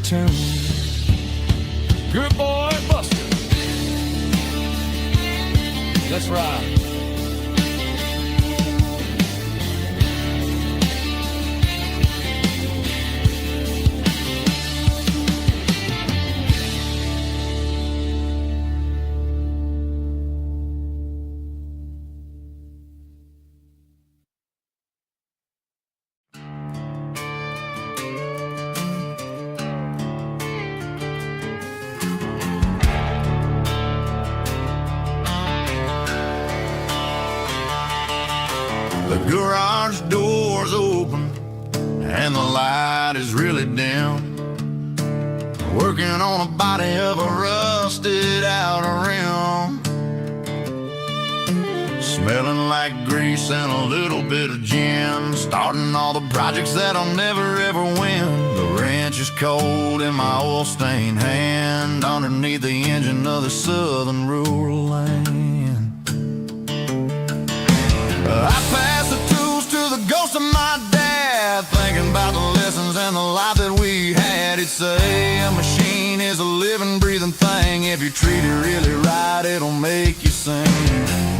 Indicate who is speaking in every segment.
Speaker 1: tune. Good boy, Buster. Let's ride.
Speaker 2: The garage door's open and the light is really dim. Working on a body of a rusted out rim. Smelling like grease and a little bit of gin. Starting all the projects that I'll never ever win. The wrench is cold in my oil-stained hand underneath the engine of the southern rural land. I pass the tools to the ghost of my dad, thinking about the lessons and the life that we had. He'd say a machine is a living, breathing thing. If you treat it really right, it'll make you sing.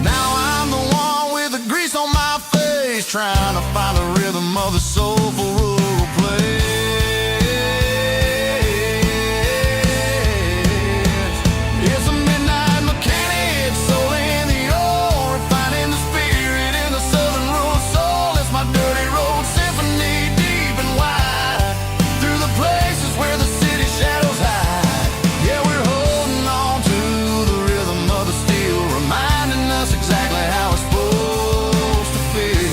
Speaker 2: Now I'm the one with the grease on my face, trying to find the rhythm of the soulful rural place. It's a midnight mechanic, soul in the ore, refining the spirit in the southern rural soul. It's my dirty road symphony, deep and wide, through the places where the city shadows hide. Yeah, we're holding on to the rhythm of the steel, reminding us exactly how it's supposed to feel.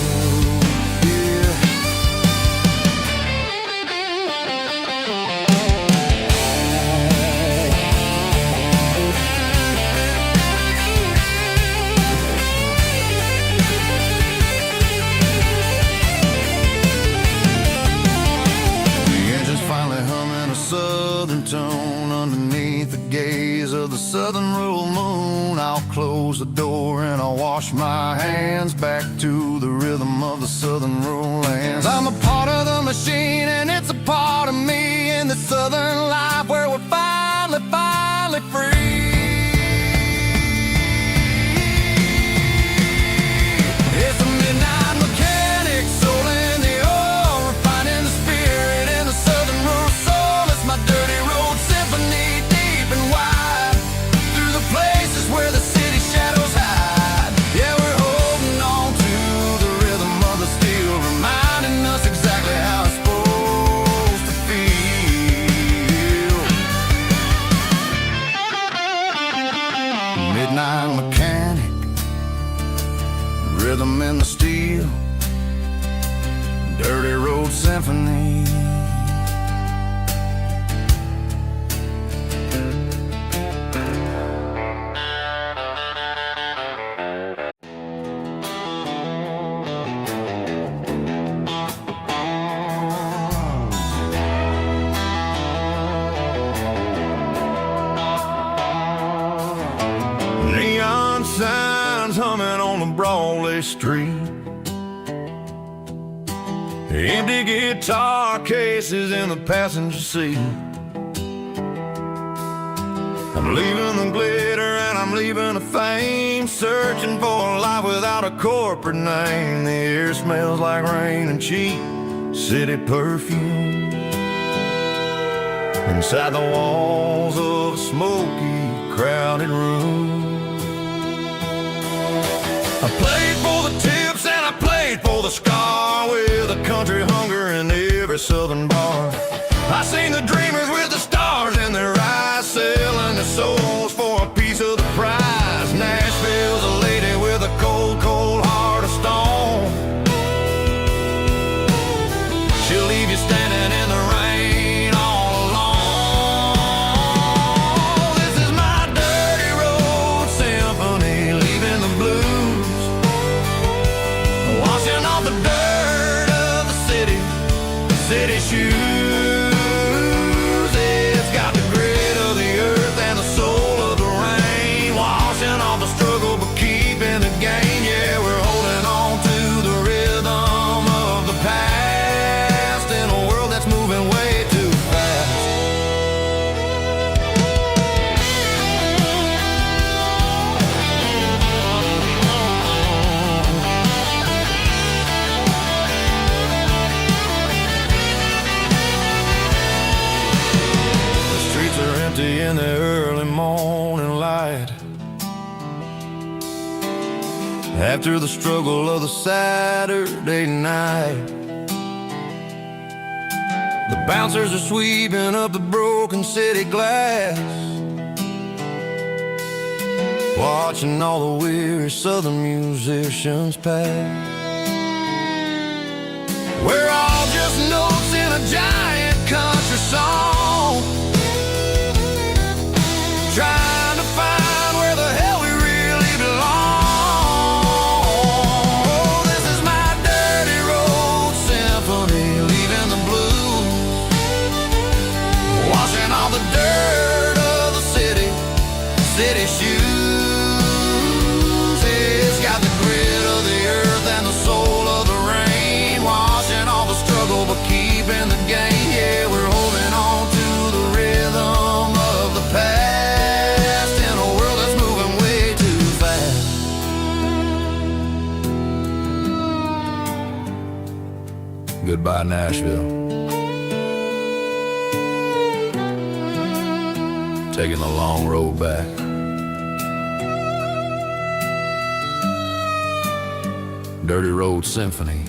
Speaker 2: Yeah. The engine's finally humming a southern tone underneath the gaze of the southern rural moon. I'll close the door and I'll wash my hands back to the rhythm of the southern rural lands. I'm a part of the machine and it's a part of me in the southern life where we're finally free. It's a midnight mechanic, soul in the ore, refining the spirit in the southern rural soul. It's my dirty road symphony, deep and wide, through the places where the city shadows hide. Yeah, we're holding on to the rhythm of the steel, reminding us exactly how it's supposed to feel. Midnight mechanic, rhythm in the steel, dirty road symphony. Neon signs humming on the Broadway street. Empty guitar cases in the passenger seat. I'm leaving the glitter and I'm leaving the fame, searching for a life without a corporate name. The air smells like rain and cheap city perfume. Inside the walls of a smoky, crowded room. I played for the tips and I played for the scar, with a country hunger in every southern bar. I seen the dreamers with the stars in their eyes, selling their souls for a piece of the prize. Nashville's a lady with a cold, cold heart of stone. She'll leave you standing in the rain all alone. This is my dirty road symphony, leaving the blues, washing off the dirt of the city shoes. in the early morning light. After the struggle of the Saturday night, the bouncers are sweeping up the broken city glass, watching all the weary southern musicians pass. We're all just notes in a giant country song, trying to find where the hell we really belong. Oh, this is my dirty road symphony, leaving the blues, washing all the dirt of the city shoes. It's got the grit of the earth and the soul of the rain, washing all the struggle but keeping the gain. Yeah, we're holding on to the rhythm of the past in a world that's moving way too fast. Goodbye, Nashville. Taking the long road back. Dirty Road Symphony.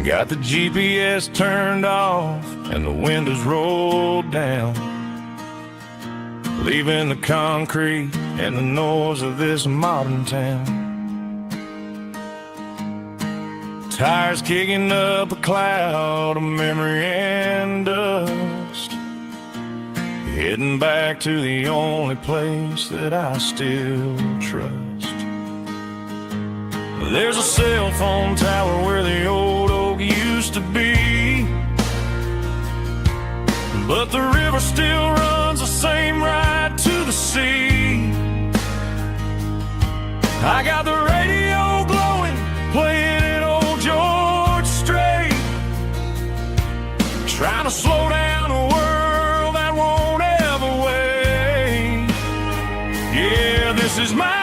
Speaker 2: Got the GPS turned off and the windows rolled down, leaving the concrete and the noise of this modern town. Tires kicking up a cloud of memory and dust, heading back to the only place that I still trust. There's a cell phone tower where the old oak used to be, but the river still runs the same right to the sea. I got the radio glowing, playing an old George Strait, trying to slow down a world that won't ever wait. Yeah, this is my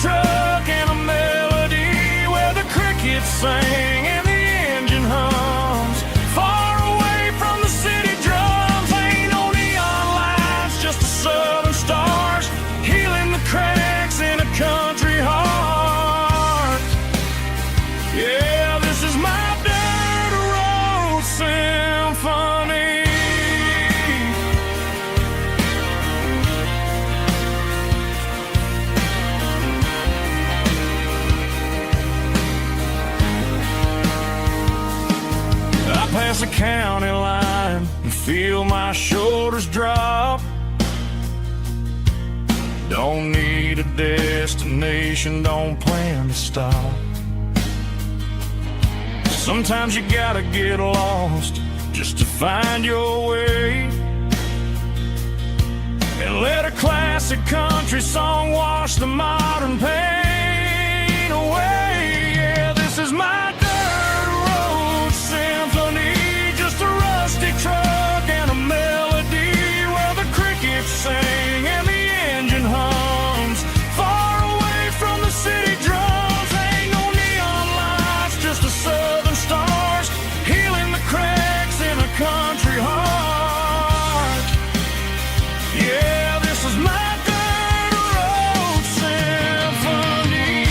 Speaker 2: truck and a melody where the crickets sing and the engine hums, far away from the city drums. Ain't no neon lights, just the southern stars healing the cracks in a country heart. Yeah, this is my dirt road symphony. Past the county line and feel my shoulders drop. Don't need a destination, don't plan to stop. Sometimes you gotta get lost just to find your way, and let a classic country song wash the modern pain away. Yeah, this is my truck and a melody where the crickets sing and the engine hums, far away from the city drums. Ain't no neon lights, just the southern stars healing the cracks in a country heart. Yeah, this is my dirt road symphony.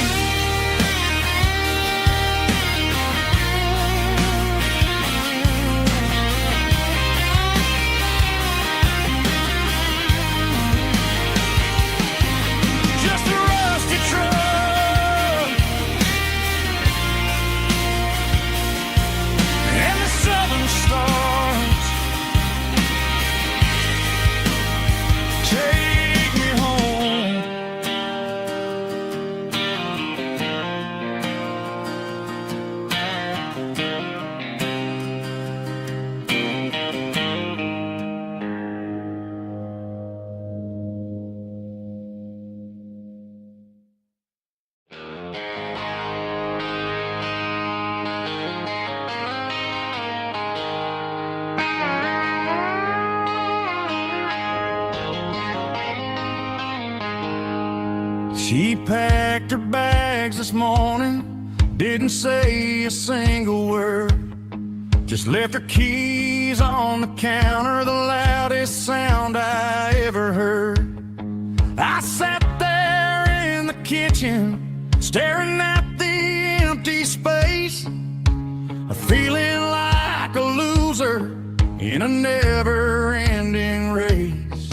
Speaker 2: She packed her bags this morning, didn't say a single word, just left her keys on the counter, the loudest sound I ever heard. I sat there in the kitchen, staring at the empty space, feeling like a loser in a never-ending race.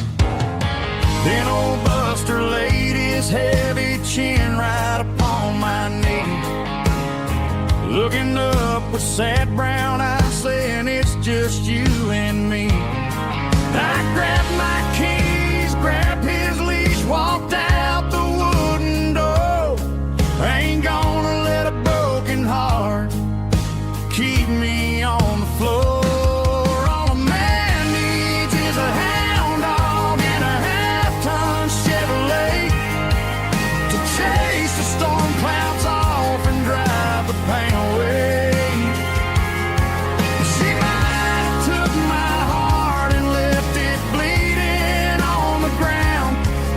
Speaker 2: Then old Buster laid his heavy chin right upon my knee, looking up with sad brown eyes, saying it's just you and me. I grabbed my keys, grabbed his leash, walked out the wooden door. I ain't gonna let a broken heart keep me on the floor. All a man needs is a hound dog and a half-ton Chevrolet to chase the storm clouds off and drive the pain away. She might have took my heart and left it bleeding on the ground,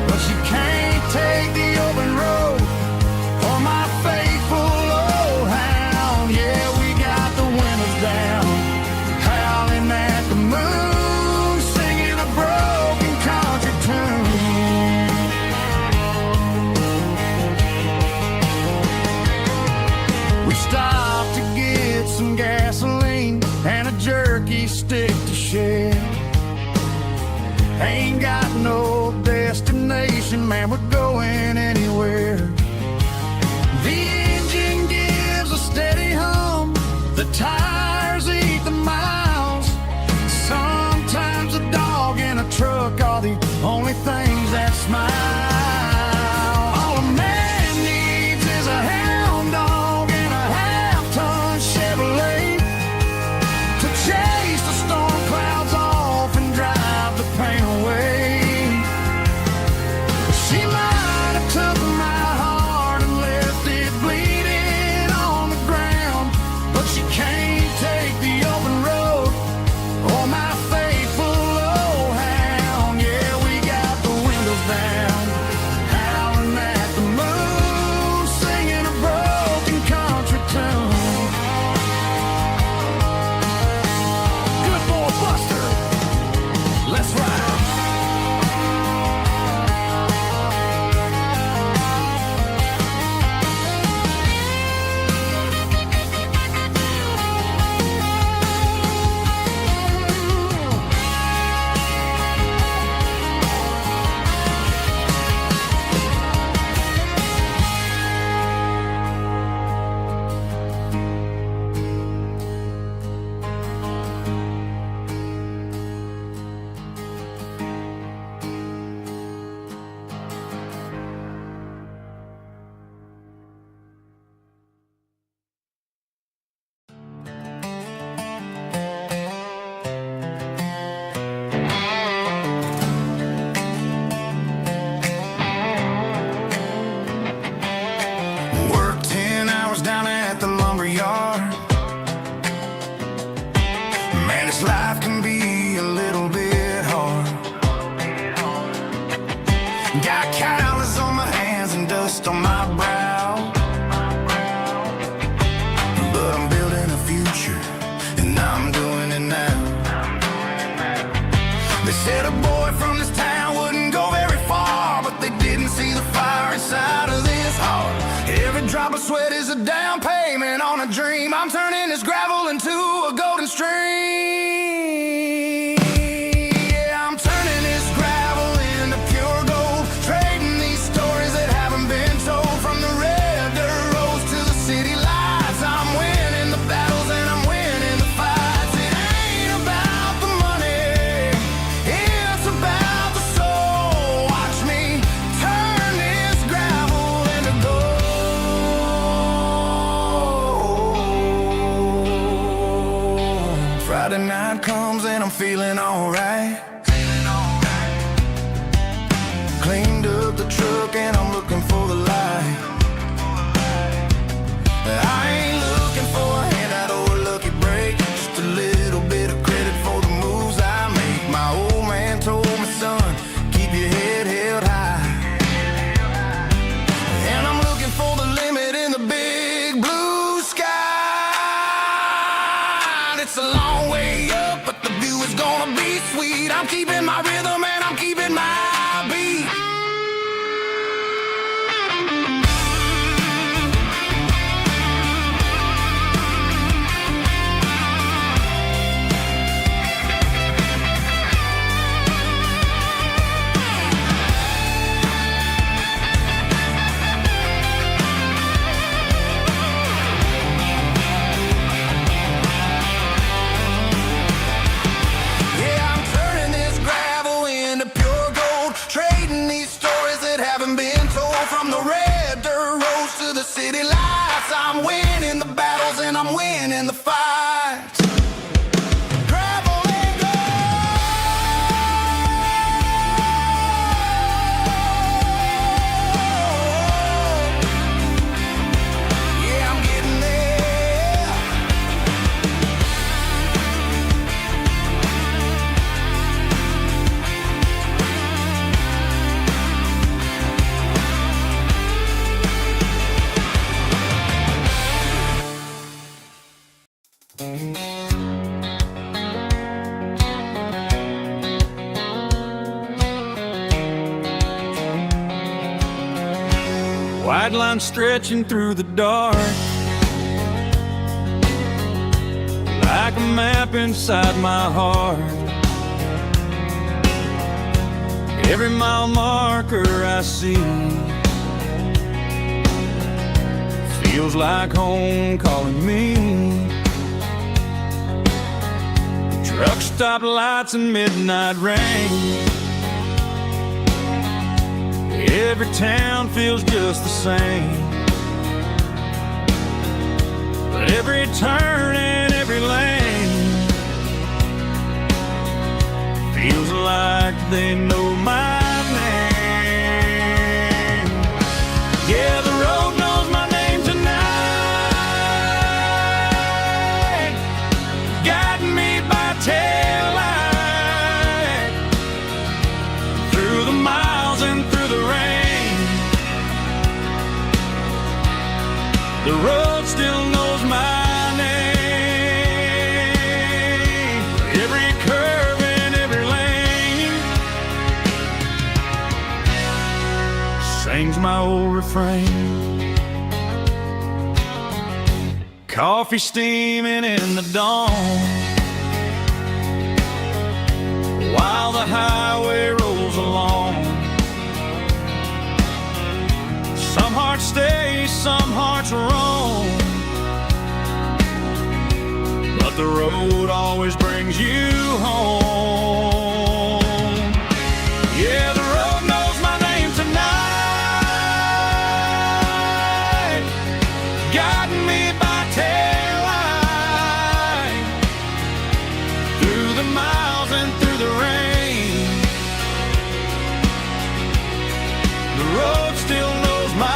Speaker 2: but she can't take the open road or my faithful old hound. Yeah, we got the windows down, howling at the moon, singing a broken country tune. We stopped to get some gasoline and a jerky stick to share. Ain't got no destination, man, we're going anywhere. The engine gives a steady hum, the tires eat the miles. Sometimes a dog and a truck are the only things that smile. All a man needs is a hound dog and a half-ton Chevrolet to chase the storm clouds off and drive the pain away. She might have took my heart and left it bleeding on the ground, but she can't take the open road or my faithful old hound. Yeah, we got the windows down, howling at the moon, singing a broken country tune. Good boy Buster, let's ride. Worked 10 hours down at the lumber yard. Man, this life can be a little bit hard. Got calluses on my hands and dust on my brow, but I'm building a future and I'm doing it now. They said a boy from this town wouldn't go very far, but they didn't see the fire inside of this heart. Every drop of sweat is a down payment on a dream. I'm turning this gravel into a golden stream. Yeah, I'm turning this gravel into pure gold, trading these stories that haven't been told. From the red dirt roads to the city lights, I'm winning the battles and I'm winning the fights. It ain't about the money, it's about the soul. Watch me turn this gravel into gold. Friday night comes and I'm feeling alright. Cleaned up the truck and I'm looking for the light. I ain't looking for a handout or a lucky break, just a little bit of credit for the moves I make. My old man told me, son, keep your head held high. sweet. I'm keeping my rhythm and I'm keeping my beat. City lights, I'm winning the battles and I'm winning the fights. Gravel and gold. Yeah, I'm getting there.
Speaker 1: White line stretching through the dark, like a map inside my heart. Every mile marker I see feels like home calling me. Truck stop lights and midnight rain. Every town feels just the same, but every turn and every lane feels like they know my name. Yeah, the road knows my name tonight, guiding me by taillight through the miles and through the rain. The road still knows my name. Every curve and every lane sings my old refrain. Coffee steaming in the dawn, while the highway rolls along. Some hearts stay, some hearts roam, but the road always brings you home. Yeah, the road knows my name tonight, guiding me by taillight through the miles and through the rain. The road still knows my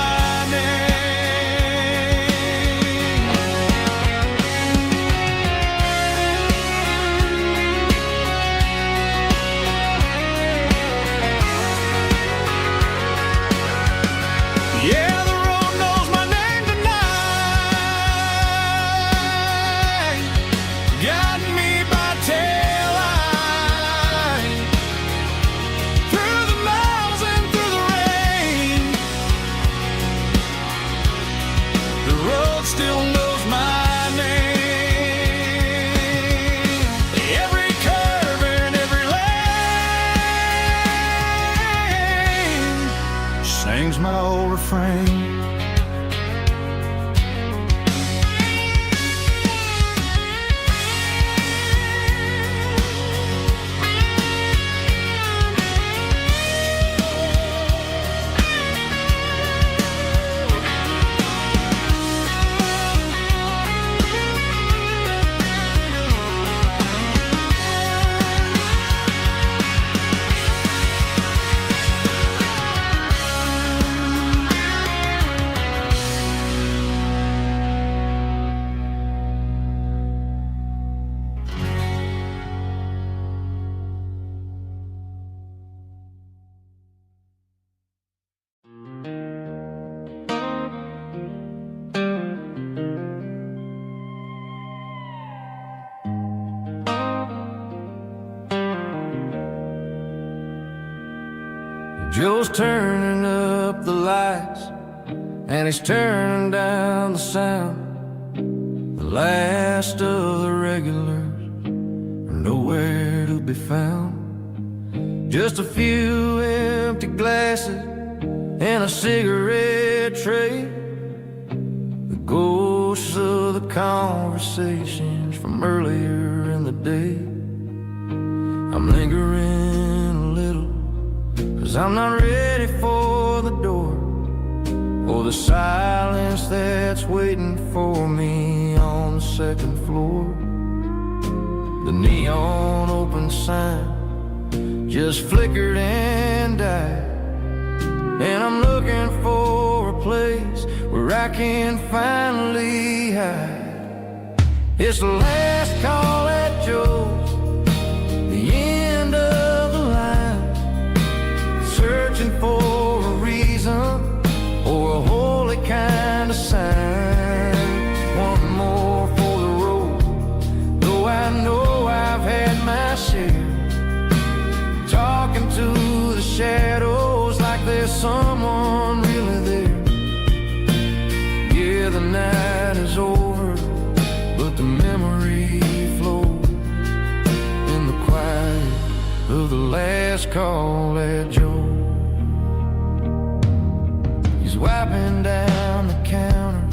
Speaker 1: name.
Speaker 2: Joe's turning up the lights, and he's turning down the sound. The last of the regulars are nowhere to be found. Just a few empty glasses and a cigarette tray, the ghosts of the conversations from earlier in the day. I'm lingering a little, 'cause I'm not ready for the door, or the silence that's waiting for me on the second floor. The neon open sign just flickered and died, and I'm looking for a place where I can finally hide. It's the last call at Joe's, the end of the line, searching for a reason or a holy kind of sign. One more for the road, though I know I've had my share, talking to the shadows like there's someone really there. Yeah, the night is over, but the memory flows in the quiet of the last call at Joe. He's wiping down the counter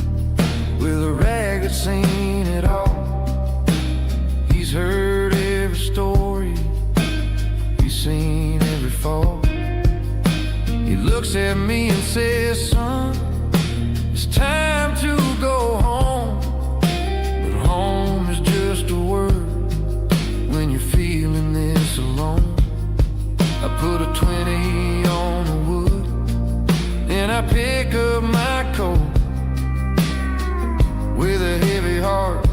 Speaker 2: with a rag that's seen it all. He's heard every story, he's seen every fall. He looks at me and says, son, it's time to go home. But home is just a word when you're feeling this alone. I put a 20 on the wood, and I pick up my coat with a heavy heart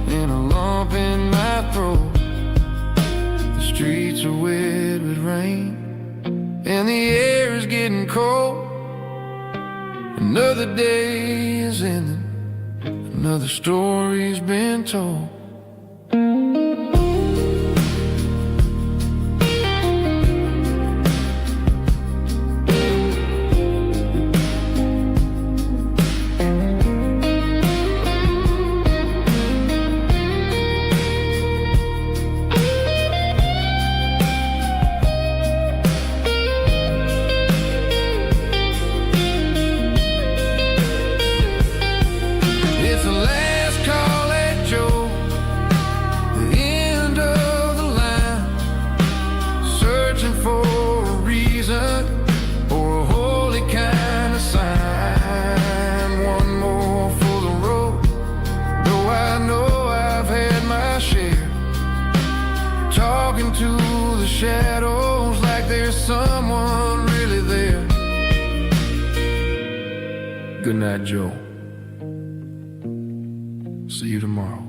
Speaker 2: and a lump in my throat. The streets are wet with rain, and the air is getting cold. Another day is ending, another story's been told. To the shadows like there's someone really there. Good night, Joe. See you tomorrow.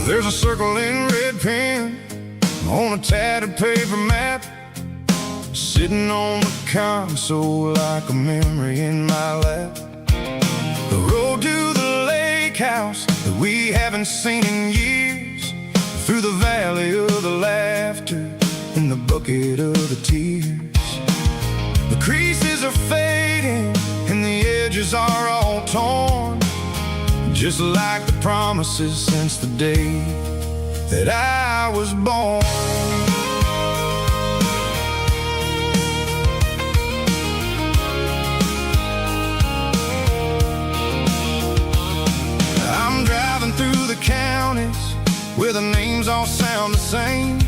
Speaker 2: There's a circle in red pen on a tattered paper map, sitting on the console like a memory in my lap. The road to the lake house that we haven't seen in years, through the valley of the laughter and the bucket of the tears. The creases are fading and the edges are all torn, just like the promises since the day that I was born. I'm driving through the counties where the names all sound the same,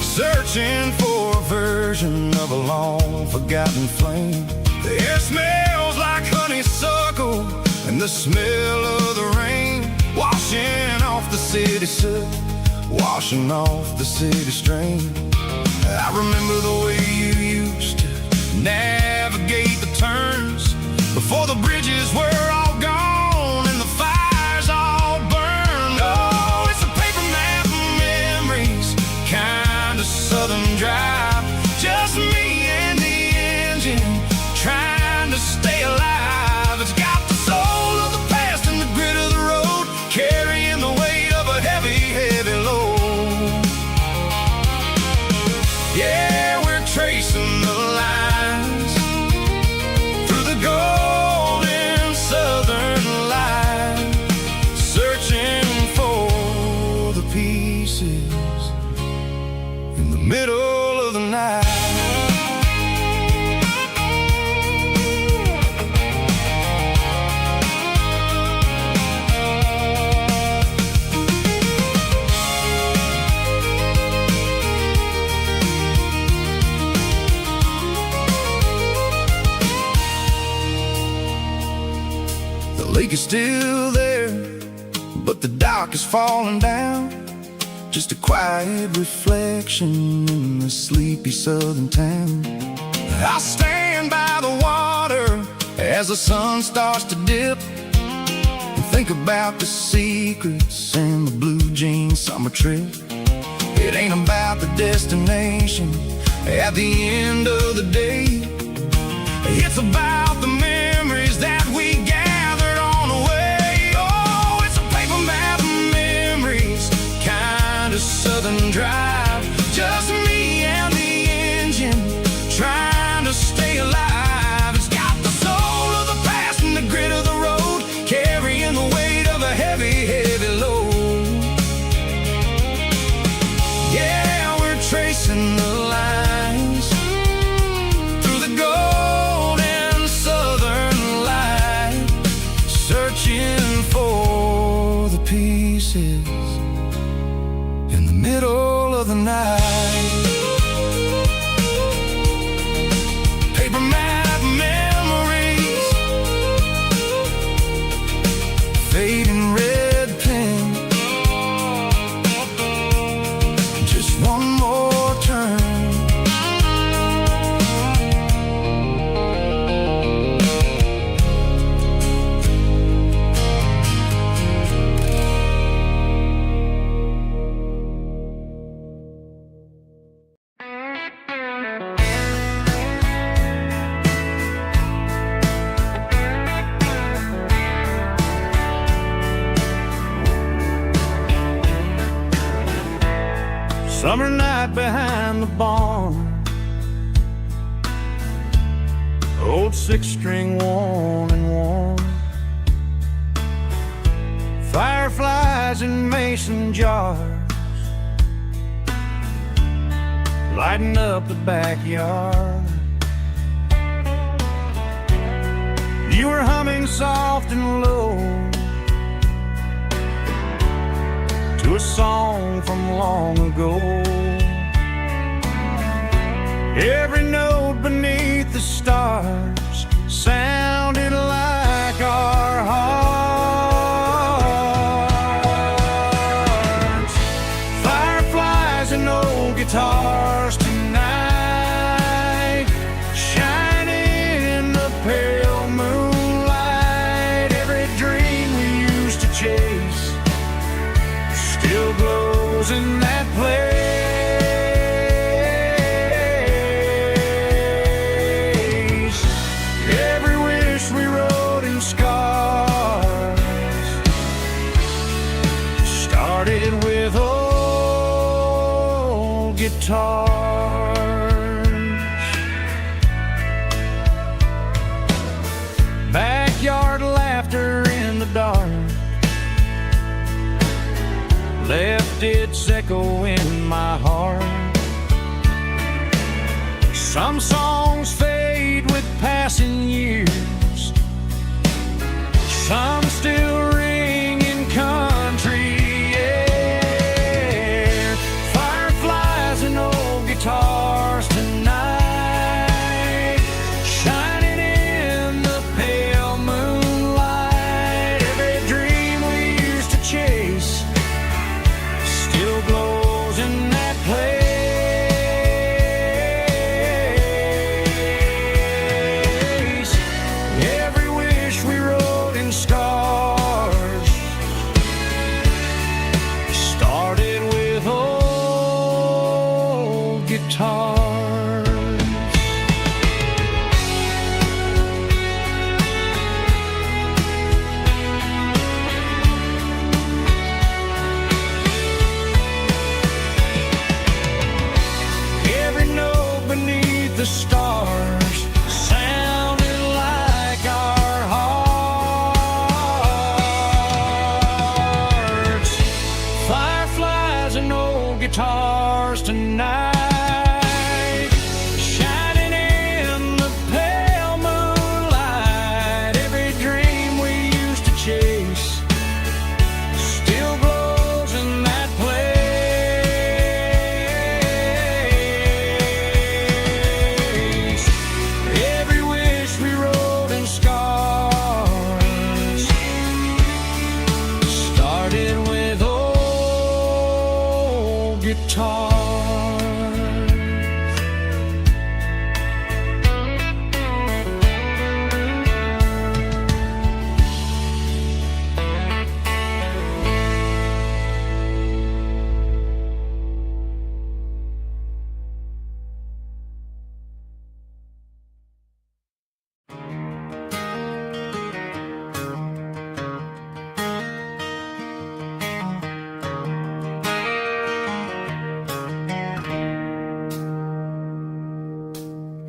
Speaker 2: searching for a version of a long-forgotten flame. The air smells like honeysuckle, and the smell of the rain washes city soot washing off the city stream. I remember the way you used to navigate the turns before the bridges were all gone and the fires all burned. Oh, it's a paper map of memories, kind of southern drive. Just me and the engine trying to stay alive. It's got the soul of the past and the grit of the road, carrying the weight of a heavy, heavy load. Yeah, we're tracing the lines through the golden southern light, searching for the pieces in the middle of the night. The lake is still there, but the dock is falling down. Just a quiet reflection in the sleepy southern town. I stand by the water as the sun starts to dip and think about the secrets and the blue jean summer trip. It ain't about the destination at the end of the day. It's about the memories that we gathered on the way. Oh, it's a paper map of memories, kind of southern drive. Just me and the engine trying to stay alive. It's got the soul of the past and the grit of the road, carrying the weight of a heavy, heavy load. Yeah, we're tracing the lines through the golden southern light, searching for the pieces in the middle of the night. Paper map memories, fading red pen, just one more turn. Summer night behind the barn, old six-string worn and worn, fireflies in mason jars, lighting up the backyard. You were humming soft and low to a song from long ago. Every note beneath the stars sounded like our hearts. Fireflies and old guitars tonight, shining in the pale moonlight. Every dream we used to chase still glows in that place. Every wish we wrote in scars started with old guitars. Backyard laughter in the dark left its echo in my heart. Some songs fade with passing years, some still ring in country air. Fireflies and old guitars tonight, shining in the pale moonlight. Every dream we used to chase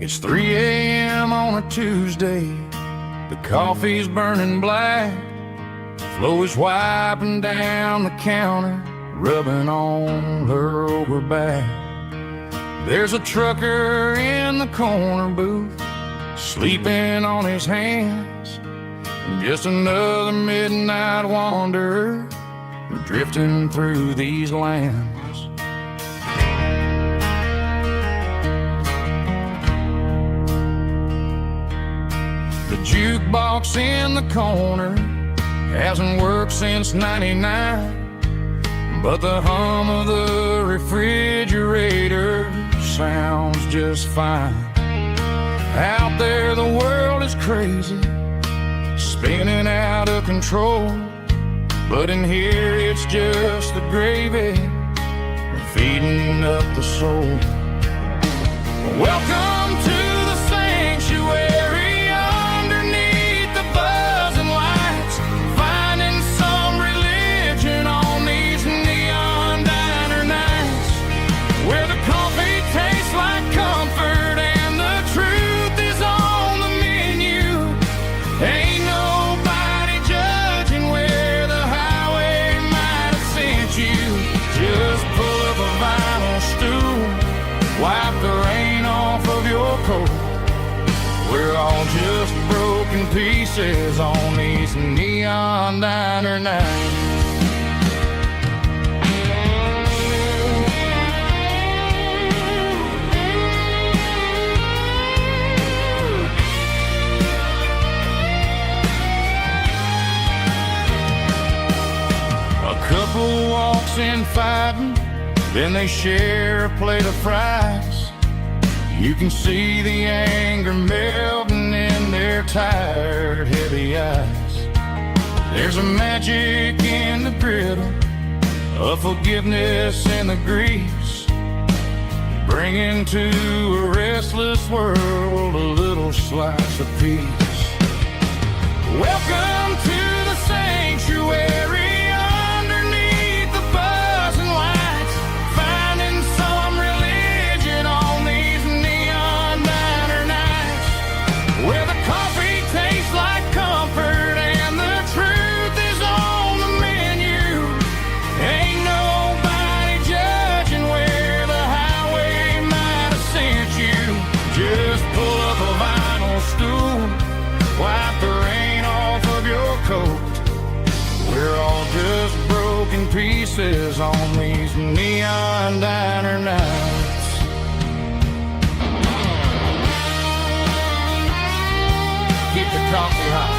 Speaker 2: It's 3 a.m. on a Tuesday. The coffee's burning black. Flo is wiping down the counter, rubbing on her over back. There's a trucker in the corner booth, sleeping on his hands. Just another midnight wanderer, drifting through these lands. The jukebox in the corner hasn't worked since '99, but the hum of the refrigerator sounds just fine. Out there the world is crazy, spinning out of control, but in here it's just the gravy feeding up the soul. Welcome to the sanctuary, underneath the buzzing lights, finding some religion on these neon diner nights, where the coffee tastes like comfort and the truth is on the menu. Ain't nobody judging where the highway might have sent you. Just pull up a vinyl stool, wipe the rain off of your coat. We're all just broken pieces on these neon diner nights. A couple walks in fighting, then they share a plate of fries. You can see the anger melting in their tired, heavy eyes. There's a magic in the griddle, a forgiveness in the grease, bringing to a restless world a little slice of peace. Welcome to the sanctuary, underneath the buzzing lights, finding some religion on these neon diner nights, where the coffee tastes like comfort and the truth is on the menu. Ain't nobody judging where the highway might have sent you. Just pull up a vinyl stool, wipe the rain off of your coat. We're all just broken pieces on these neon diner nights. Keep the coffee hot.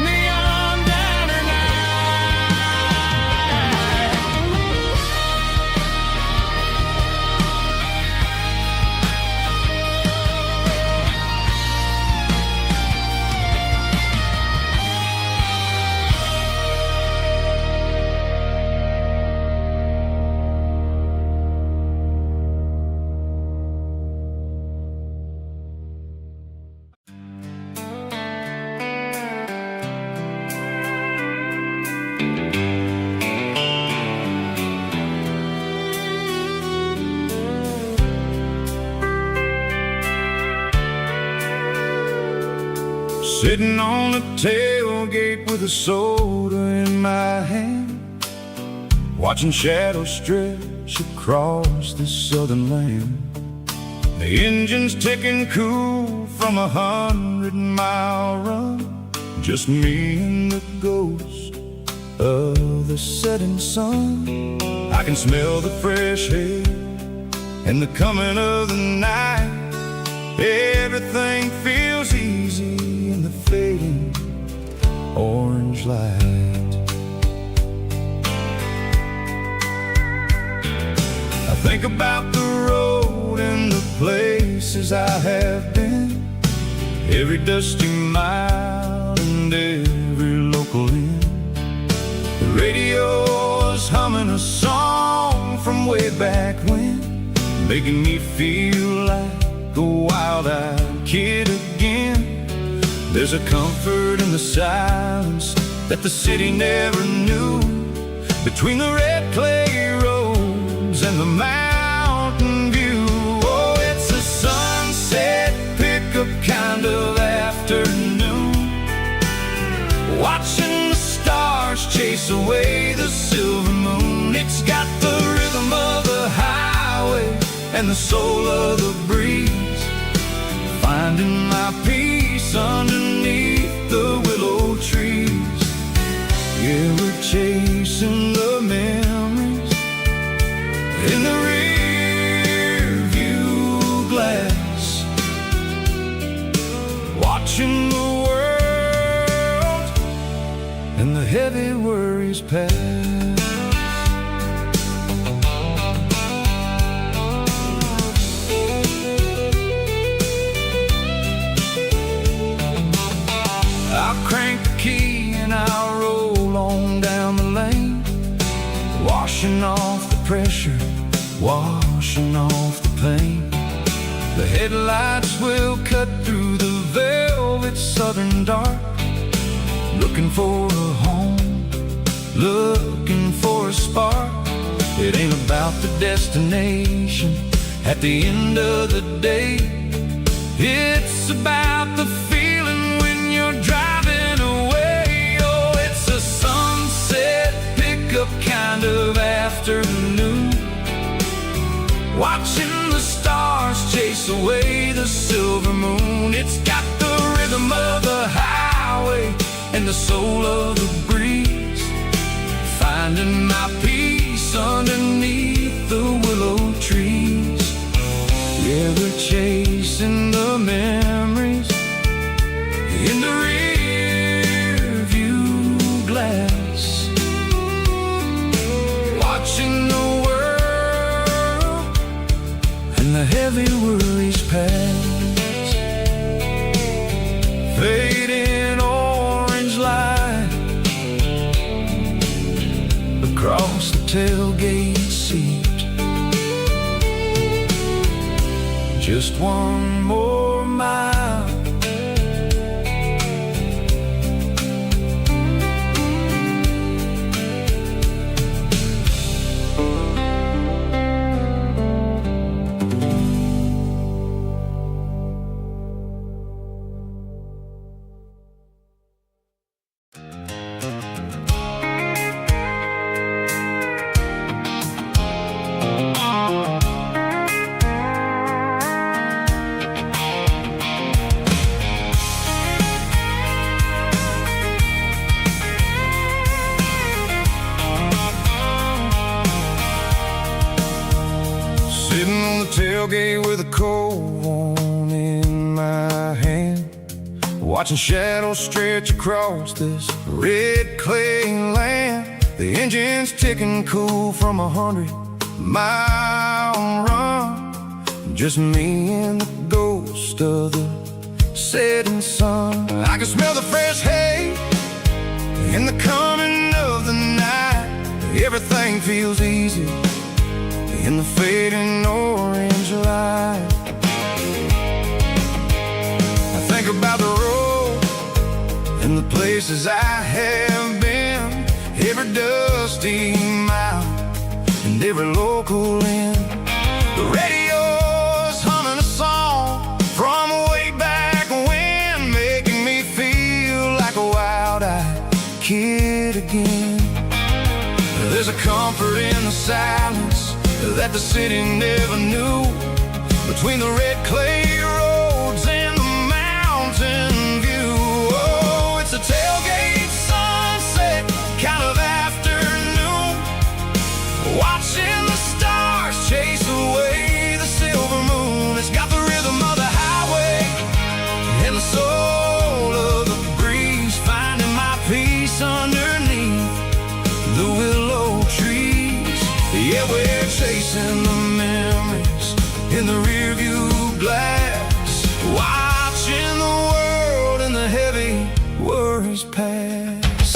Speaker 2: Neon diner Sitting on the tailgate with a soda in my hand, watching shadows stretch across this southern land. The engine's ticking cool from 100-mile run, just me and the ghost of the setting sun. I can smell the fresh air and the coming of the night. Everything feels easy in the fading orange light. I think about the road and the places I have been, every dusty mile and every local inn. The radio is humming a song from way back when, making me feel like a wild-eyed kid again. There's a comfort in the silence that the city never knew, between the red clay roads and the mountains chase away the silver moon. It's got the rhythm of the highway and the soul of the breeze, finding my peace underneath the willow trees. Yeah, we're chasing the memories in the rear view glass, watching the world and the heavy worries pass. I'll crank the key and I'll roll on down the lane, washing off the pressure, washing off the pain. The headlights will cut through the velvet southern dark, looking for a home, looking for a spark. It ain't about the destination at the end of the day, it's about the feeling when you're driving away. Oh, it's a sunset pickup kind of afternoon, watching the stars chase away the silver moon. It's got the rhythm of the highway and the soul of the breeze, finding my peace underneath the willow trees. Yeah, we're chasing the memories in the rear view glass, watching the world and the heavy worries pass. Fading orange light across the tailgate seat, just one more mile. Sitting on the tailgate with a cold one in my hand, watching shadows stretch across this red clay land. The engine's ticking cool from 100-mile run, just me and the ghost of the setting sun. I can smell the fresh hay in the coming of the night. Everything feels easy in the fading orange light. I think about the road and the places I have been, every dusty mile and every local inn. The radio's humming a song from way back when, making me feel like a wild-eyed kid again. There's a comfort in the silence that the city never knew, between the red clay roads and the mountain view. Oh, it's a tailgate sunset kind of afternoon, watching the stars chase away the silver moon. It's got the rhythm of the highway and the soul of the breeze, finding my peace underneath the willow trees. Yeah, we're chasing the memories in the rear view glass, watching the world and the heavy worries pass.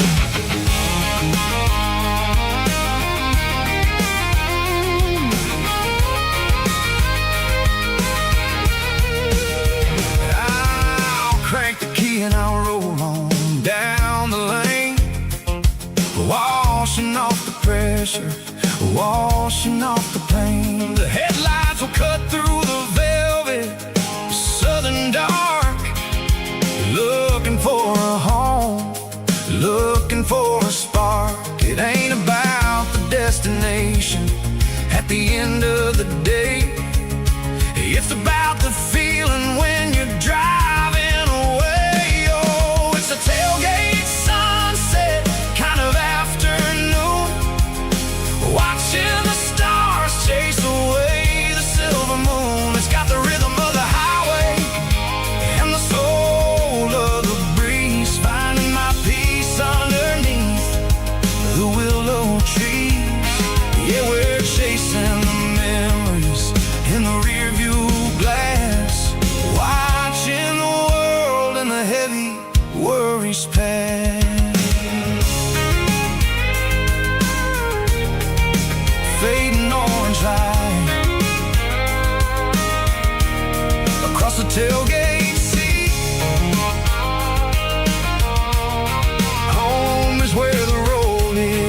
Speaker 2: I'll crank the key and I'll roll on down the lane, washing off the pressure, washing off the pain. The headlights will cut through the velvet southern dark, looking for a home, looking for a spark. end of the day. It's about the feeling when you're driving away. Oh, it's a tailgate sunset kind of afternoon, watching the stars chase away the silver moon. It's got the rhythm of the highway and the soul of the breeze, finding my peace underneath the willow trees. Yeah, we're chasing the memories in the rear view glass, watching the world and the heavy worries pass. Fading orange light across the tailgate seat. Home is where the road is.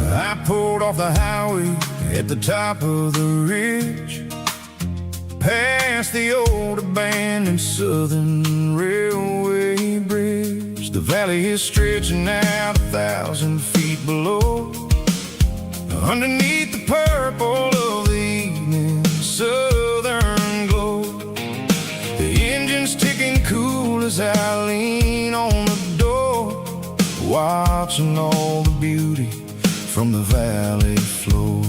Speaker 2: I pulled off the highway at the top of the ridge, past the old abandoned Southern Railway bridge. The valley is stretching out 1,000 feet below, underneath the purple of the evening southern glow. The engine's ticking cool as I lean on the door, watching all the beauty from the valley floor.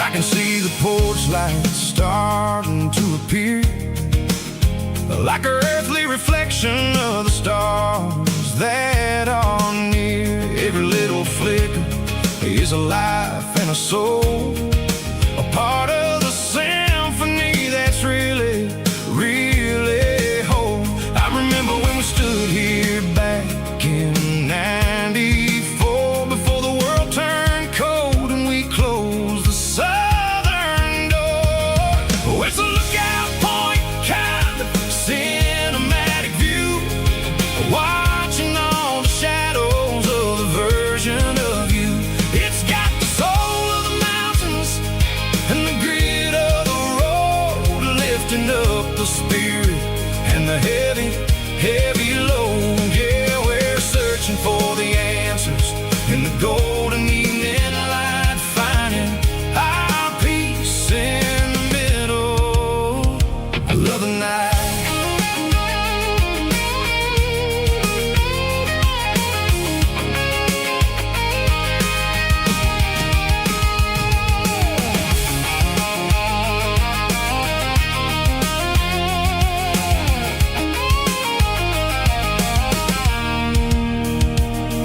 Speaker 2: I can see the porch lights starting to appear, like an earthly reflection of the stars that are near. Every little flicker is a life and a soul, a part of the symphony that's really, really whole. I remember when we stood here back in '94, before the world turned cold and we closed the southern door. Oh, it's a lookout point, kind of cinematic view, watching all the shadows of the version of you. It's got the soul of the mountains and the grit of the road, lifting up the spirit and the heavy, heavy load. Yeah, we're searching for the answers in the golden evening light, finding our peace in the middle of the night.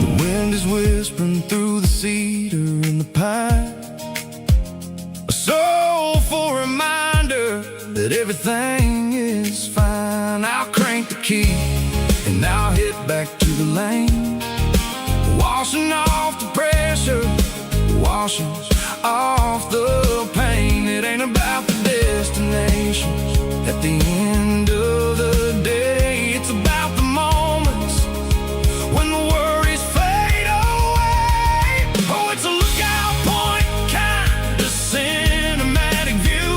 Speaker 2: The wind is whispering through the cedar and the pine, a soulful reminder that everything is fine. I'll crank the key and I'll head back to the lane, washing off the pressure, washing off the pain. It ain't about the destinations at the end of the day, it's about the moments when the worries fade away. Oh, it's a lookout point, kind of cinematic view,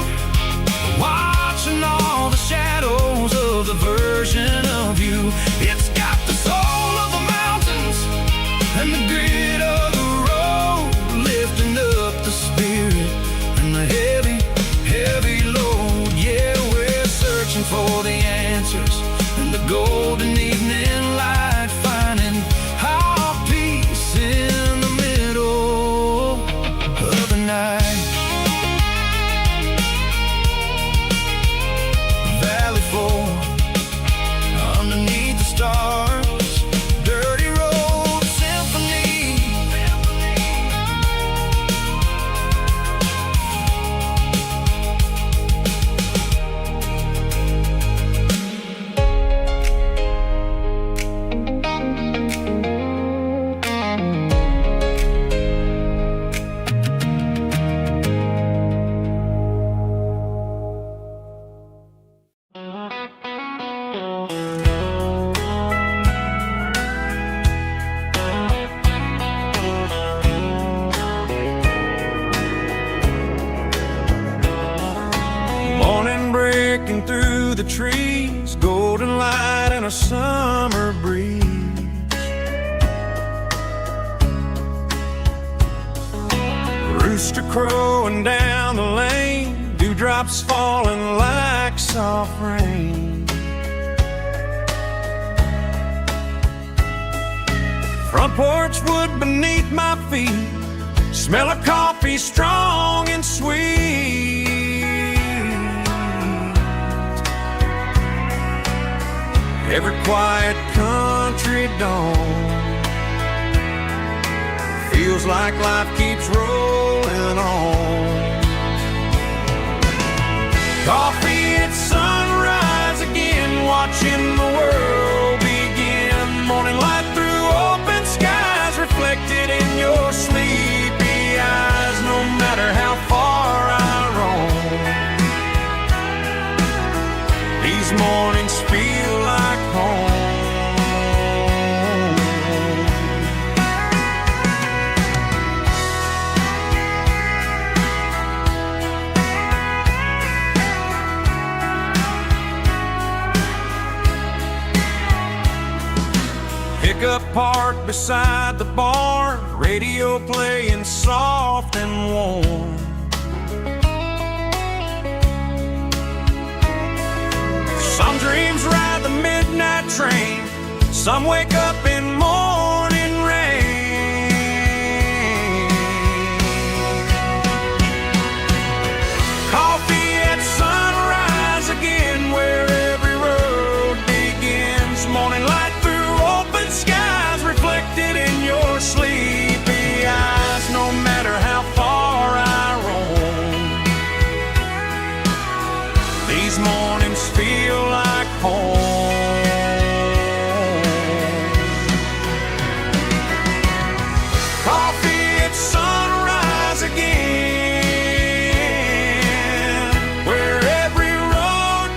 Speaker 2: watching all the shadows of the version of you. It's got the soul of the mountains and the grit of the road, lifting up the spirit and the heavy, heavy load. Yeah, we're searching for the answers in the golden evening light, finding our peace in the middle of the night. Valley floor, underneath the stars.
Speaker 1: in a summer breeze. Rooster crowing down the lane, dewdrops falling like soft rain. Front porch wood beneath my feet, smell of coffee strong and sweet. Every quiet country dawn feels like life keeps rolling on. Coffee at sunrise again, watching the world begin. Morning light through open skies, reflected in your sleepy eyes. No matter how far I roam, these mornings feel like home. Pickup parked beside the barn, radio playing soft and warm. Some dreams ride the midnight train, some wake up in morning rain. Coffee at sunrise again, where every road begins. Morning light through open skies, reflected in your sleepy eyes. No matter how far I roam, these mornings feel like home. Coffee at sunrise again, where every road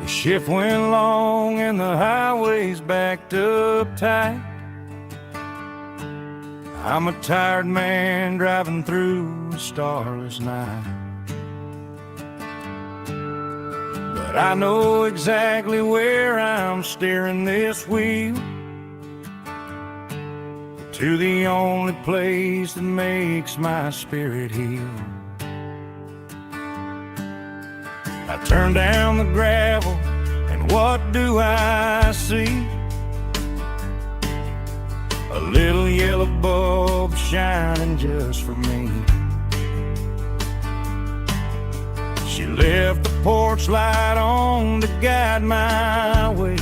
Speaker 1: The shift went long and the highway's backed up tight. I'm a tired man driving through a starless night, but I know exactly where I'm steering this wheel, to the only place that makes my spirit heal. I turn down the gravel, and what do I see? A little yellow bulb shining just for me. She left the porch light on to guide my way,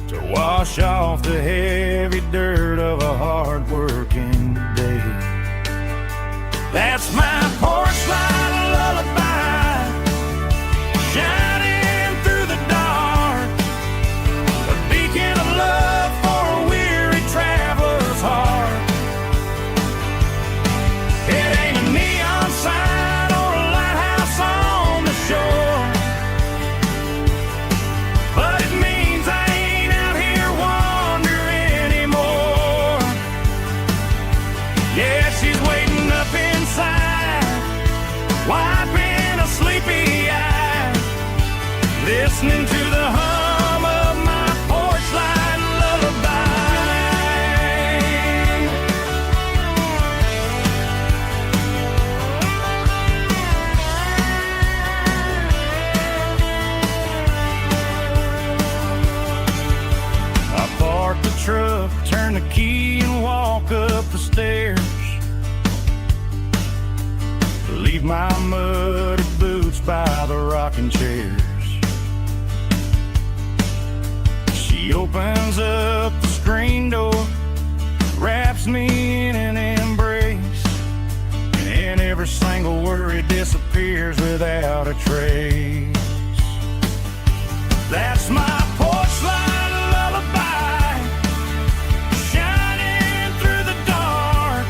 Speaker 1: to wash off the heavy dirt of a hard-working day. That's my porch light lullaby, shining through the dark, a beacon of love for a weary traveler's heart. It ain't a neon sign or a lighthouse on the shore, but it means I ain't out here wandering anymore. Yeah, she's waiting up inside, wiping a sleepy eye, listening to the hum of my porch light lullaby. I park the truck, turn the key and walk up the stairs, leave my muddy boots by the rocking chairs. She opens up the screen door, wraps me in an embrace, single worry disappears without a trace. That's my porch light lullaby, shining through the dark,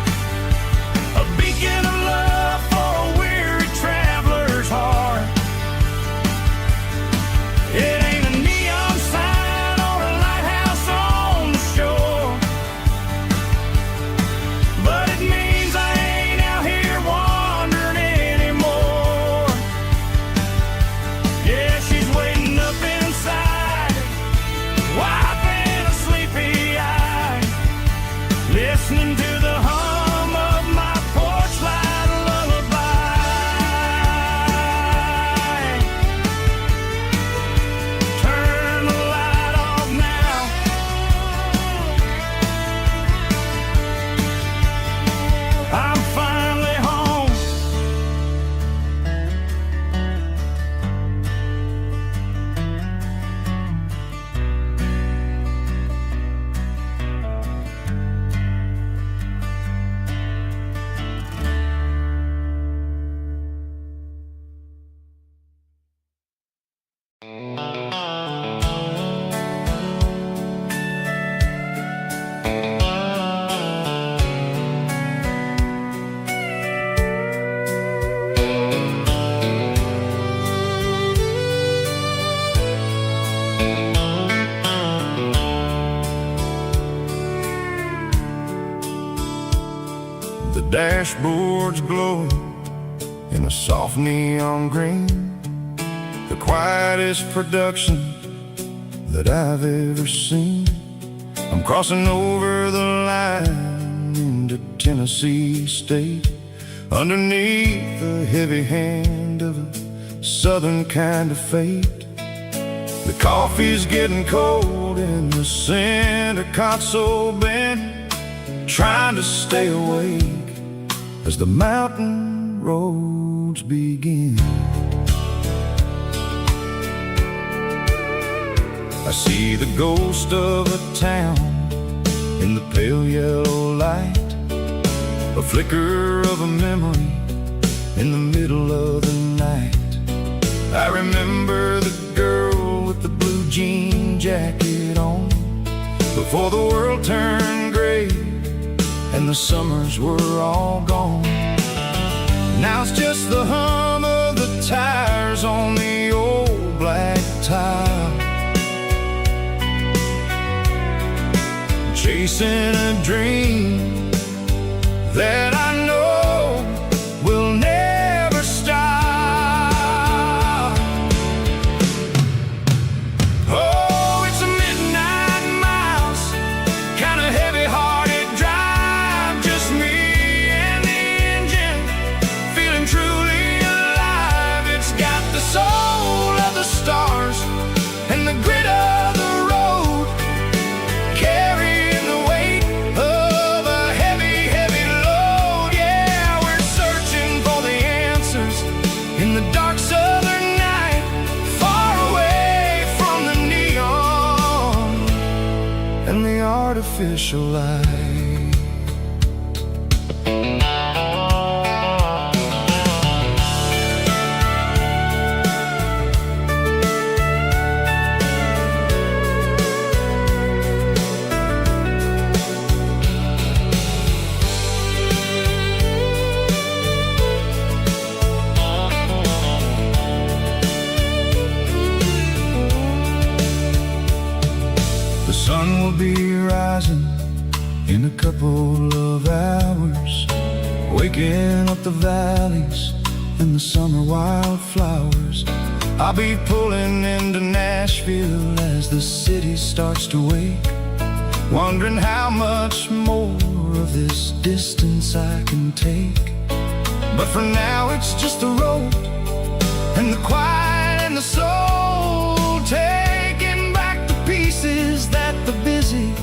Speaker 1: a beacon of love for a weary traveler's heart. It ain't a neon sign or a lighthouse on the shore, but it means I ain't out here wandering anymore. Yeah, she's waiting up inside, wiping a sleepy eye, listening to the hum of my porch light lullaby. Turn the light off now, I'm finally home. The dashboard's glowing in a soft neon green, the quietest production that I've ever seen. I'm crossing over the line into Tennessee State, underneath the heavy hand of a southern kind of fate. The coffee's getting cold in the center console bin, trying to stay awake as the mountain roads begin. I see the ghost of a town in the pale yellow light, a flicker of a memory in the middle of the night. I remember the girl with the blue jean jacket on, before the world turned gray and the summers were all gone. Now it's just the hum of the tires on the old black tile, chasing a dream that I know will never stop. Oh, it's a midnight mouse, kind of heavy-hearted drive, just me and the engine, feeling truly alive. It's got the soul of the stars and the grit of the road, carrying the weight of a heavy, heavy load. Yeah, we're searching for the answers in the dark southern night, far away from the neon and the artificial light. The sun will be rising in a couple of hours, waking up the valleys and the summer wildflowers. I'll be pulling into Nashville as the city starts to wake, wondering how much more of this distance I can take. But for now it's just the road and the quiet and the soul, taking back the pieces that the busy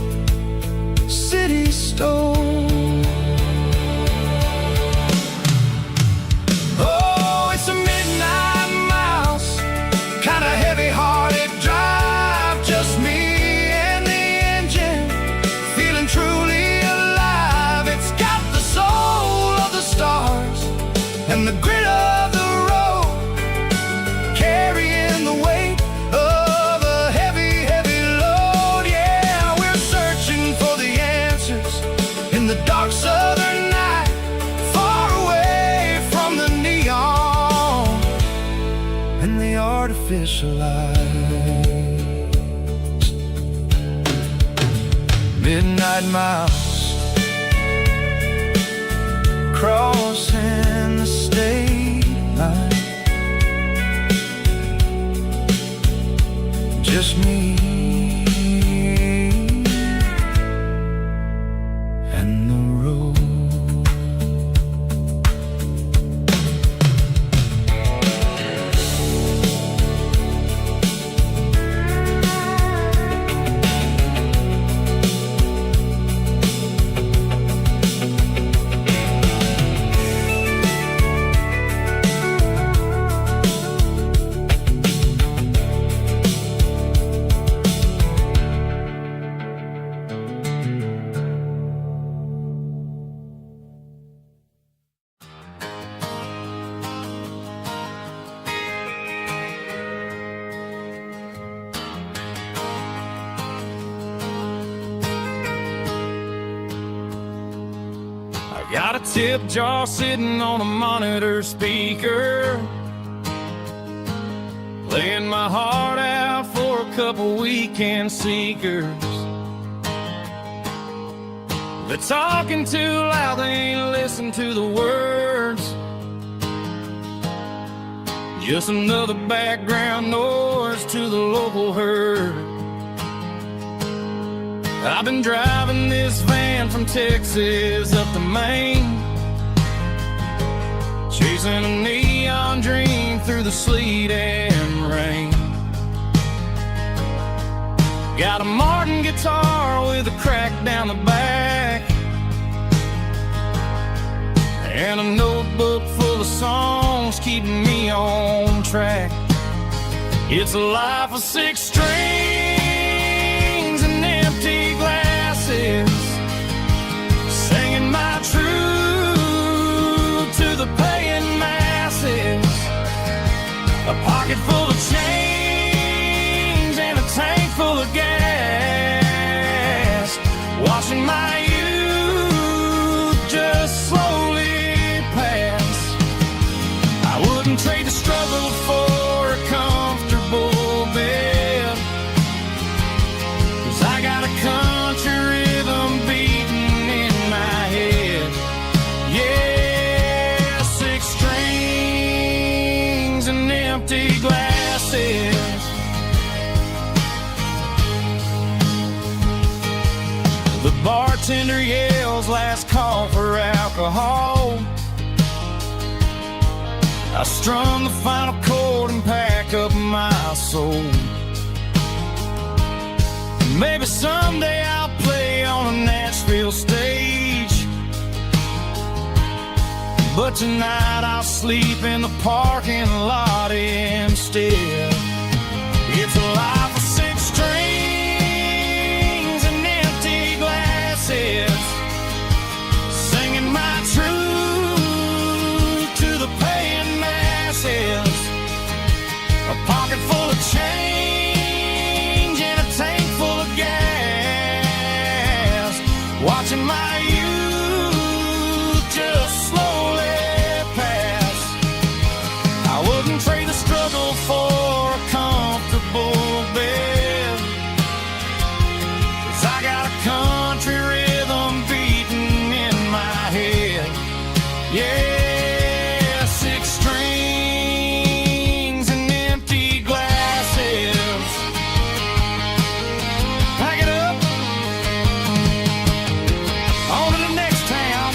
Speaker 1: city stole. Oh, it's a midnight mouse, kind of heavy-hearted drive, just me and the engine, feeling truly alive. It's got the soul of the stars
Speaker 2: the grit of the road, carrying the weight of a heavy, heavy load. Yeah, we're searching for the answers in the dark southern night, far away from the neon and the artificial lights. Midnight miles, crossing the state line. Just me and the road.
Speaker 1: Got a tip jar sitting on a monitor speaker, laying my heart out for a couple weekend seekers. They're talking too loud, they ain't listen to the words. Just another background noise to the local herd. I've been driving this van from Texas up to Maine, chasing a neon dream through the sleet and rain. Got a Martin guitar with a crack down the back, and a notebook full of songs keeping me on track. It's a life of 6 strings and empty glasses, singing my truth to the paying masses. A pocket full of change and a tank full of gas, watching my youth just slowly pass. I wouldn't trade the struggle for a comfortable bed, 'cause I got a country rhythm beating in my head. Yeah, 6 strings and empty glasses. The bartender yells last call for alcohol. I strum the final chord and pack up my soul. Maybe someday I'll play on a Nashville stage, but tonight I'll sleep in the parking lot instead. It's a life of 6 strings and empty glasses, singing my truth to the paying masses. A pocket full of change and a tank full of gas, watching my youth just slowly pass. I wouldn't trade the struggle for a comfortable bed, 'cause I got a country rhythm beating in my head. Yeah, 6 strings and empty glasses. Pack it up, on to the next town.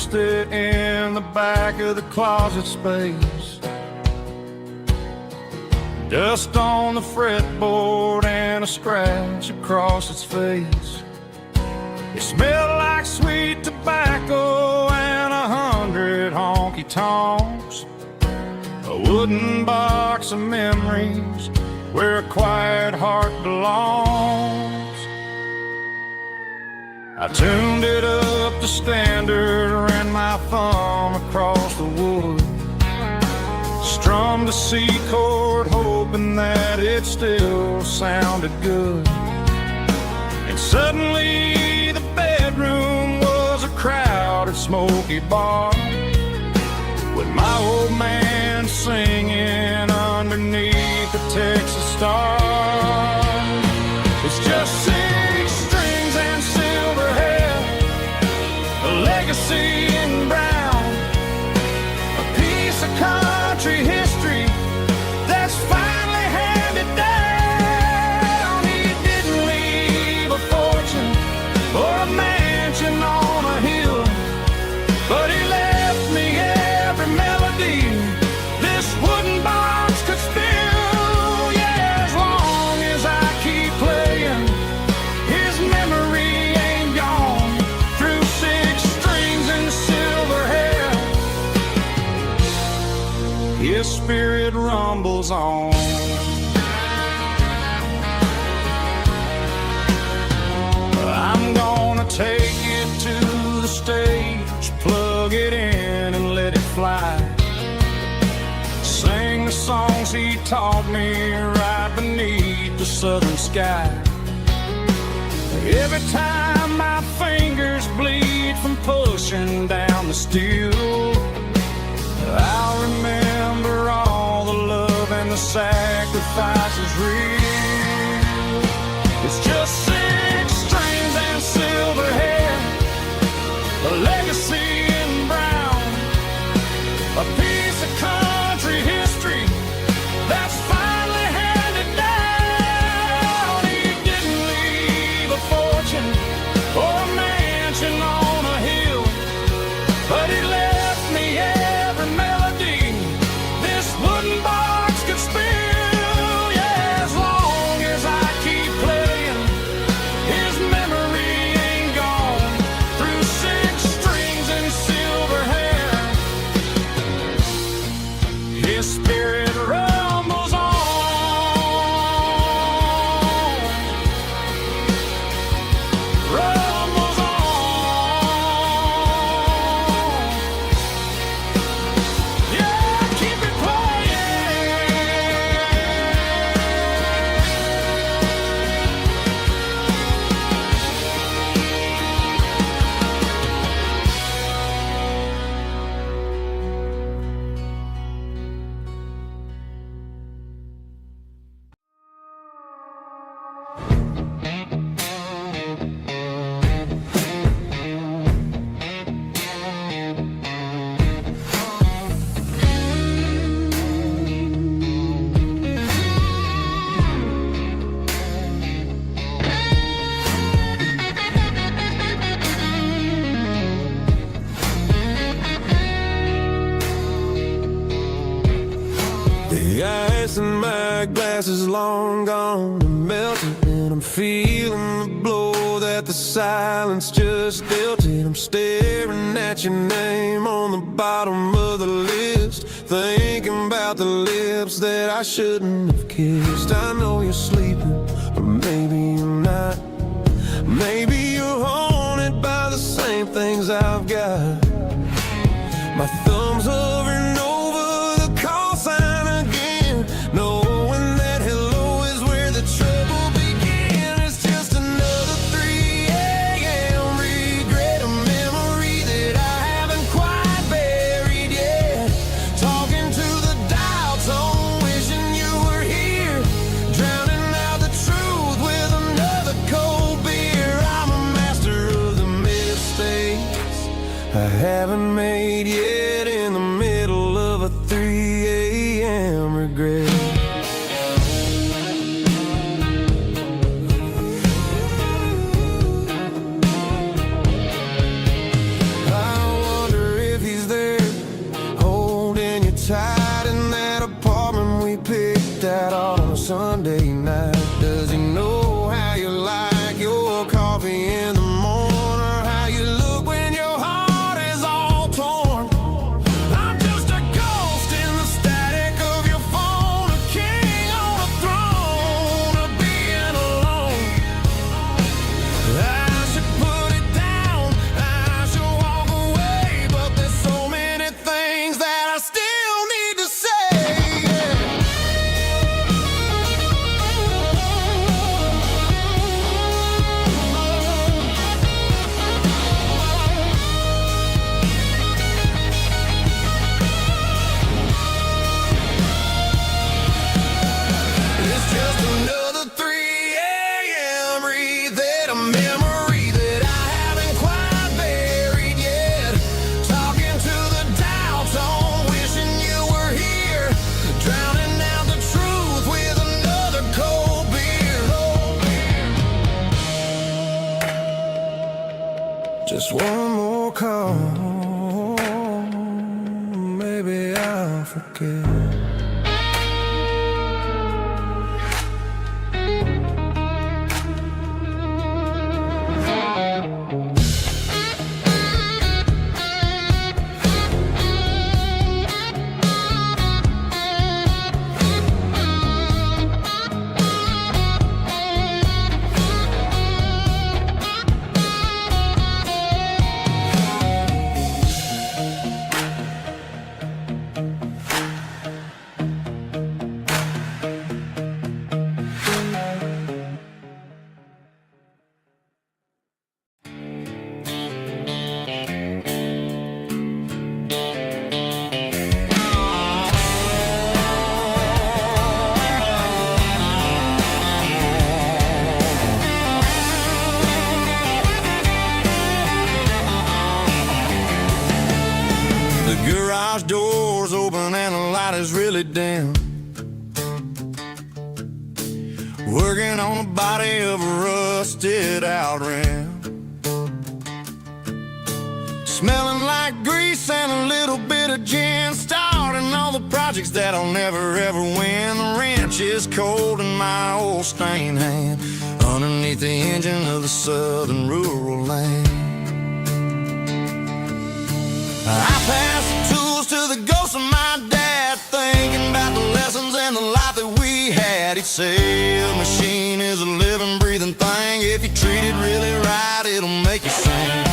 Speaker 2: lost it in the back of the closet space. Dust on the fretboard and a scratch across its face. It smelled like sweet tobacco and 100 honky-tonks. A wooden box of memories where a quiet heart belongs. I tuned it up to standard, ran my thumb across the wood, strummed a C chord hoping that it still sounded good. And suddenly the bedroom was a crowded smoky bar, with my old man singing underneath the Texas stars. It's just 6 strings and silver hair, a legacy in brown, a piece of country history that's finally handed down. He didn't leave a fortune or a mansion on a hill, but he left me every melody this wooden box could spill. Yeah, as long as I keep playing, his memory ain't gone. Through 6 strings and silver hair, his spirit rumbles on. I'm gonna take it to the stage, plug it in and let it fly. Sing the songs he taught me right beneath the southern sky. Every time my fingers bleed from pushing down the steel, I'll remember all the love and the sacrifices real. It's just 6 strings and silver hair, a legacy in brown, a piece of country history that's finally handed down. He didn't leave a fortune or a mansion on a hill, but he left me every melody this wooden box could spill. Yeah, as long as I keep playing, his memory ain't gone. Through 6 strings and silver hair, his spirit rumbles on. Rumbles on. Yeah, keep it playing.
Speaker 3: The ice in my glass is long gone and melted, and I'm feeling the blow that the silence just dealt it. I'm staring at your name on the bottom of the list, thinking about the lips that I shouldn't have kissed. I know you're sleeping, or maybe you're not. Maybe you're haunted by the same things I've got. My thumb's hovering over the call sign again, knowing that hello is where the trouble began. It's just another 3 a.m. regret, a memory that I haven't quite buried yet. Talking to the dial tone, wishing you were here, drowning out the truth with another cold beer. I'm a master of the mistakes I haven't made yet, in the middle of a 3 a.m. regret. I wonder tight in that apartment we picked out on a Sunday night. Does he know how you like your coffee in the morning, or how you look when your heart is all torn? I'm just a ghost in the static of your phone, a king on a throne of being alone. I should put it down, I should walk away, but there's so many things that I still need to say. It's just another 3 a.m. read a memory that I haven't quite buried yet. Talking to the dial tone, wishing you were here, drowning out the truth with another cold beer. Just one more call, maybe I'll forget. The garage door's open and the light is really dim. Working on the body of a rusted out rim. Smelling like grease and a little bit of gin. Starting all the projects that I'll never ever win. The wrench is cold in my old stained hand, underneath the engine of the southern rural land. I pass the tools to the ghost of my dad, thinking about the lessons and the life that we had. He'd say a machine is a living, breathing thing. If you treat it really right, it'll make you sing.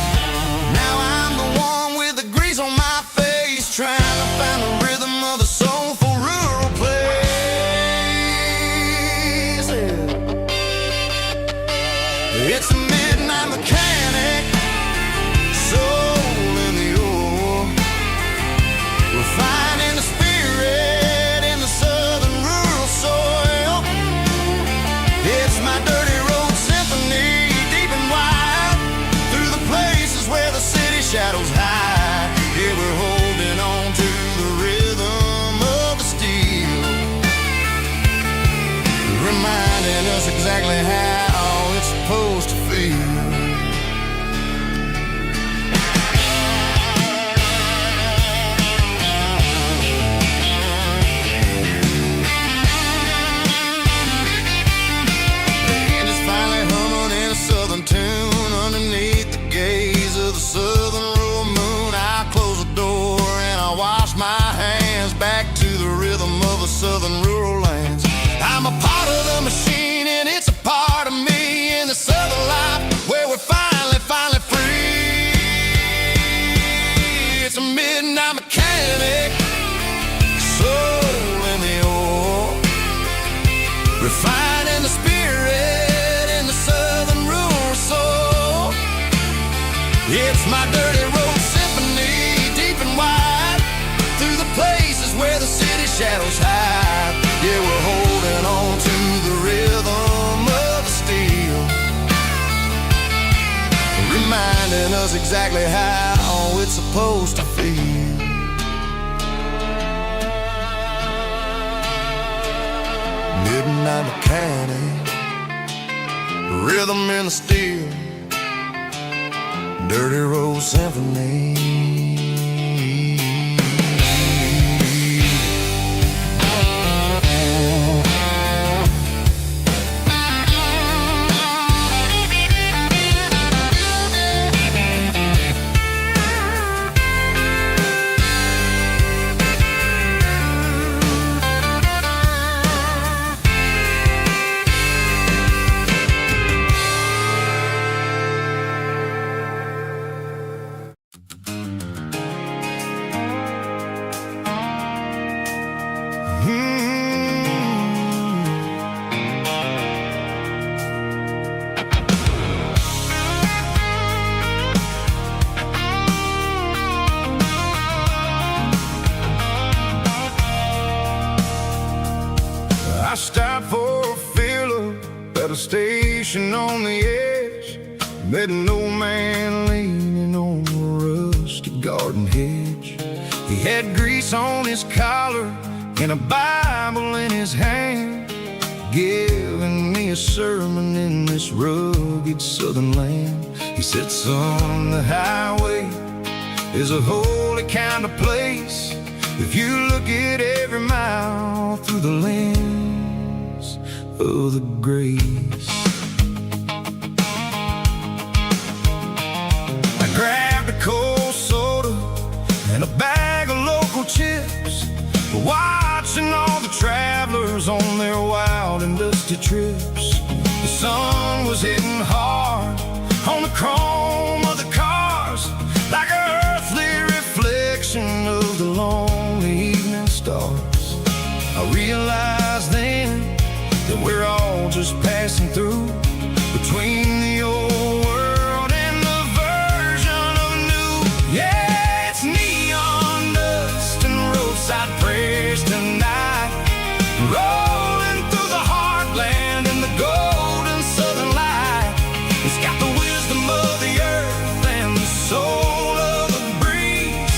Speaker 3: Now I'm the one with the grease on my face, trying to find the rhythm of the soulful rural place. It's a midnight mechanic, soul in the ore, refining the spirit in the southern rural soil. It's my dirty road symphony, deep and wide, through the places where the city shadows hide. Yeah, we're holding on to the rhythm of the steel, reminding us exactly how it's supposed to feel. Tune underneath the gaze of the southern rural moon. I close the door and I wash my hands, back to the rhythm of the southern rural lands. I'm a part of the machine and it's a part of me, in the southern life where we're finally free. It's a midnight mechanic, soul in the ore, refining the spirit in the southern rural soul. It's my dirty road symphony, deep and wide, through the places where the city shadows hide. Yeah, we're holding on to the rhythm of the steel, reminding us exactly how it's supposed to feel. Midnight mechanic, rhythm in the steel, dirty road symphony.
Speaker 2: station on the edge, met an old man leaning on a rusty garden hedge. He had grease on his collar and a Bible in his hand, giving me a sermon in this rugged southern land. He said, son, the highway is a holy kind of place if you look at every mile through the lens of the grace. I grabbed a cold soda and a bag of local chips, watching all the travelers on their wild and dusty trips. The sun was hitting hard on the chrome of the cars, like an earthly reflection of the lonely evening stars. I realized then that we're all just passing through, between the old world and the version of new. Yeah, it's neon dust and roadside prayers tonight, rolling through the heartland in the golden southern light. It's got the wisdom of the earth and the soul of the breeze,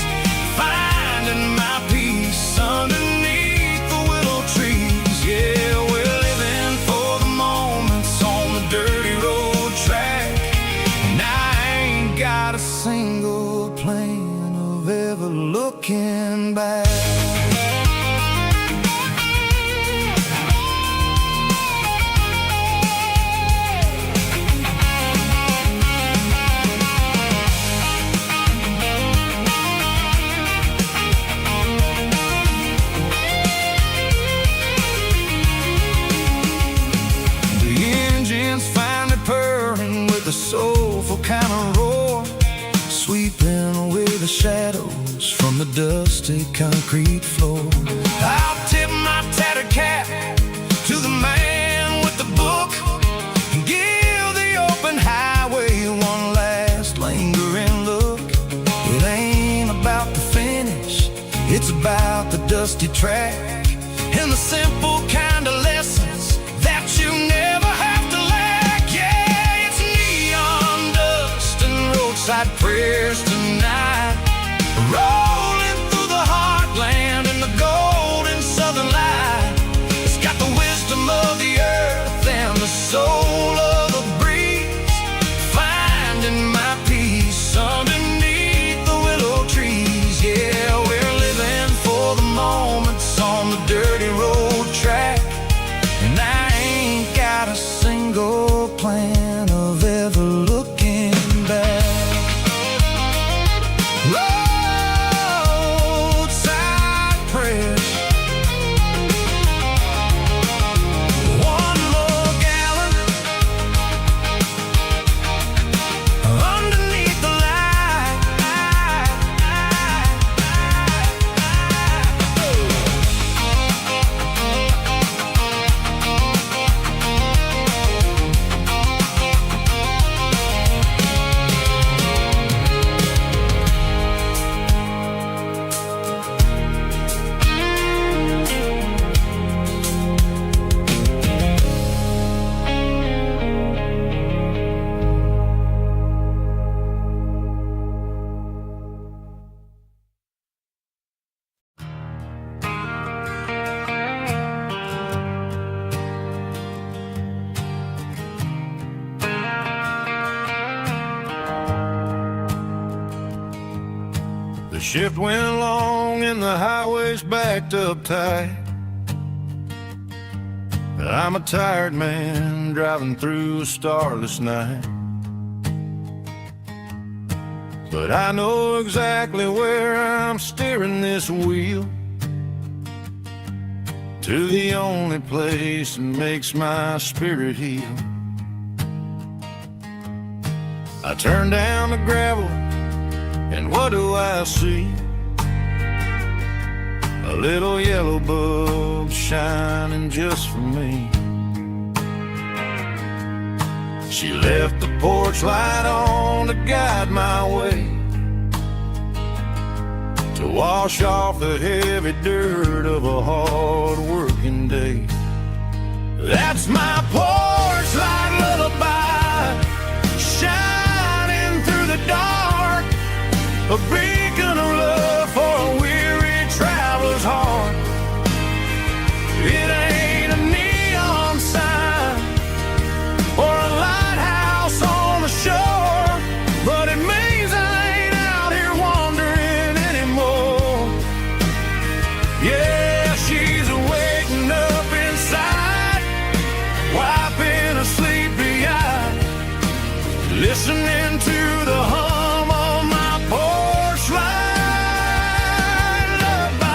Speaker 2: finding my peace underneath the willow trees. Yeah, we're living for the moments on the dirty road track, and I ain't got a single plan of ever looking back. The soulful kind of roar, sweeping away the shadows from the dusty concrete floor. I'll tip my tattered cap to the man with the book and give the open highway one last lingering look. It ain't about the finish, it's about the dusty track and the simple kind of lessons that you never have to lack. Yeah, it's neon dust and roadside prayers tonight, rolling through the heartland in the golden southern light. It's got the wisdom of the earth and the soul of the breeze, finding my peace underneath the willow trees. Yeah, we're living for the moments on the dirty road track, and I ain't got a single plan of ever looking back. Roadside prayers, one more gallon underneath the light.
Speaker 3: The shift went along and the highway's backed up tight. I'm a tired man driving through a starless night, but I know exactly where I'm steering this wheel, to the only place that makes my spirit heal. I turn down the gravel, and what do I see? A little yellow bulb shining just for me. She left the porch light on to guide my way, to wash off the heavy dirt of a hard working day. That's my porch
Speaker 1: like lullaby, shining through the dark, a beacon of love for a weary traveler's heart. It ain't a neon sign or a lighthouse on the shore, but it means I ain't out here wandering anymore. Yeah, she's waking up inside, wiping a sleepy eye, listening to the hum of my porch light lullaby.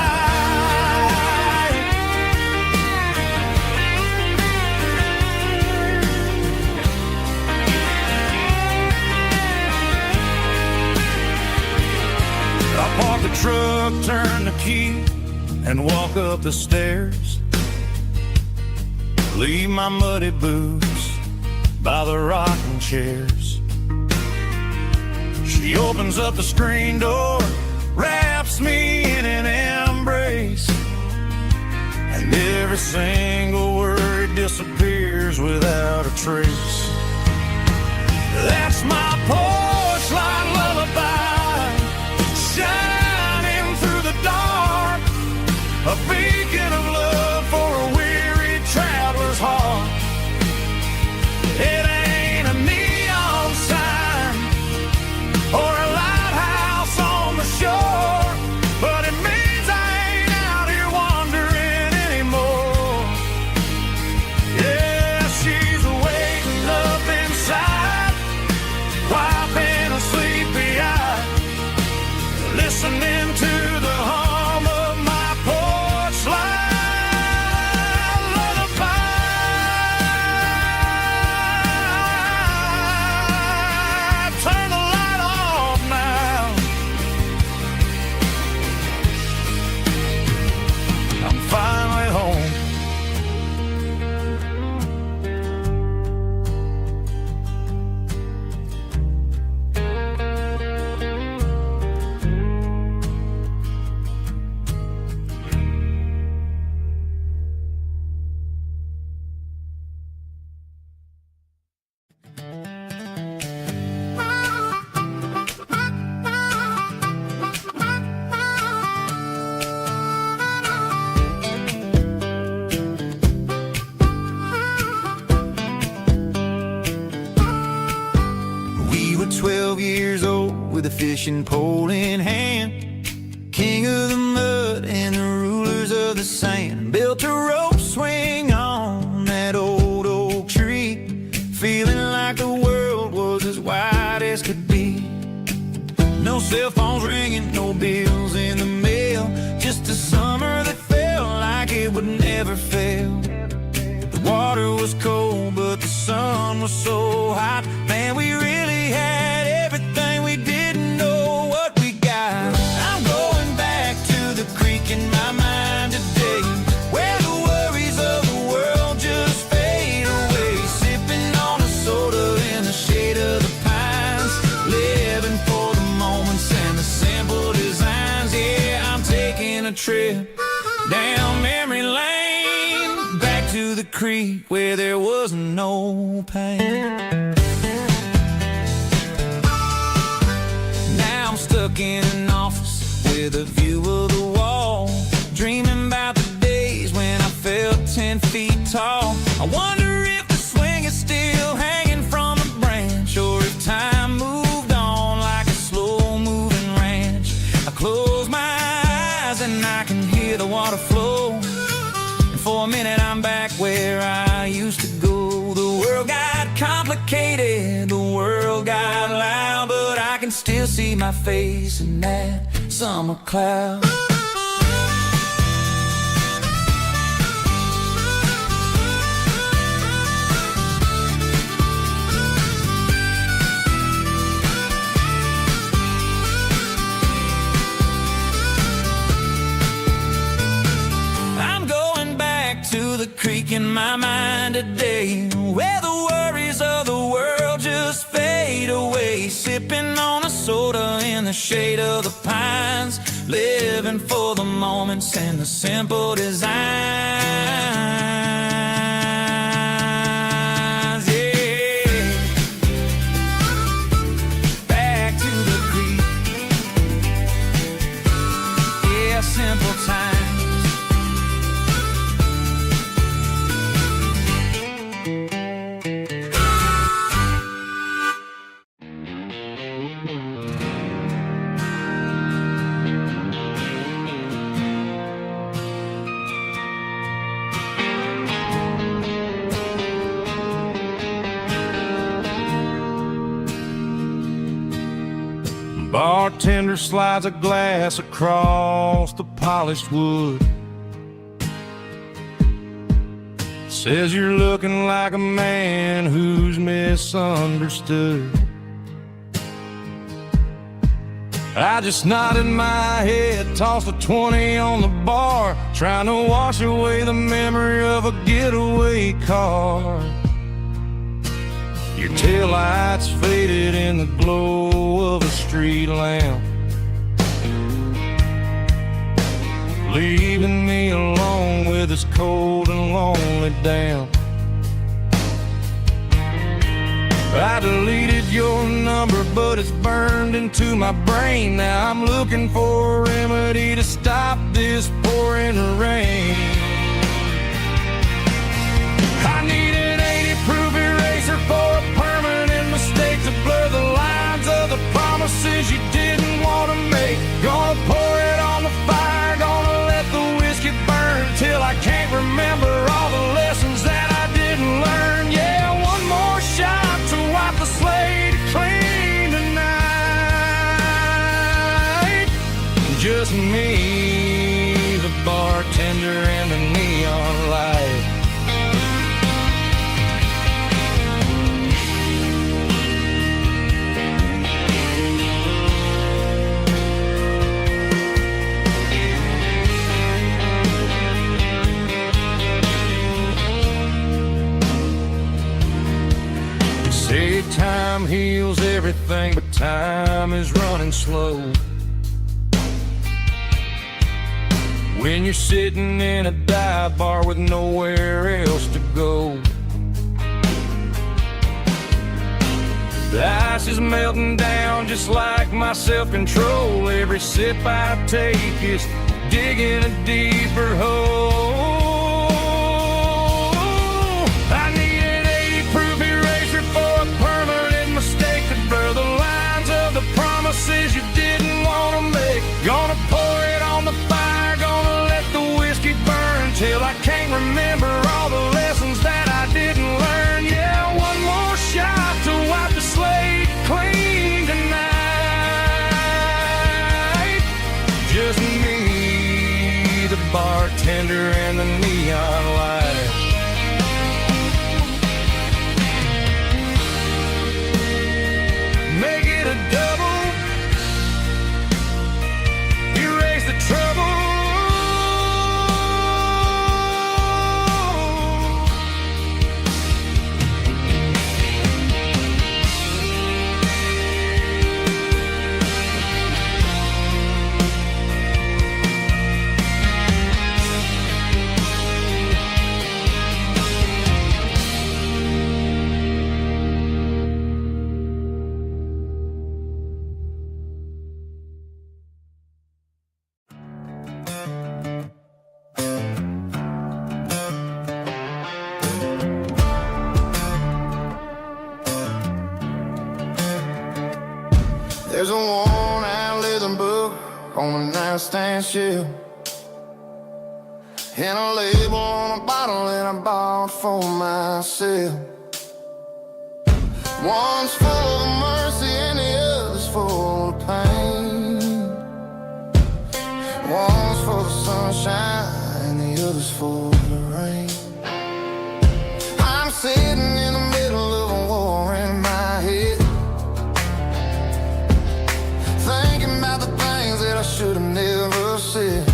Speaker 1: I park the truck, turn the key, and walk up the stairs. Leave my muddy boots by the rocking chairs. She opens up the screen door, wraps me in an embrace, and every single word disappears without a trace. That's my porch light lullaby, shining through the dark, a beacon of love for a weary traveler's heart. It ain't a neon sign or a lighthouse on the shore, but it means I ain't out here wandering anymore. Yeah, she's waking up inside, wiping a sleepy eye, listening to the hum of my porch light lullaby. Turn the light off now. I'm finally home. We were 12 years old with a fishing pole in hand, king of the mud and the rulers of the sand. Built a rope swing on that old oak tree, feeling like the world was as wide as could be. No cell phones ringing, no bills in the mail, just a summer that felt like it would never fail. The water was cold, but the sun was so hot. Man, we really had everything, we didn't know what we got. I'm going back to the creek in my mind today, where the worries of the world just fade away. Sipping on a soda in the shade of the pines, living for the moments and the simple designs. Yeah, I'm taking a trip down memory lane, back to the creek where there was no pain. Now I'm stuck in an office with a view of the wall, dreaming about the days when I felt 10 feet tall. I wonder if the swing is still hanging from a branch, or if time moved on like a slow-moving ranch. I close my eyes and I can hear the water flow, and for a minute I'm back where I used to go. The world got complicated, the world got loud, but I can still see my face in that summer cloud. I'm going back to the creek in my mind today, where the worries of the world just fade away. Sipping on a soda in the shade of the pines, living for the moments and the simple designs. Yeah. simple times.
Speaker 3: Bartender slides a glass across the polished wood. Says you're looking like a man who's misunderstood. I just nodded my head, tossed a 20 on the bar, trying to wash away the memory of a getaway car. Your taillights faded in the glow of a street lamp, leaving me alone with this cold and lonely damp. I deleted your number, but it's burned into my brain. Now I'm looking for a remedy to stop this pouring rain. I need an 80-proof eraser for a permanent mistake, to blur the lines of the promises you didn't want to make. Gonna pour it on the fire, gonna let the whiskey burn till I can't remember all the lessons that I didn't learn. Yeah, one more shot to wipe the slate clean tonight. Just me, the bartender, and the neon light. Say time heals everything, but time is running slow. When you're sitting in a dive bar with nowhere else to go, the ice is melting down just like my self-control. Every sip I take is digging a deeper hole. I need an 80-proof eraser for a permanent mistake, to blur the lines of the promises you didn't want to make. Gonna pour it on the fire, gonna let the whiskey burn till I can't remember all the lessons that I didn't learn. Yeah, one more shot to wipe the slate clean tonight. Just me, the bartender, and the neon light. Make it a double, erase the trouble.
Speaker 2: There's a worn-out leather book on the nightstand shelf, and a label on a bottle that I bought for myself. One's full of mercy and the other's full of pain. One's full of sunshine and the other's full of rain. I'm sitting in the middle of a war in my head, thinking about the things that I should have never said.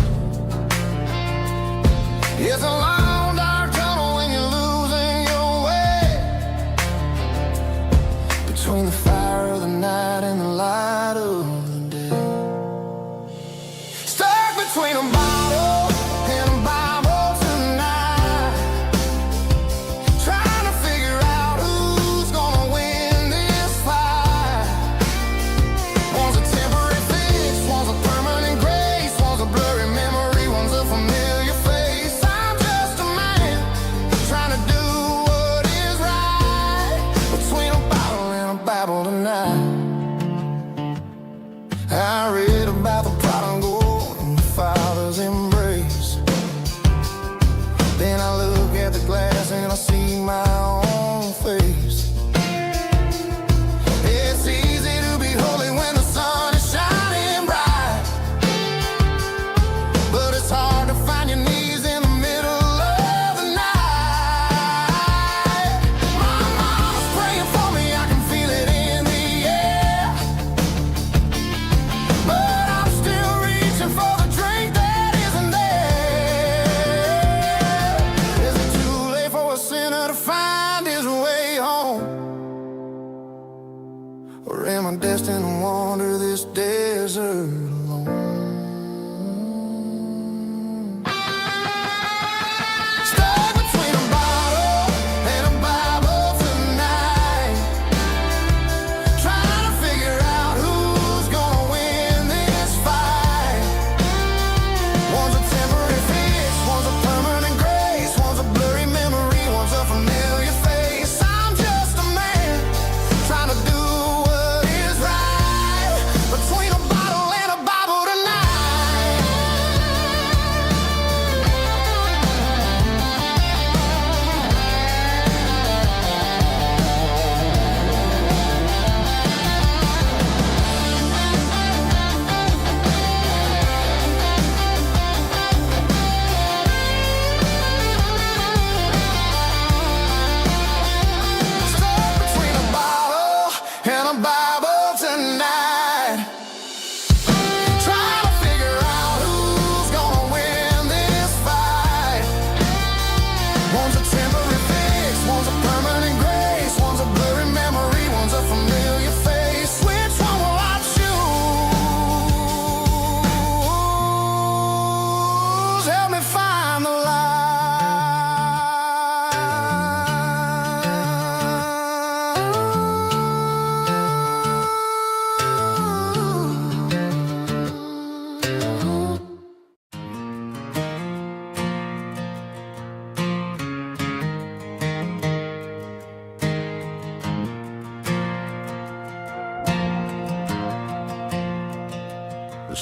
Speaker 2: It's a long dark tunnel when you're losing your way, between the fire of the night and the light of the day. Stuck between a bottle and a Bible tonight, trying to figure out who's gonna win this fight. One's a temporary fix, one's a permanent grace, one's a blurry memory.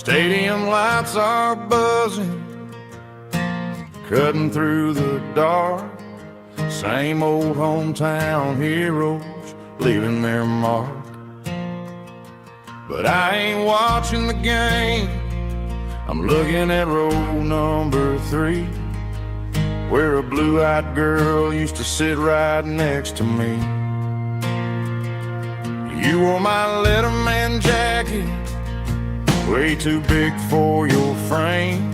Speaker 2: Stadium lights are buzzing, cutting through the dark. Same old hometown heroes leaving their mark. But I ain't watching the game, I'm looking at row number 3, where a blue-eyed girl used to sit right next to me. You wore my Letterman jacket, way too big for your frame.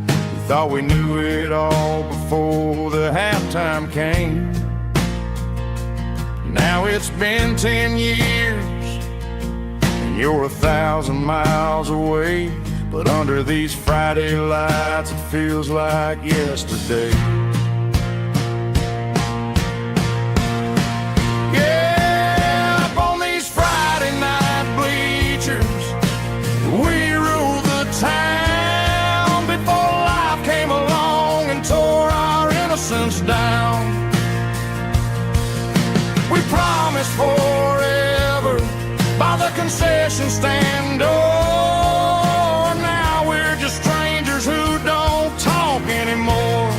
Speaker 2: We thought we knew it all before the halftime came. Now it's been 10 years, and you're 1,000 miles away. But under these Friday lights, it feels like yesterday. Yeah, up on these Friday night bleachers, we ruled the town before life came along and tore our innocence down. We promised forever by the concession stand door. Now we're just strangers who don't talk anymore.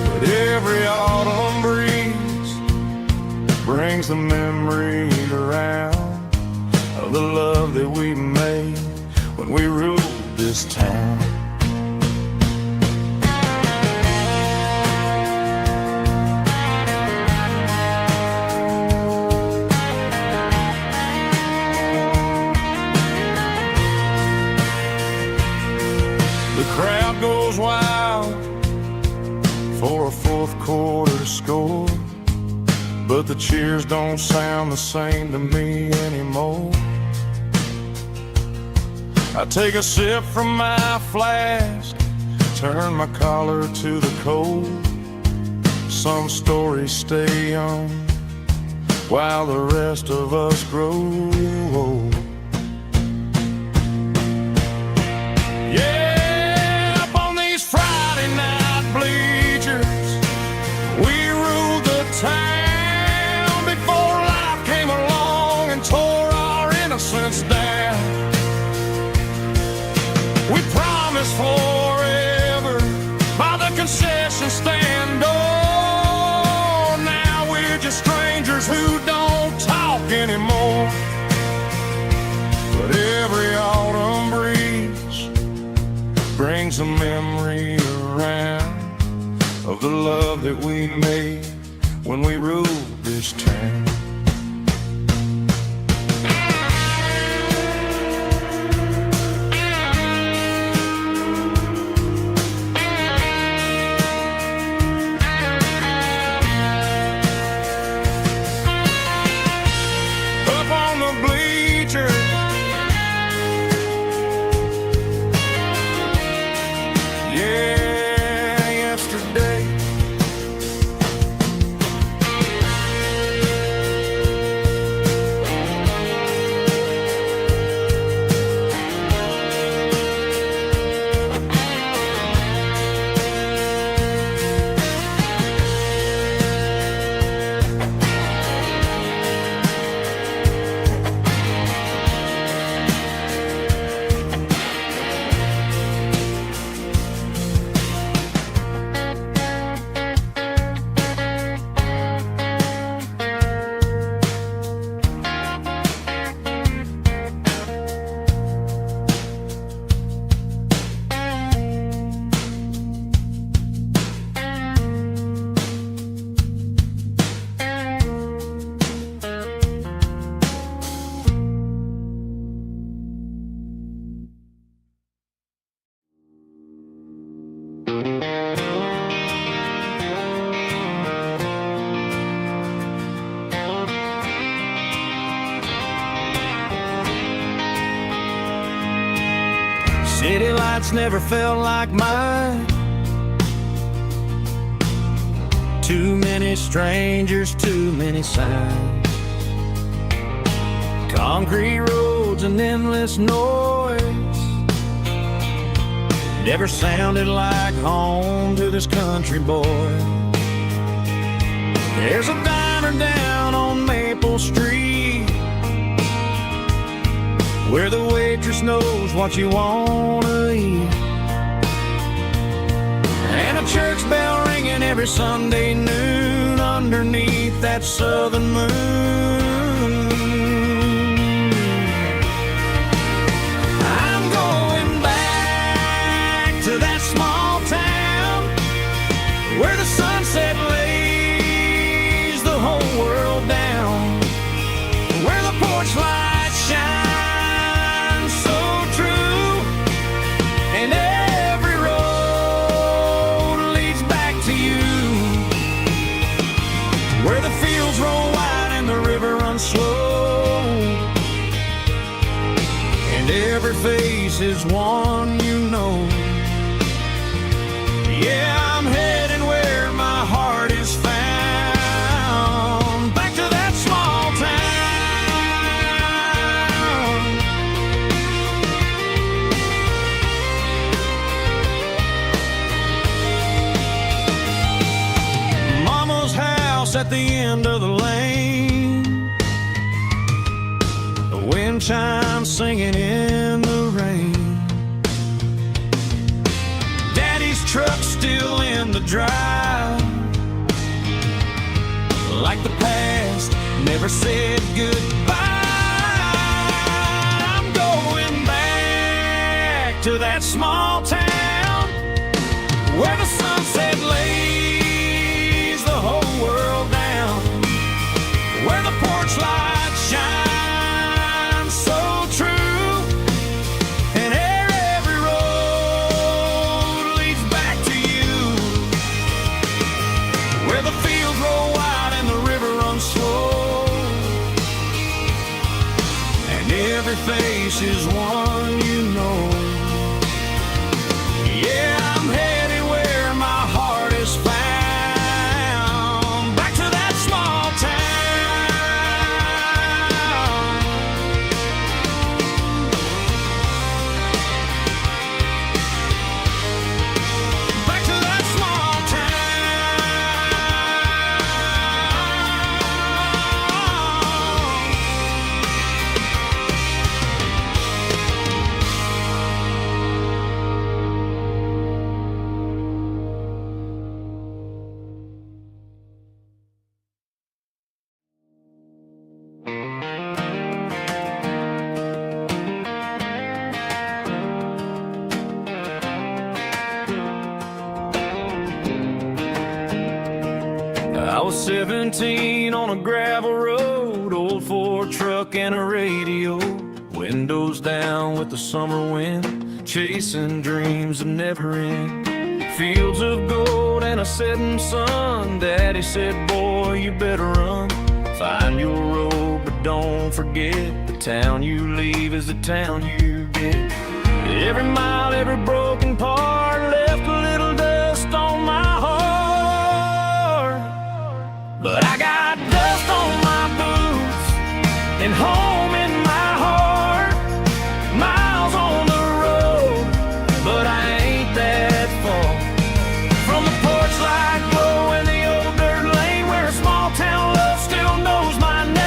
Speaker 2: But every autumn breeze brings the memories around of the love that we made when we ruled this town. Crowd goes wild for a fourth quarter score, but the cheers don't sound the same to me anymore. I take a sip from my flask, turn my collar to the cold. Some stories stay young while the rest of us grow old. Town before life came along and tore our innocence down. We promised forever by the concession stand door. Now we're just strangers who don't talk anymore. But every autumn breeze brings a memory around of the love that we made when we ruled this town. Up on the bleachers, yeah, yesterday. City lights never felt like mine. Too many strangers, too many signs. Concrete roads and endless noise never sounded like home to this country boy. There's a diner down on Maple Street
Speaker 1: where the waitress knows what you wanna eat, and a church bell ringing every Sunday noon underneath that southern moon. I'm going back to that small town where the sunset lays the whole world down, where the porch lights shine so true, and every road leads back to you, where the fields roll wide and the river runs slow, and every face is one you know. Yeah, I'm heading where my heart is found, back to that small town. Mama's house at the end of the lane, the wind chimes singing in the rain, Daddy's truck still in the drive, like the past never said goodbye. I'm going back to that small town where the sunset lays the whole world down, where the porch lights shine so true, and every road leads back to you, where the fields roll wide and the river runs slow, and every face is one you know. Yeah, I'm headed where my heart is found, back to that small town. Back to that small I was 17 on a gravel road, old Ford truck and a radio, windows down with the summer wind, chasing dreams that never end, fields of gold and a setting sun. Daddy said, boy, you better run, find your road, but don't forget, the town you leave is the town you get. Every mile, every broken part left a little dust on my heart, but I got dust on my boots and home in my heart. Miles on the road, but I ain't that far from the porch light glow and the old dirt lane where a small town love still knows my name.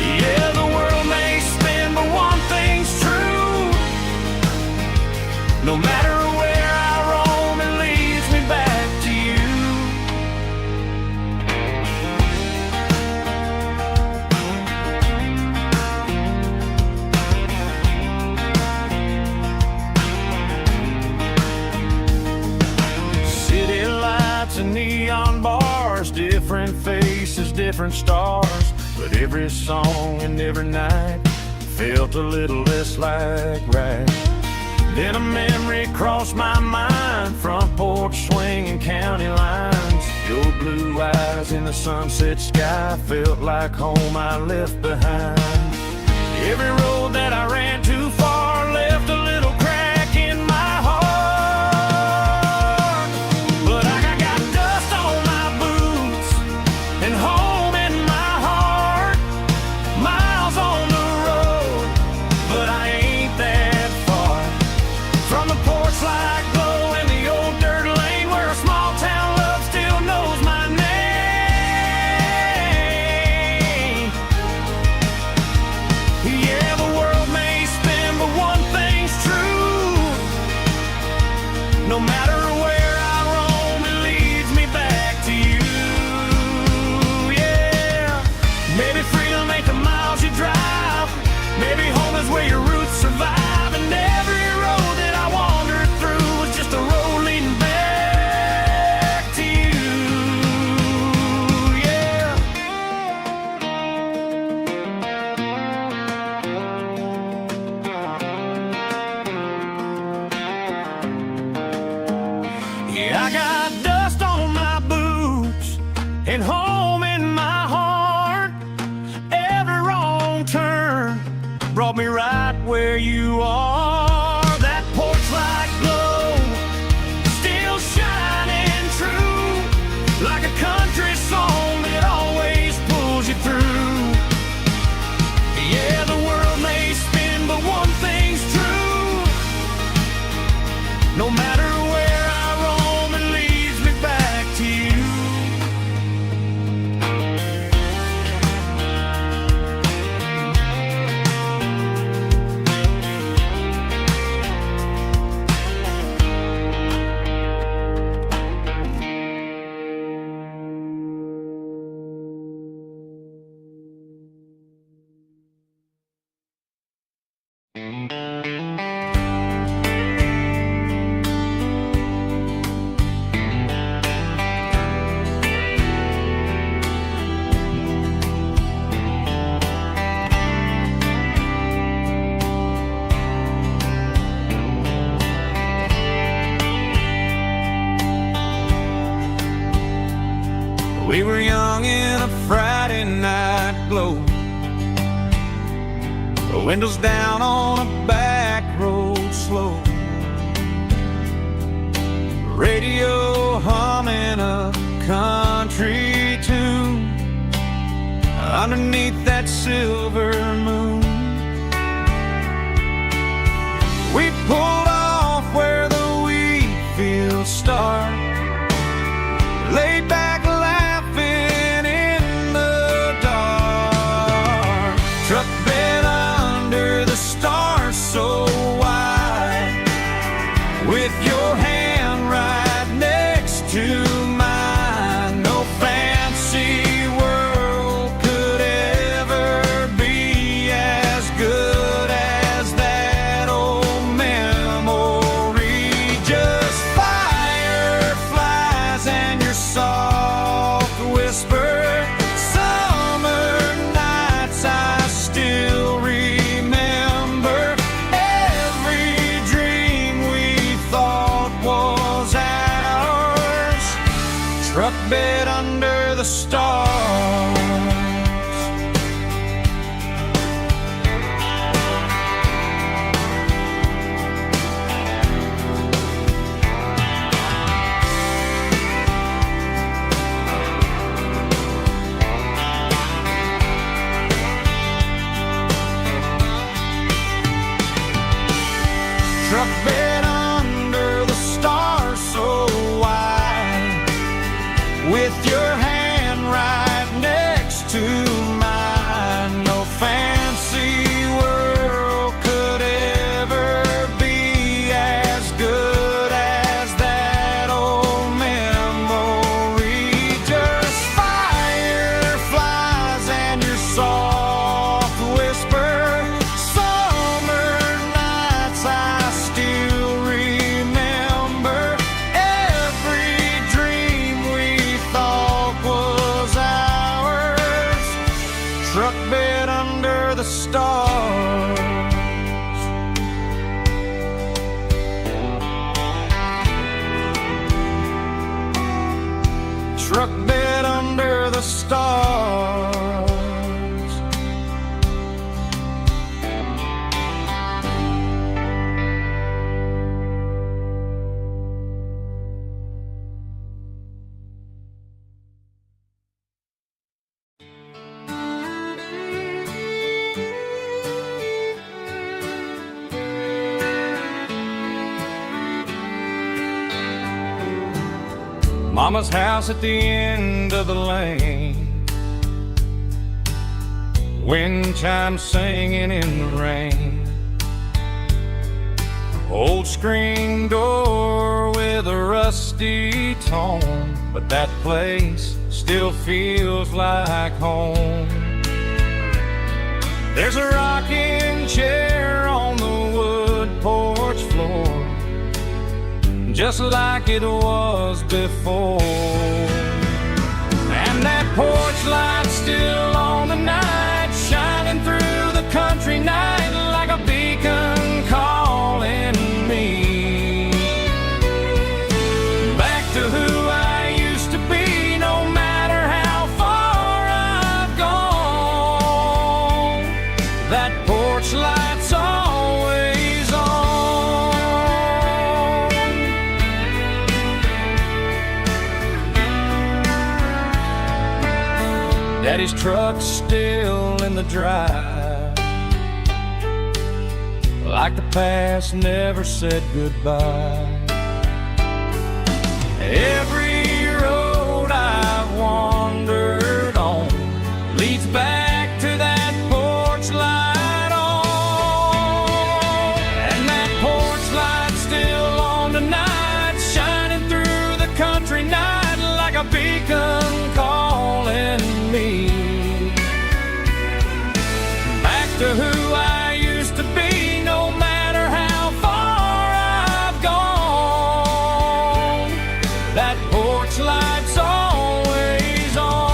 Speaker 1: Yeah, the world may spin, but one thing's true. No matter where I roam, it leads me back to you. City lights and neon bars, different faces, different stars, but every song and every night felt a little less like right. Then a memory crossed my mind, front porch swinging county lines, your blue eyes in the sunset sky felt like home I left behind. Every road that I ran too far left a little crack in my heart, but I got dust on my boots and home in my heart. Miles on the road, but I ain't that far from the porch light glow and the old dirt lane where a small town love still knows my name. brought me right where you are. That porch light glow, still shining true, like a country song that always pulls you through. Yeah, the world may spin, but one thing's true. No matter where I roam, it leads me back to you. We were young in a Friday night glow, the windows down on a back road slow, radio humming a country tune underneath that silver moon. We pulled off where the wheat fields start, laid back laughing in the dark. Truck bed under the stars so wide, with your hand right next to mine. No fancy world could ever be as good as that old memory. Just fireflies and your soft whisper. Summer nights I still remember. Every dream we thought was ours. Truck bed under the stars. Truck bed under the stars so wide, with your hand right next to mine. No fancy world could ever be as good as that old memory. Just fireflies and your soft whisper. Summer nights I still remember. Every dream we thought was ours. Truck bed under the stars. Truck bed under the stars. Mama's house at the end of the lane, wind chimes singing in the rain. Old screen door with a rusty tone, but that place still feels like home. There's a rocking chair on the wood porch floor, just like it was before. And that porch light still on the night, shining through the country night like a beacon calling me back to who I used to be. No matter how far I've gone, that porch porch light's always on. Daddy's truck's still in the drive, like the past never said goodbye. Every road I've wandered on leads back to that porch light on. And that porch light's still on tonight, shining through the country night like a beacon calling me back to who I used to be, no matter how far I've gone. That porch light's always on.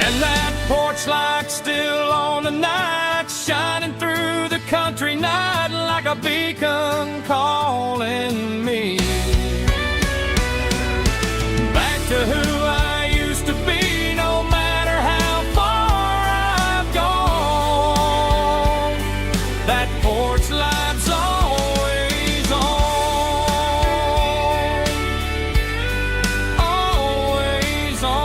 Speaker 1: And that porch light's still on tonight, shining through the country night like a beacon calling me back to who I used to be, no matter how far I've gone. That porch light's always on, always on.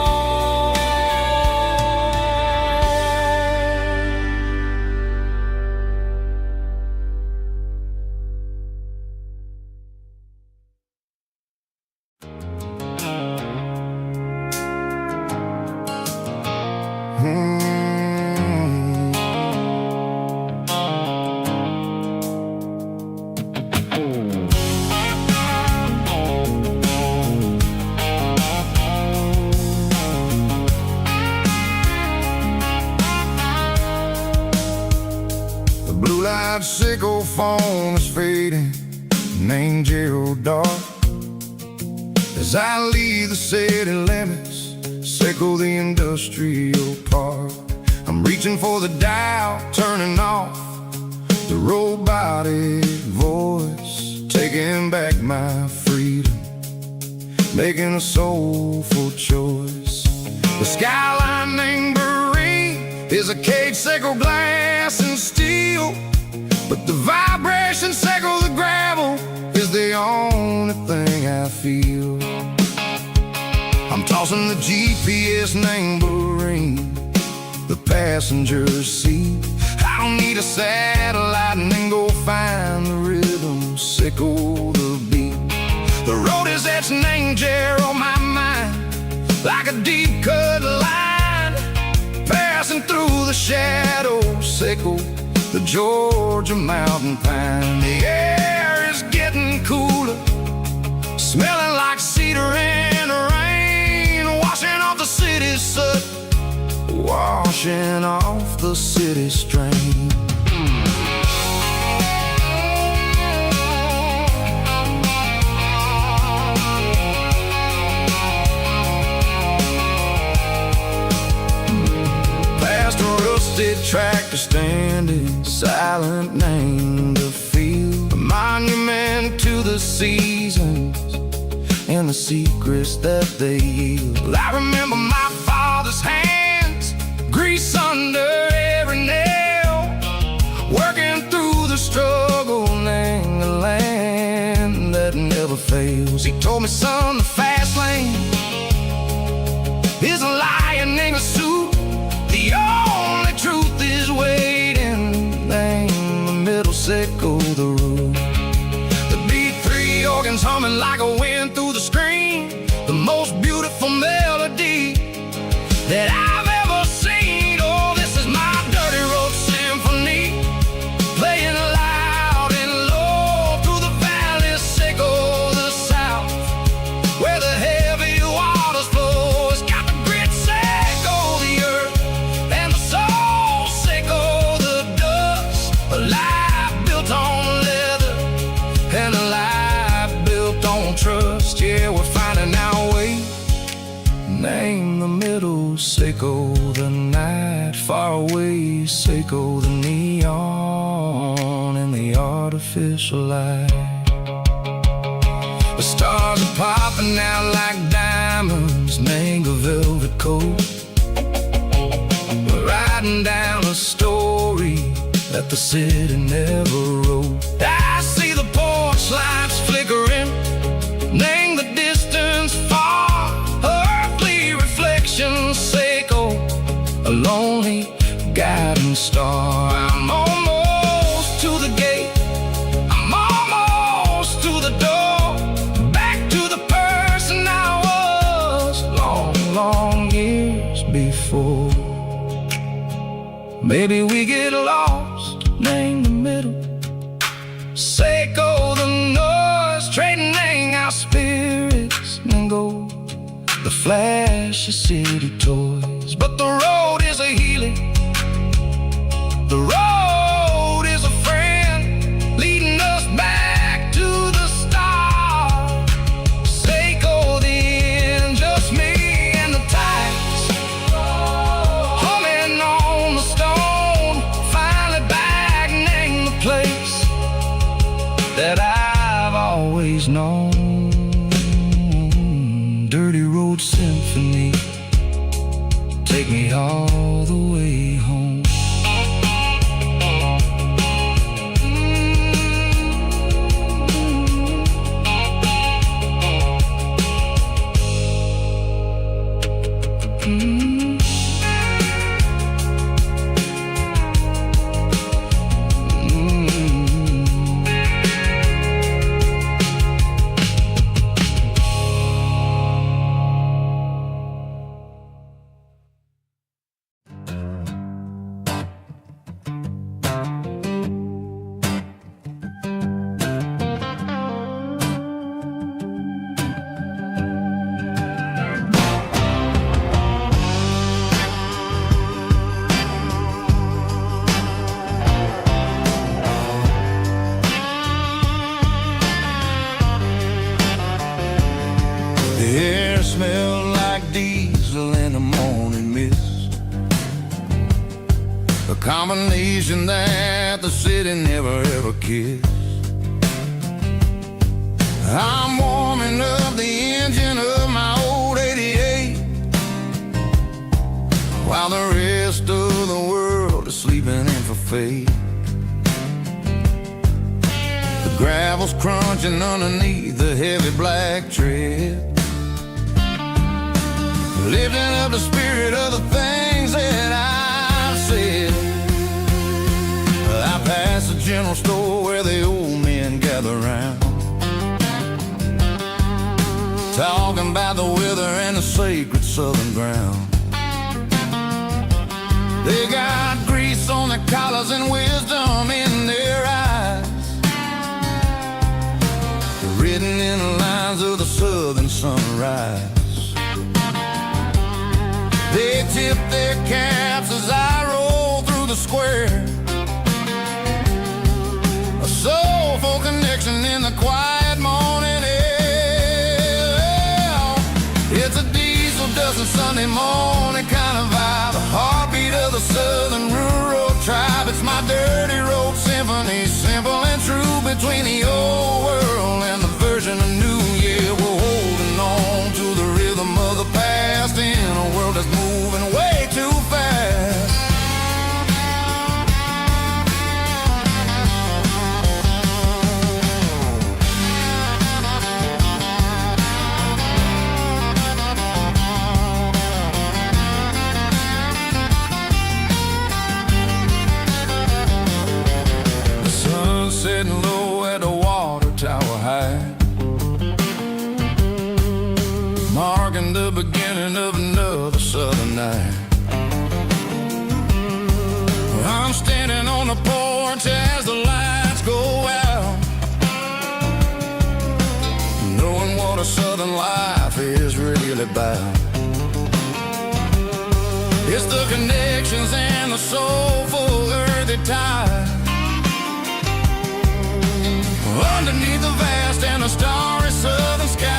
Speaker 2: The blue light sickle phone is fading, named Gerald dark. As I leave the city limits, sickle the industrial park. I'm reaching for the dial, turning off the robotic voice, taking back my freedom, making a soulful choice. The skyline named Bryan is a cage sickle, glass and steel, but the vibration sickle, the gravel, is the only thing I feel. I'm tossing the GPS named Bryan, the passenger seat. I don't need a satellite and then go find the rhythm, sickle the beat. The road is etched named Gerald on my mind, like a deep cut line, passing through the shadows, sickle the Georgia mountain pine. The air is getting cooler, smelling like cedar in the rain, washing off the city's soot, washing off the city strain. Past a rusted tractor standing silent, named a field, a monument to the seasons and the secrets that they yield. I remember my father's hands, grease under every nail, working through the struggle, and the land that never fails. He told me, son, the fast lane is a lion in a suit. The only truth is waiting. Name the middle, sickle the root. The B3 organs humming like a wind through the screen, the most beautiful melody that I've ever seen. Oh, this is my dirty road symphony, playing loud and low through the valleys, sickle the south, where the heavy waters flow. It's got the grit, sickle the earth, and the soul, sickle the dust. A life built on leather and a life built on trust. Yeah, we're finding our way. Name the middle, sickle the night, far away, sickle the neon and the artificial light. The stars are popping out like diamonds, mango velvet coat. We're riding down a story that the city never wrote. I see the porch lights flickering, name the distance far. Earthly reflections echo, a lonely guiding star. I'm almost to the gate, I'm almost to the door, back to the person I was long, long years before. Maybe we get lost, name the middle, Seiko the noise, trading our spirits and gold, the flash of city toys. But the road is a healing, the road is a friend, leading us back to the start. Seiko the end, just me and the tides, humming on the stone. Finally back, name the place that I've always known. Dirty Road Symphony, take me all the way home. The air smelled like diesel in the morning mist, a combination that the city never ever kissed. I'm warming up the engine of my old 88, while the rest of the world is sleeping in for fate. The gravel's crunching underneath the heavy black tread, lifting up the spirit of the things that I've said. I pass the general store where the old men gather round, talking about the weather and the sacred southern ground. They got grease on their collars and wisdom in their eyes, written in the lines of the southern sunrise. They tip their caps as I roll through the square, a soulful connection in the quiet morning air. It's a diesel dusting Sunday morning kind of vibe, the heartbeat of the southern rural tribe. It's my dirty road symphony, simple and true, between the old world and the version of new. Yeah, we're holding on to the rhythm of the past in a world that's moving way too fast. The sun's setting low at the water tower high, marking the beginning of another southern night. I'm standing on the porch as the lights go out, knowing what a southern life is really about. It's the connections and the soulful earthy tide, underneath the vast and the starry southern skies.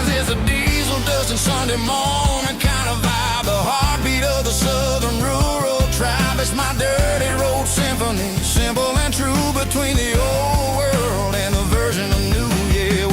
Speaker 2: It's a diesel dusting Sunday morning kind of vibe, the heartbeat of the southern rural tribe. It's my dirty road symphony, simple and true, between the old world and the version of new. Yeah,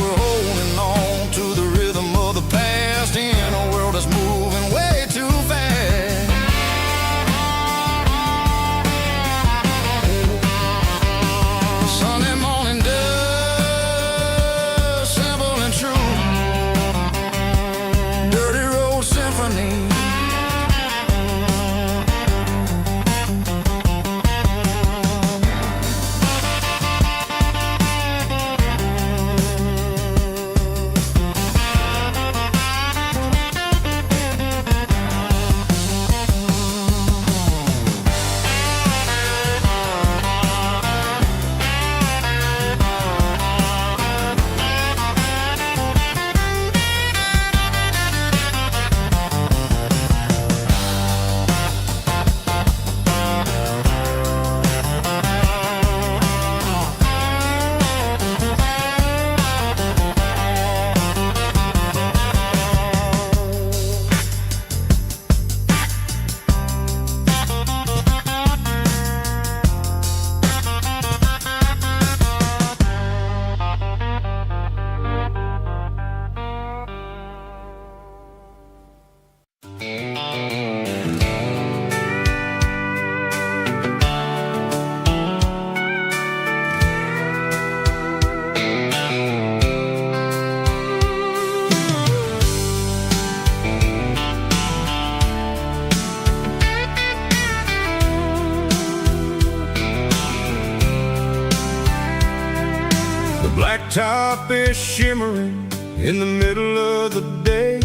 Speaker 1: blacktop is shimmering in the middle of the day.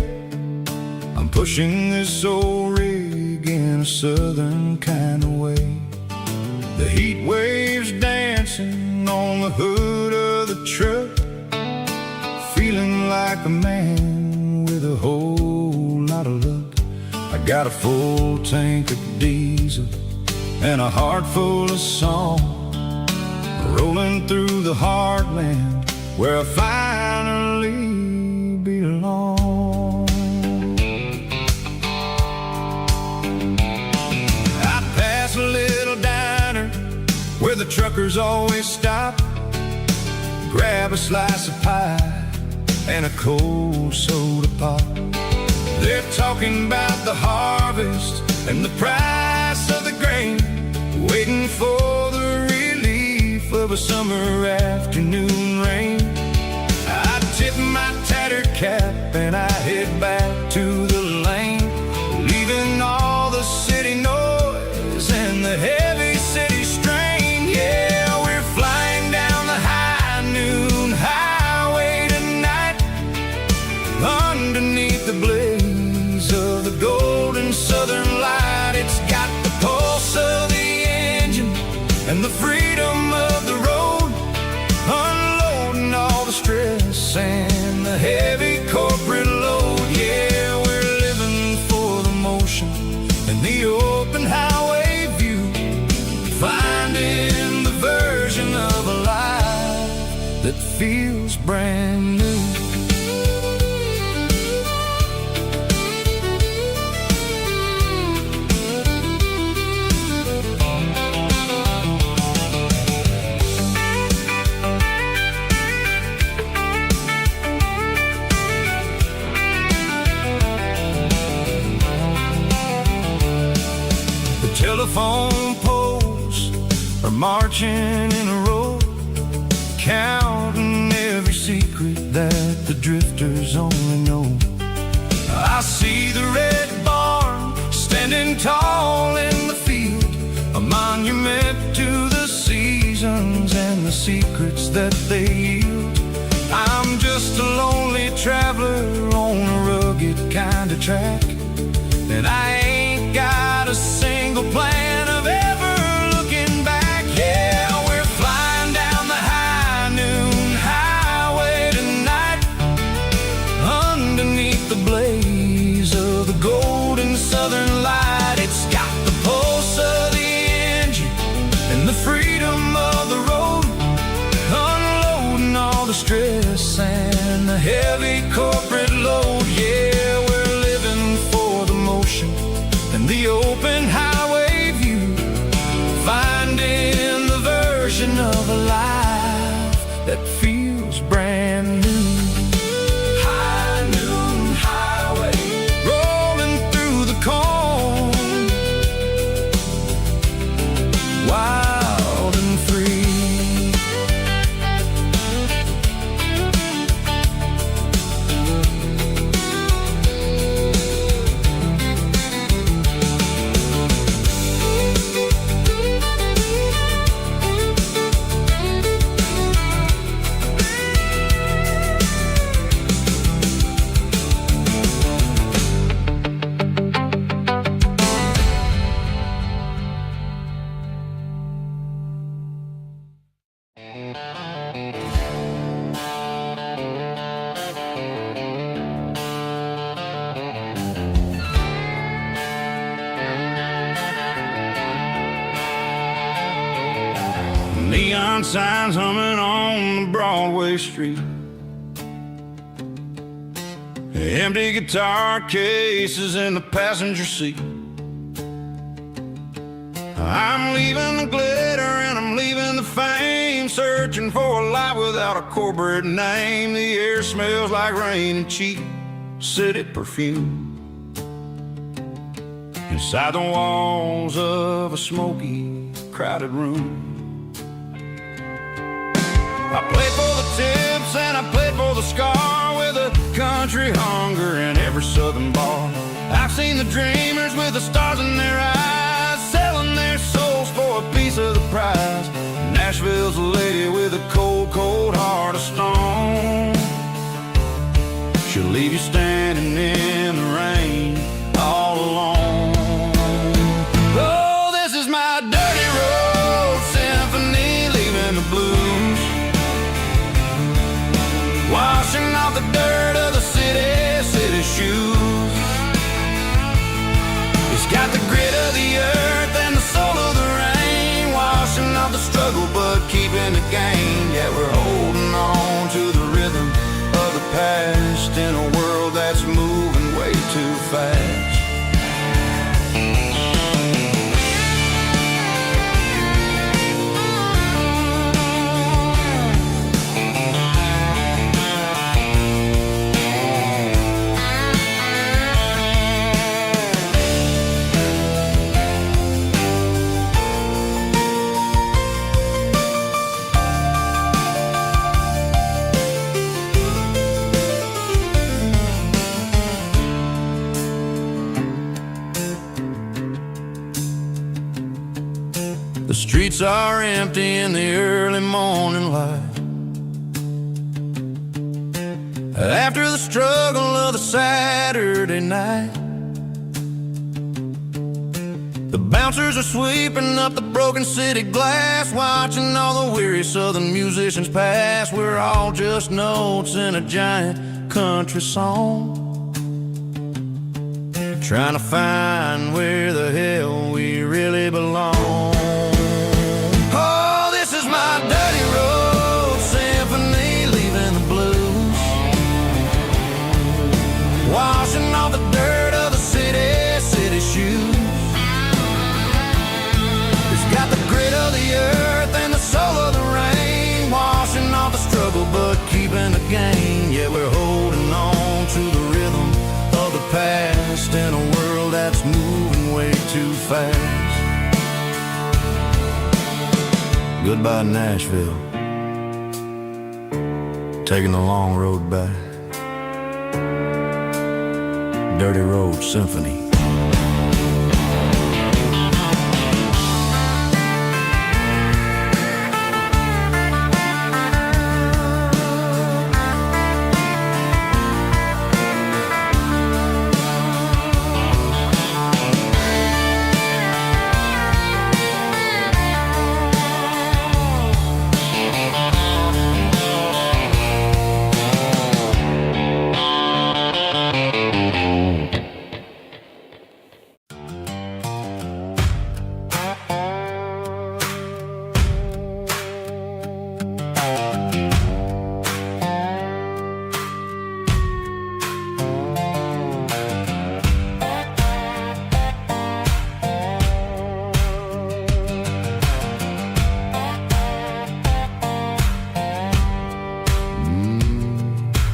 Speaker 1: I'm pushing this old rig in a southern kind of way. The heat waves dancing on the hood of the truck, feeling like a man with a whole lot of luck. I got a full tank of diesel and a heart full of song, rolling through the heartland where I finally belong. I pass a little diner where the truckers always stop, grab a slice of pie and a cold soda pop. They're talking about the harvest and the price of the grain, waiting for the relief of a summer afternoon rain. I tip my tattered cap and I head back to the lane, leaving all the city noise and the heavy city strain. Yeah, we're flying down the high noon highway tonight, underneath the blaze of the golden southern light. It's got the pulse of the engine and the freedom of the road, unloading all the stress and the heavy corporate load. Yeah, we're living for the motion and the open highway view, finding the version of a life that feels brand new. Telephone poles are marching in a row, counting every secret that the drifters only know. I see the red barn standing tall in the field, a monument to the seasons and the secrets that they yield. I'm just a lonely traveler on a rugged kind of track, and I ain't got a single plan of ever looking back. Yeah, we're flying down the high noon highway tonight, underneath the blaze of the golden southern light. It's got the pulse of the engine and the freedom of the road, unloading all the stress and the heavy corporate load. Yeah, we're living for the motion and the open highway view, finding the version of a life that feels brand new. High noon highway, rolling through the corn, wild and free. Neon signs humming on the Broadway street, empty guitar cases in the passenger seat. I'm leaving the glitter and I'm leaving the fame, searching for a life without a corporate name. The air smells like rain and cheap city perfume inside the walls of a smoky, crowded room. I played for the tips and I played for the scar, with a country hunger in every southern bar. I've seen the dreamers with the stars in their eyes, selling their souls for a piece of the prize. Nashville's a lady with a cold, cold heart of stone.
Speaker 2: you standing in the rain all alone. Oh, this is my dirty road symphony, leaving the blues, washing off the dirt of the city shoes. It's got the grit of the earth and the soul of the rain, washing off the struggle but keeping the gain. Yeah, we're holding on to the rhythm of the past in a world that's moving way too fast. The streets are empty in the early morning light, after the struggle of the Saturday night. The bouncers are sweeping up the broken city glass, watching all the weary southern musicians pass. We're all just notes in a giant country song, trying to find where the hell we really belong. Oh, this is my dirty road symphony, leaving the blues, washing off the dirt of the city shoes. It's got the grit of the earth and the soul of the rain, washing off the struggle but keeping the gain. Yeah, we're holding on to the rhythm of the past in a world that's moving way too fast. Goodbye Nashville, taking the long road back. Dirty Road Symphony.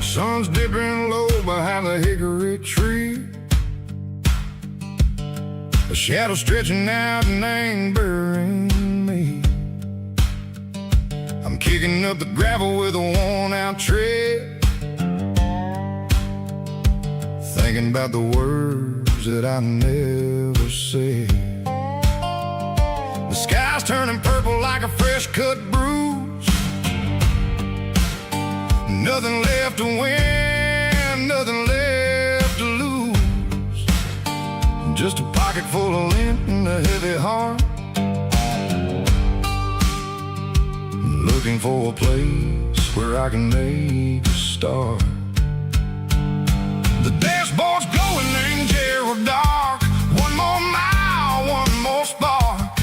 Speaker 2: Sun's dipping low behind the hickory tree, a shadow stretching out and ain't burying me. I'm kicking up the gravel with a worn-out tread, thinking about the words that I never said. The sky's turning purple like a fresh-cut bruise, nothing left to win, nothing left to lose, just a pocket full of lint and a heavy heart, looking for a place where I can make a start. The dashboard's glowing, ain't Gerald dark. One more mile, one more spark.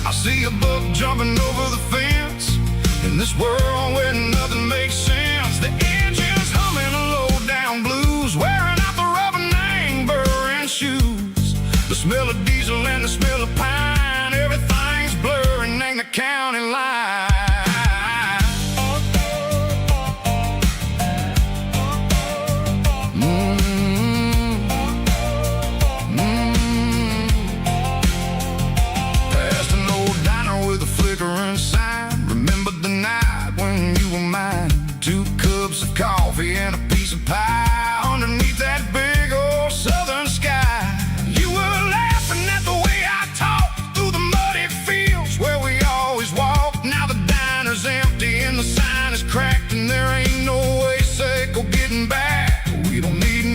Speaker 2: I see a buck jumping over the fence in this world where nothing makes sense. The engine's humming a low-down blues, wearing out the rubber name, burring shoes. The smell of diesel and the smell of pine, everything's blurring, ain't the county line. Past an old diner with a flickering sign, remember the night when you were mine. 2 cups of coffee and a piece of pie underneath that big old southern sky. You were laughing at the way I talked through the muddy fields where we always walked. Now the diner's empty and the sign is cracked, and there ain't no way safe or getting back. We don't need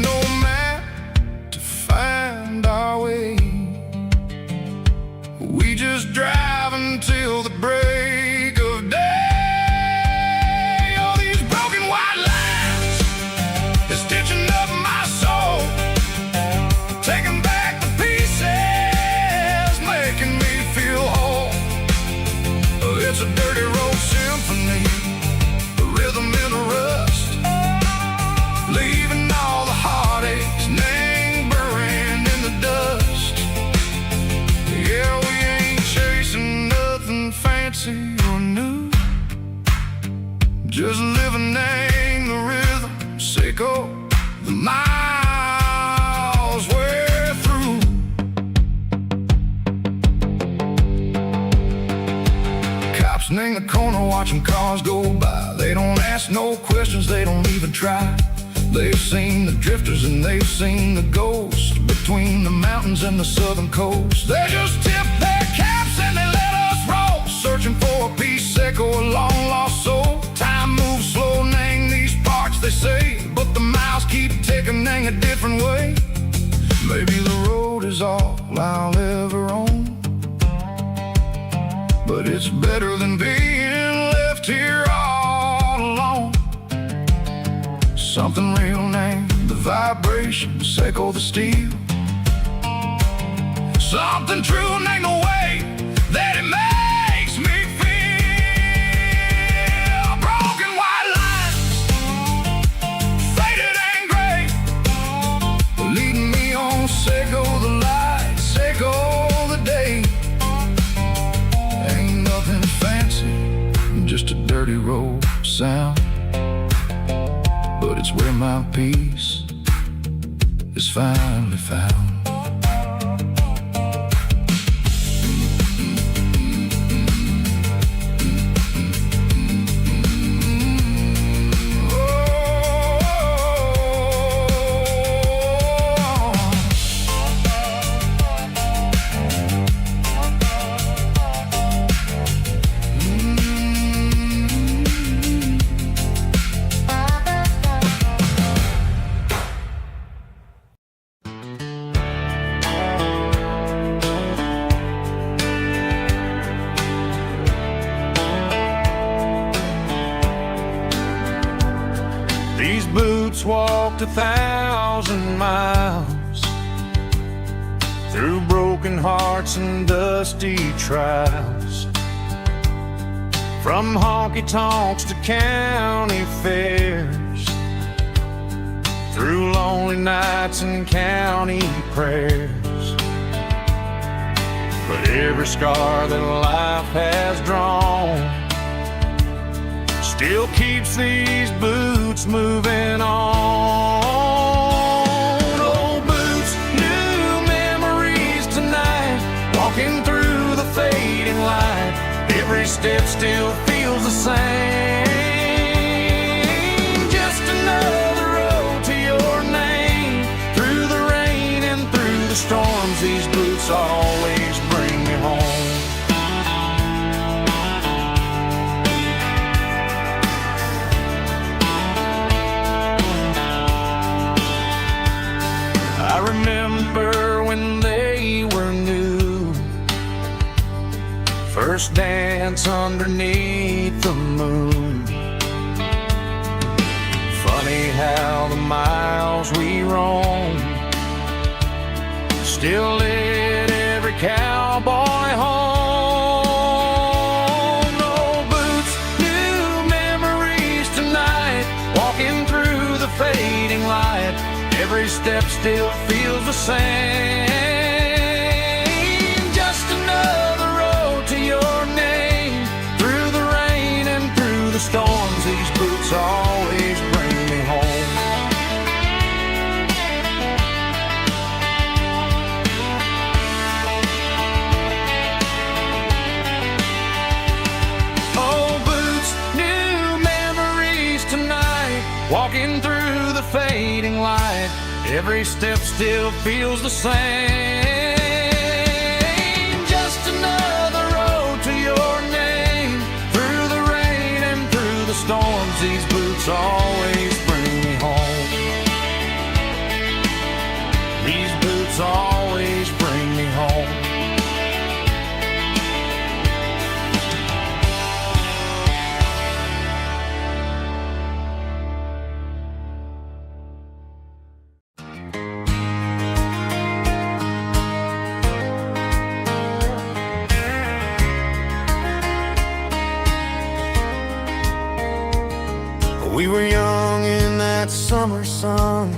Speaker 2: Mexico. The miles we're through. Cops in the corner watching cars go by. They don't ask no questions, they don't even try. They've seen the drifters and they've seen the ghosts between the mountains and the southern coast. They just tip their caps and they let us roll, searching for a piece echo, a long lost soul. Time moves slow, nang these parts they say, but the miles keep ticking, nang a different way. Maybe the road is all I'll ever own, but it's better than being left here all alone. Something real named the vibrations echo the steel. Something true named the way that it makes me feel. Broken white lines, faded and gray, leading me on, echo the lights, echo the day. Ain't nothing fancy, just a dirty road sound, but it's where my peace is finally found.
Speaker 1: These boots walked 1,000 miles through broken hearts and dusty trials, from honky-tonks to county fairs, through lonely nights and county prayers. But every scar that life has drawn still keeps these boots moving on. Old boots, new memories tonight, walking through the fading light. Every step still feels the same. Just another road to your name. Through the rain and through the storms, these boots always bring me home. I remember when they were new, first dance underneath the moon. Funny how the miles we roam still lit every cowboy home. Old boots, new memories tonight, walking through the fading light. Every step still feels the same. Just another road to your name. Through the rain and through the storms, these boots always bring me home. Old boots, new memories tonight, walking through the fading light. Every step still feels the same. Just another road to your name. Through the rain and through the storms, these boots always bring me home. These boots always bring me home. We were young in that summer sun,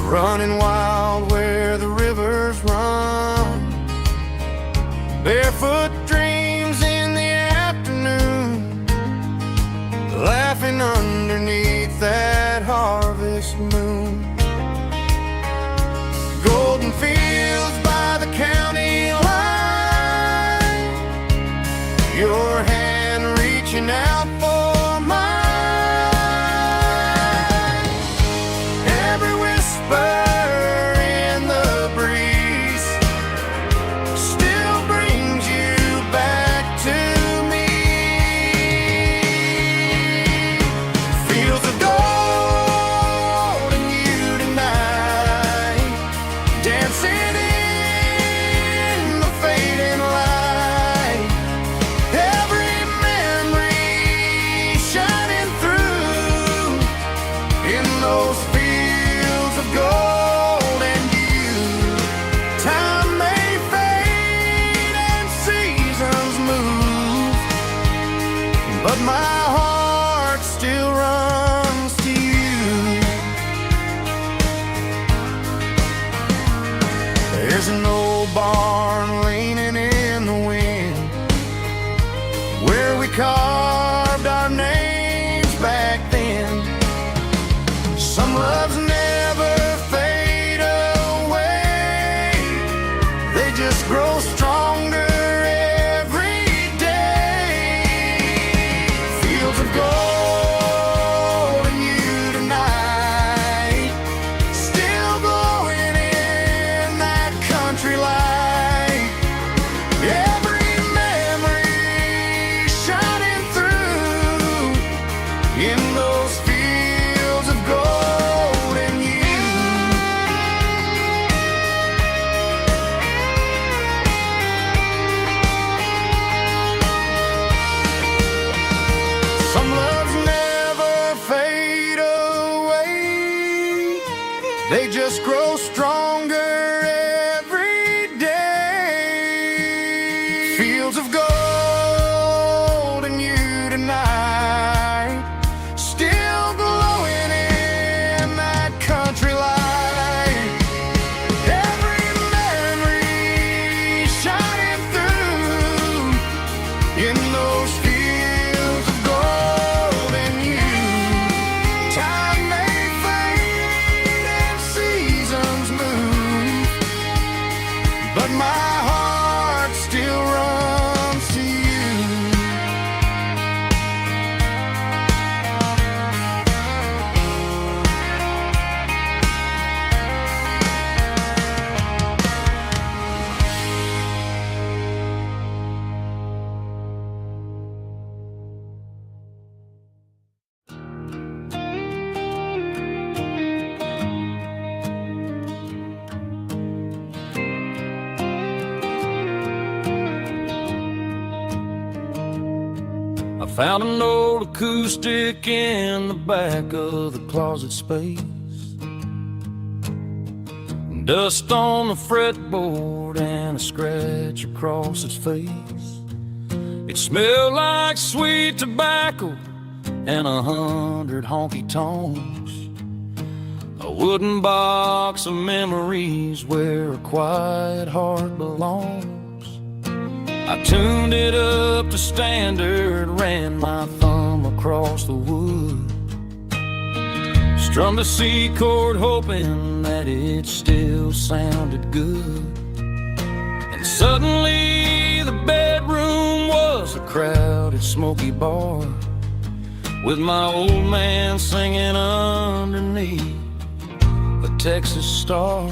Speaker 1: running wild where the rivers run, barefoot dreams in the afternoon, laughing underneath
Speaker 2: those fields of gold in you. Some loves never fade away, they just grow stronger every day. Fields of gold in you tonight, still glowing in that country light. Every memory shining through in those fields of gold in you. Time may fade and seasons move, but my heart still runs to you.
Speaker 3: I found an old acoustic in the back of the closet space. Dust on the fretboard and a scratch across its face. It smelled like sweet tobacco and 100 honky tonks. A wooden box of memories where a quiet heart belongs. I tuned it up to standard, ran my thumb across the wood, strummed a C chord hoping that it still sounded good. And suddenly the bedroom was a crowded smoky bar, with my old man singing underneath a Texas star.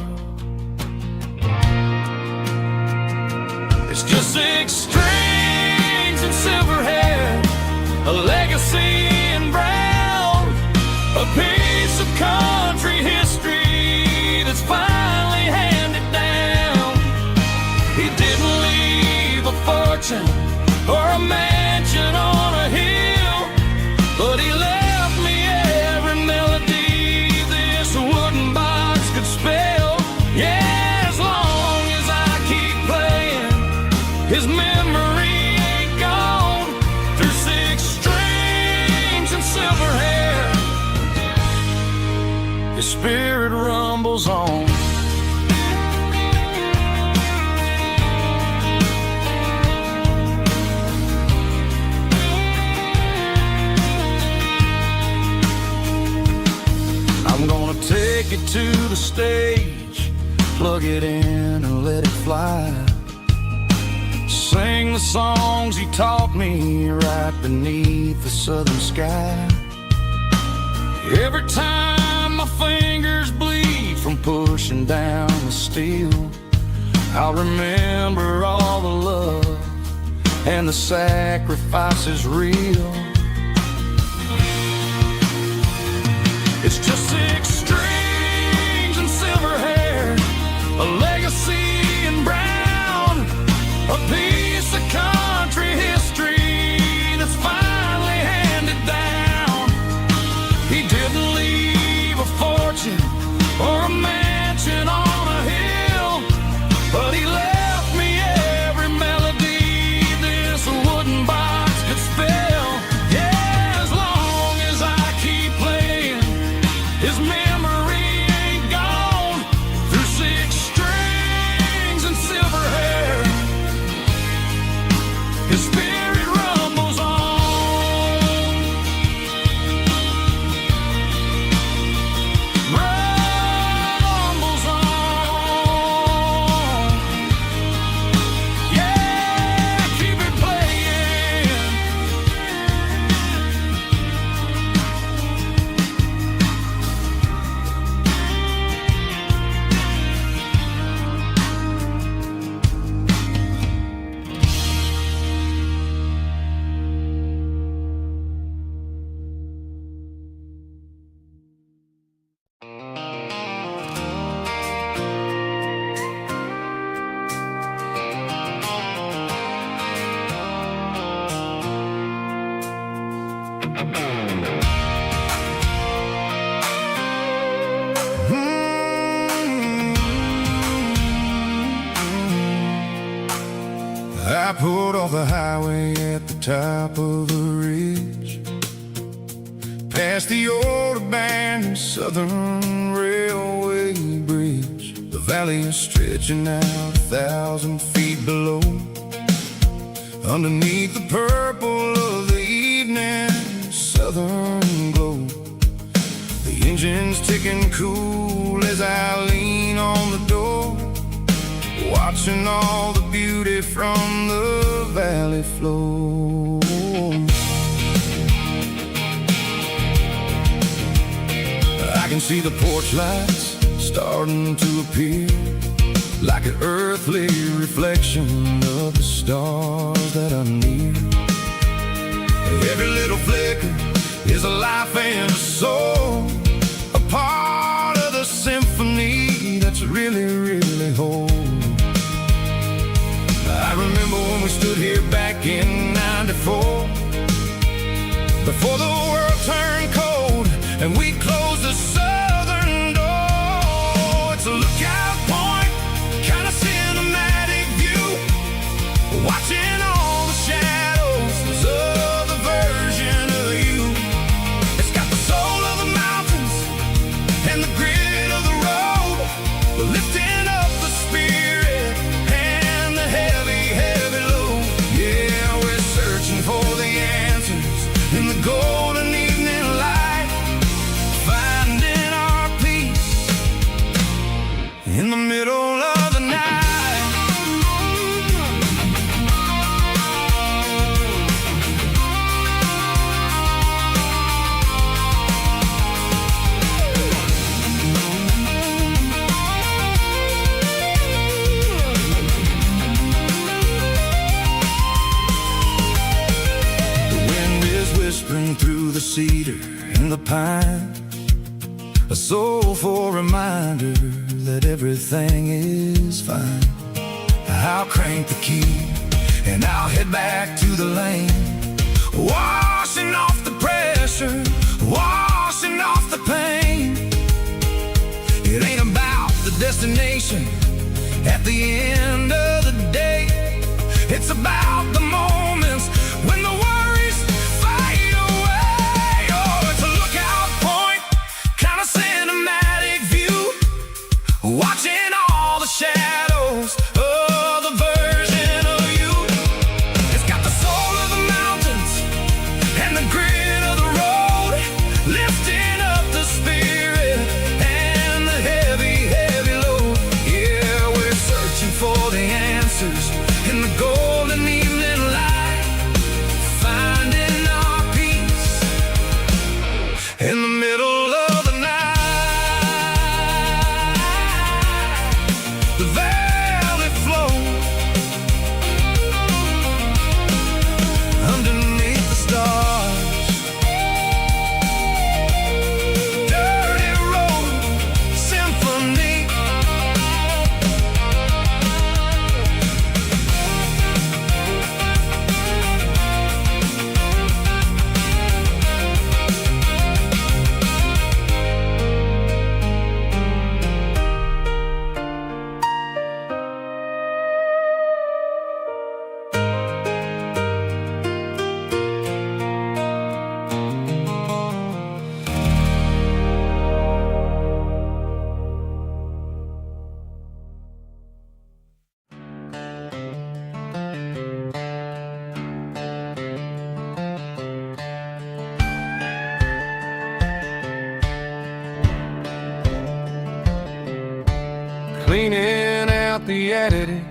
Speaker 3: It's just 6 strings and silver hair, a legacy in brown, a piece of country history that's finally handed down. He didn't leave a fortune or a mansion on a hill, but he left me every melody this wooden box could spell. Yeah, as long as I keep playing, his memory ain't gone. Through 6 strings and silver hair, his spirit rumbles on. I'm gonna take it to the stage, plug it in and let it fly. Sing the songs he taught me right beneath the southern sky. Every time my fingers bleed from pushing down the steel, I'll remember all the love and the sacrifices real. It's just 6 strings and silver hair, a legacy in brown, a piece of country history that's finally handed down. He didn't leave a fortune or a mansion on a hill, but he left me every melody this wooden box could spell. Yeah, as long as I keep playing, his memory ain't gone. Through 6 strings and silver hair, his spirit rumbles on.
Speaker 2: pulled off the highway at the top of a ridge, past the old abandoned Southern Railway bridge. The valley is stretching out 1,000 feet below, underneath the purple of the evening southern glow. The engine's ticking cool as I lean on the door, watching all the beauty from the valley flow. I can see the porch lights starting to appear, like an earthly reflection of the stars that are near. Every little flicker is a life and a soul, a part of the symphony that's really, really whole. I remember when we stood here back in '94, before the world turned cold and we closed the southern door. It's a lookout point, kind of cinematic view, watching all the shadows of the version of you. It's got the soul of the mountains and the grit of the road, lifting up the spirit and the heavy, heavy load. Yeah, we're searching for the answers in the golden evening light, finding our peace in the middle of the night. Whispering through the cedar and the pine, a soulful reminder that everything is fine. I'll crank the key and I'll head back to the lane, washing off the pressure, washing off the pain. It ain't about the destination at the end of the day, it's about the moments when the worries fade away. Oh, it's a lookout point, kind of cinematic view, watching all the shadows of the version of you. It's got the soul of the mountains and the grit of the road, lifting up the spirit and the heavy, heavy load. Yeah, we're searching for the answers in the golden evening light, finding our peace in the middle of the night. The valley flow underneath the stars, dirty road symphony.
Speaker 3: Cleaning out the attic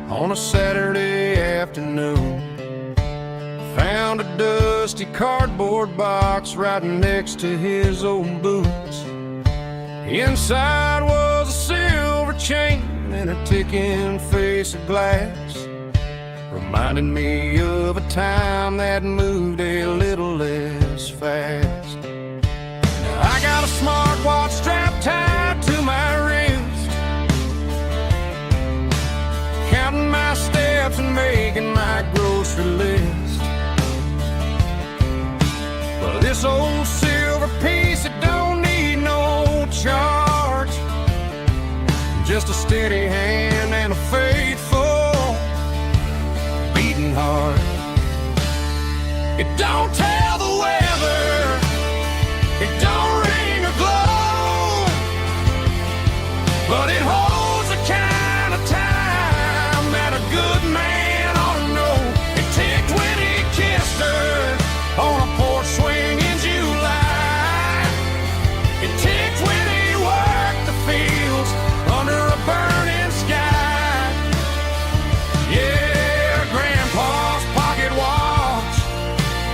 Speaker 3: on a Saturday afternoon, found a dusty cardboard box right next to his old boots. Inside was a silver chain and a ticking face of glass, reminding me of a time that moved a little less fast. Now I got a smartwatch strapped tied to my wrist, counting my steps and making my grocery list. But this old silver piece, it don't need no charge, just a steady hand and a faithful beat
Speaker 1: don't tell the weather, it don't ring or glow, but it holds the kind of time that a good man ought to know. It ticked when he kissed her on a porch swing in July. It ticked when he worked the fields under a burning sky. Yeah, Grandpa's pocket watch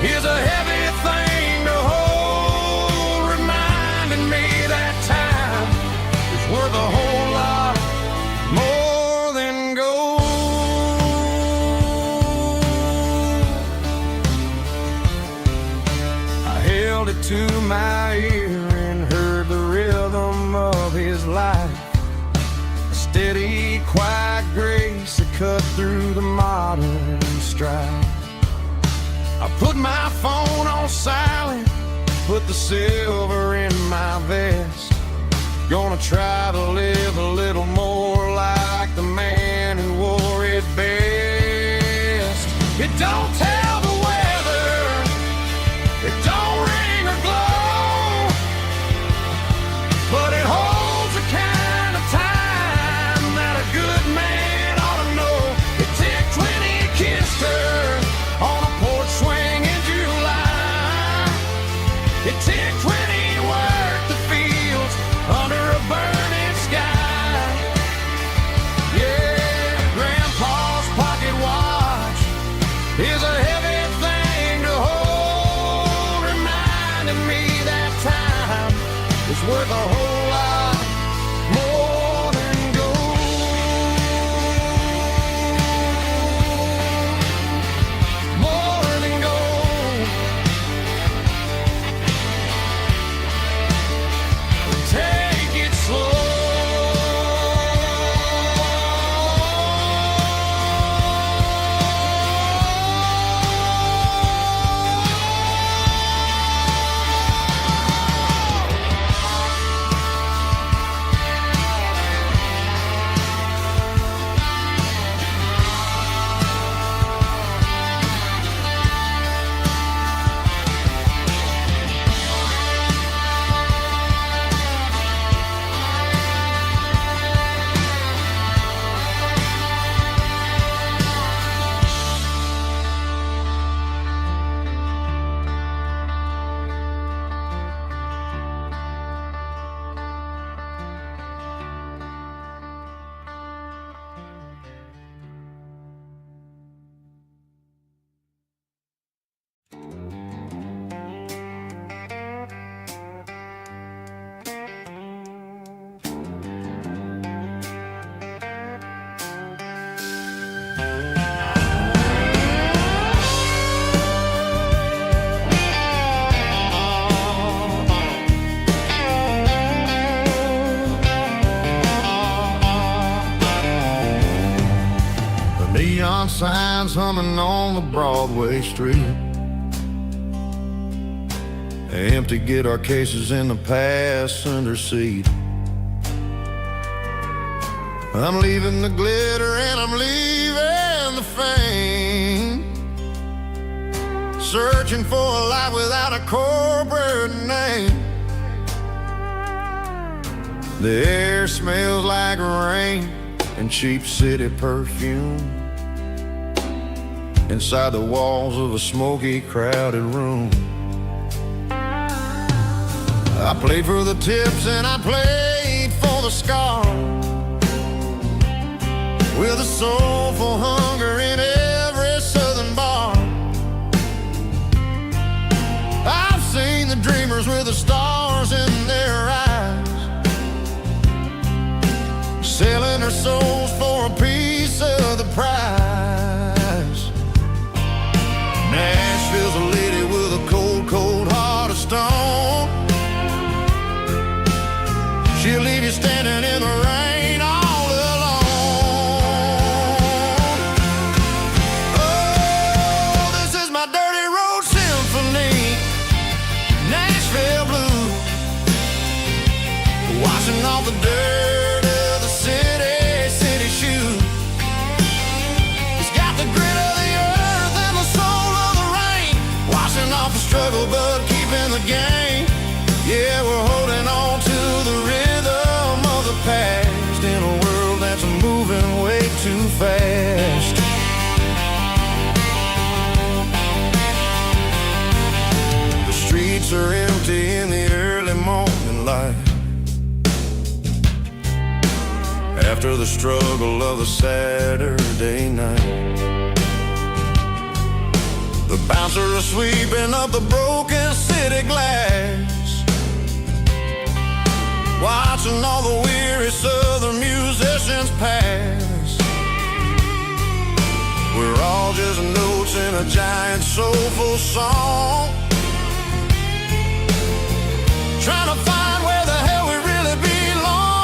Speaker 1: is a heavy thing to hold, reminding me that time is worth a whole lot more than gold. I held it to my ear and heard the rhythm of his life, a steady, quiet grace that cut through the modern strife. I put my phone on silent, put the silver in my vest. Gonna try to live a little more like the man who wore it best. It don't tell the weather, it don't ring or glow, but it holds the kind of time that a good man ought to know. It ticked when he kissed her on a porch swing in July. It ticked when he worked the fields under a burning sky. Yeah, Grandpa's pocket watch is a heavy thing to hold, reminding me that time is worth a whole lot more than gold. More than gold. Take it slow.
Speaker 2: Neon signs humming on the Broadway street. Empty guitar cases in the passenger seat. I'm leaving the glitter and I'm leaving the fame, searching for a life without a corporate name. The air smells like rain and cheap city perfume inside the walls of a smoky, crowded room. I played for the tips and I played for the scars, with a soulful hunger in every southern bar. I've seen the dreamers with the stars in their eyes, selling their souls for a piece of the prize. Nashville's a lady with a cold, cold heart of stone. She'll leave you standing in the rain all alone. Oh, this is my dirty road symphony, Nashville blues, washing off the dirt of the city shoes. It's got the grit of the earth and the soul of the rain, washing morning light. After the struggle of the Saturday night, the bouncer is sweeping up the broken city glass, watching all the weary southern musicians pass. We're all just notes in a giant soulful song, trying to find where the hell we really belong.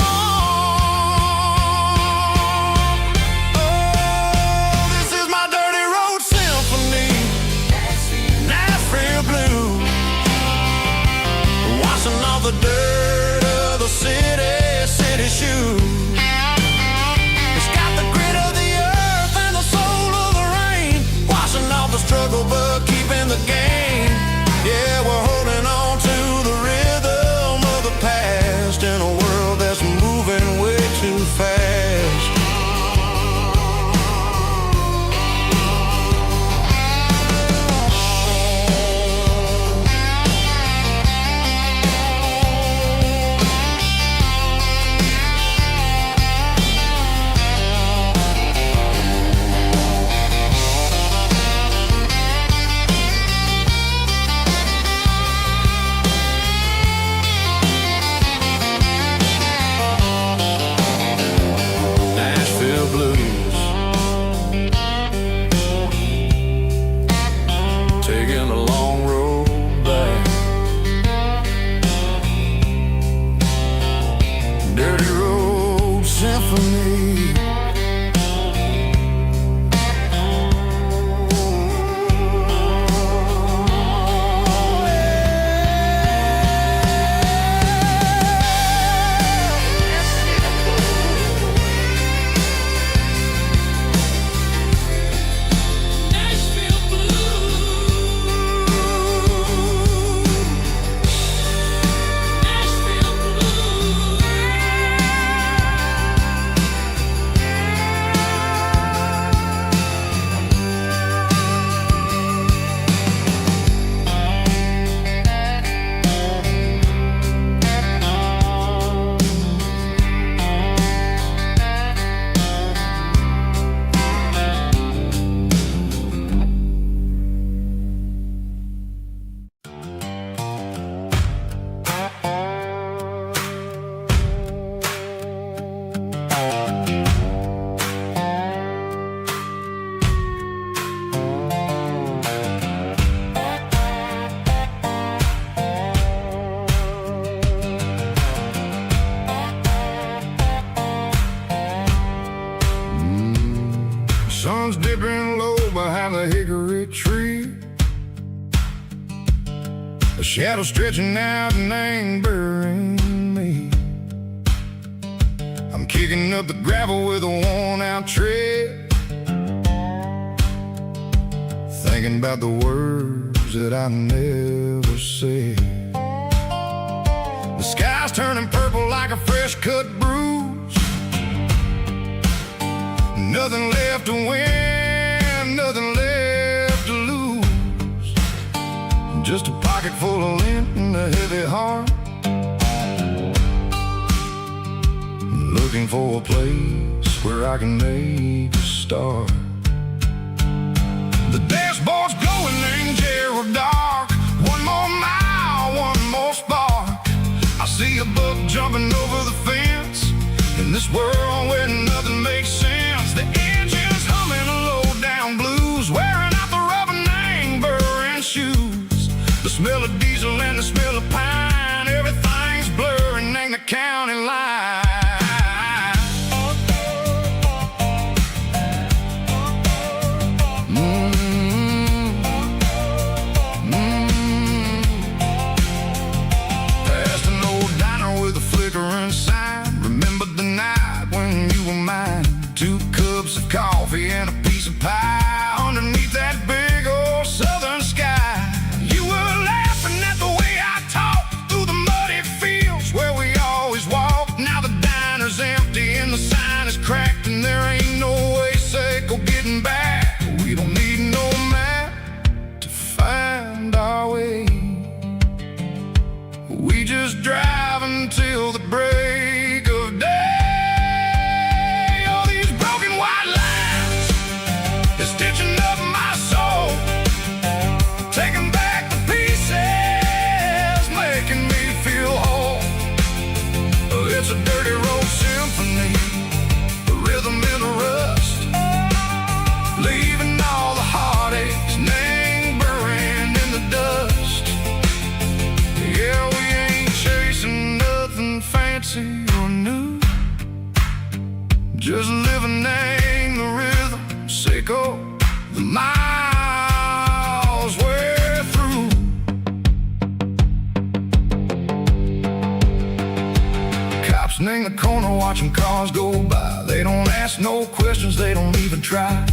Speaker 2: Oh, this is my dirty road symphony, Nashville blues, washing off the dirt of the city shoes. It's got the grit of the earth and the soul of the rain, washing off the struggle but keeping the game. Yeah, we're holding on to the rhythm of the past in a world that's moving way too fast. Taking a long road back, dirty road symphony. Sun's dipping low behind the hickory tree, a shadow stretching out and ain't burying me. I'm kicking up the gravel with a worn-out tread, thinking about the words that I never said. The sky's turning purple like a fresh-cut bruise, nothing left to win, nothing left to lose, just a pocket full of lint and a heavy heart, looking for a place where I can make a start. The dashboard's glowing, ain't Gerald dark. One more mile, one more spark. I see a buck jumping over the fence in this world where nothing makes sense. The engine's humming a low-down blues, wearing out the rubber name burring shoes. The smell of diesel and the smell of pine, everything's blurring, ain't the county line. Past an old diner with a flickering sign. Remember the night when you just driving till the break of day. All these broken white lines is stitching up my soul, taking back the pieces, making me feel whole. It's a dirty road symphony, a rhythm in a rust, leaving all the heartaches lingering in the dust. Yeah, we ain't chasing nothing fancy or new, just living in the rhythm, sicko, the miles we're through. Cops in the corner watching cars go by. They don't ask no questions, they don't even try.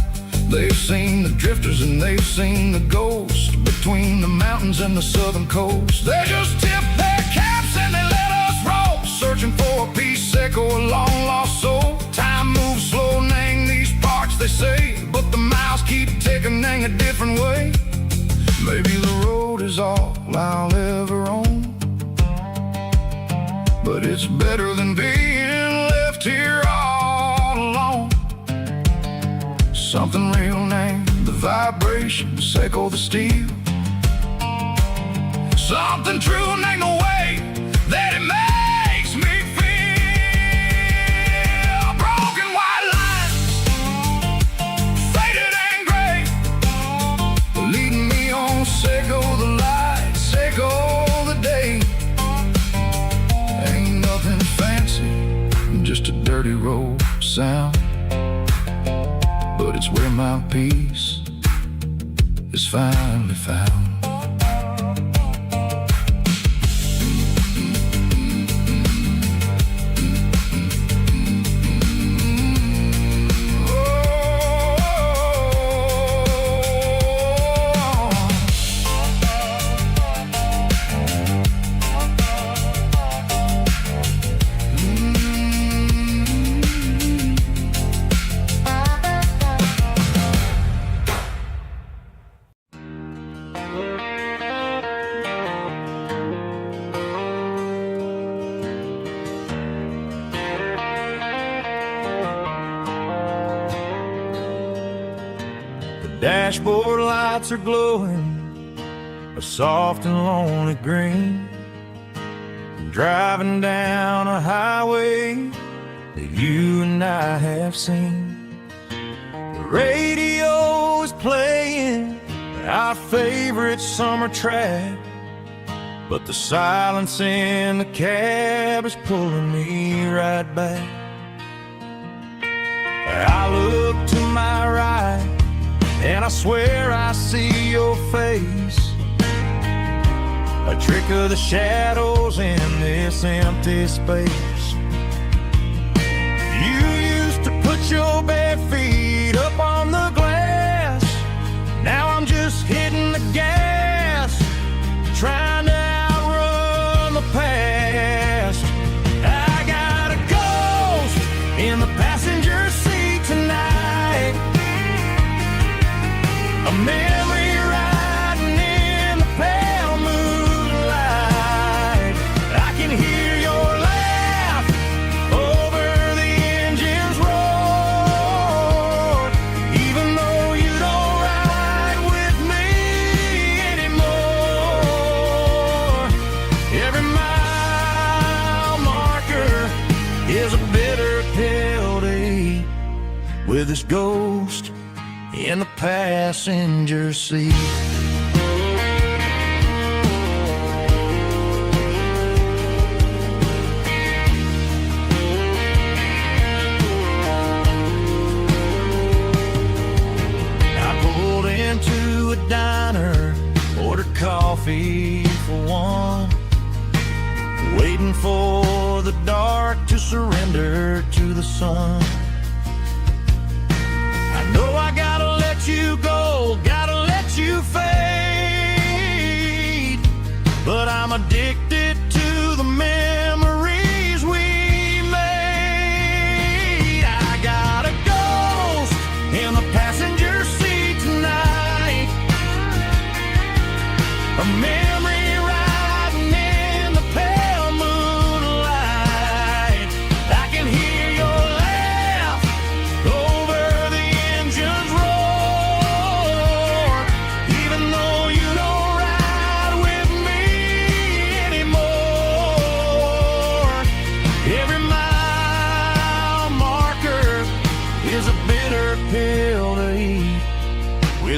Speaker 2: They've seen the drifters and they've seen the ghosts between the mountains and the southern coast. They just tip their caps and they let us roll, searching for a piece or a long lost soul. Time moves slow, nang these parts they say, but the miles keep ticking, nang a different way. Maybe the road is all I'll ever own, but it's better than being left here all alone. Something real named the vibrations echo the steel. Something true named the way that it makes me feel. Broken white lines, faded and gray, leading me on, Seiko the light, Seiko the day. Ain't nothing fancy, just a dirty road sound, but it's where my peace is finally found.
Speaker 1: Dashboard lights are glowing a soft and lonely green. I'm driving down a highway that you and I have seen. The radio is playing our favorite summer track, but the silence in the cab is pulling me right back. I look to my right and I swear I see your face, a trick of the shadows in this empty space. You used to put your bare feet up on the glass. Now I'm just hitting the gas, trying to outrun the past. I got a ghost in the passenger seat tonight, a memory riding in the pale moonlight. I can hear your laugh over the engine's roar, even though you don't ride with me anymore. Every mile marker is a bitter pill to eat with this ghost in the passenger seat. I pulled into a diner, ordered coffee for one, waiting for the dark to surrender to the sun. I know I gotta let you go, gotta let you fade, but I'm addicted to the memories we made. I got a ghost in the passenger seat tonight, a memory riding in the past.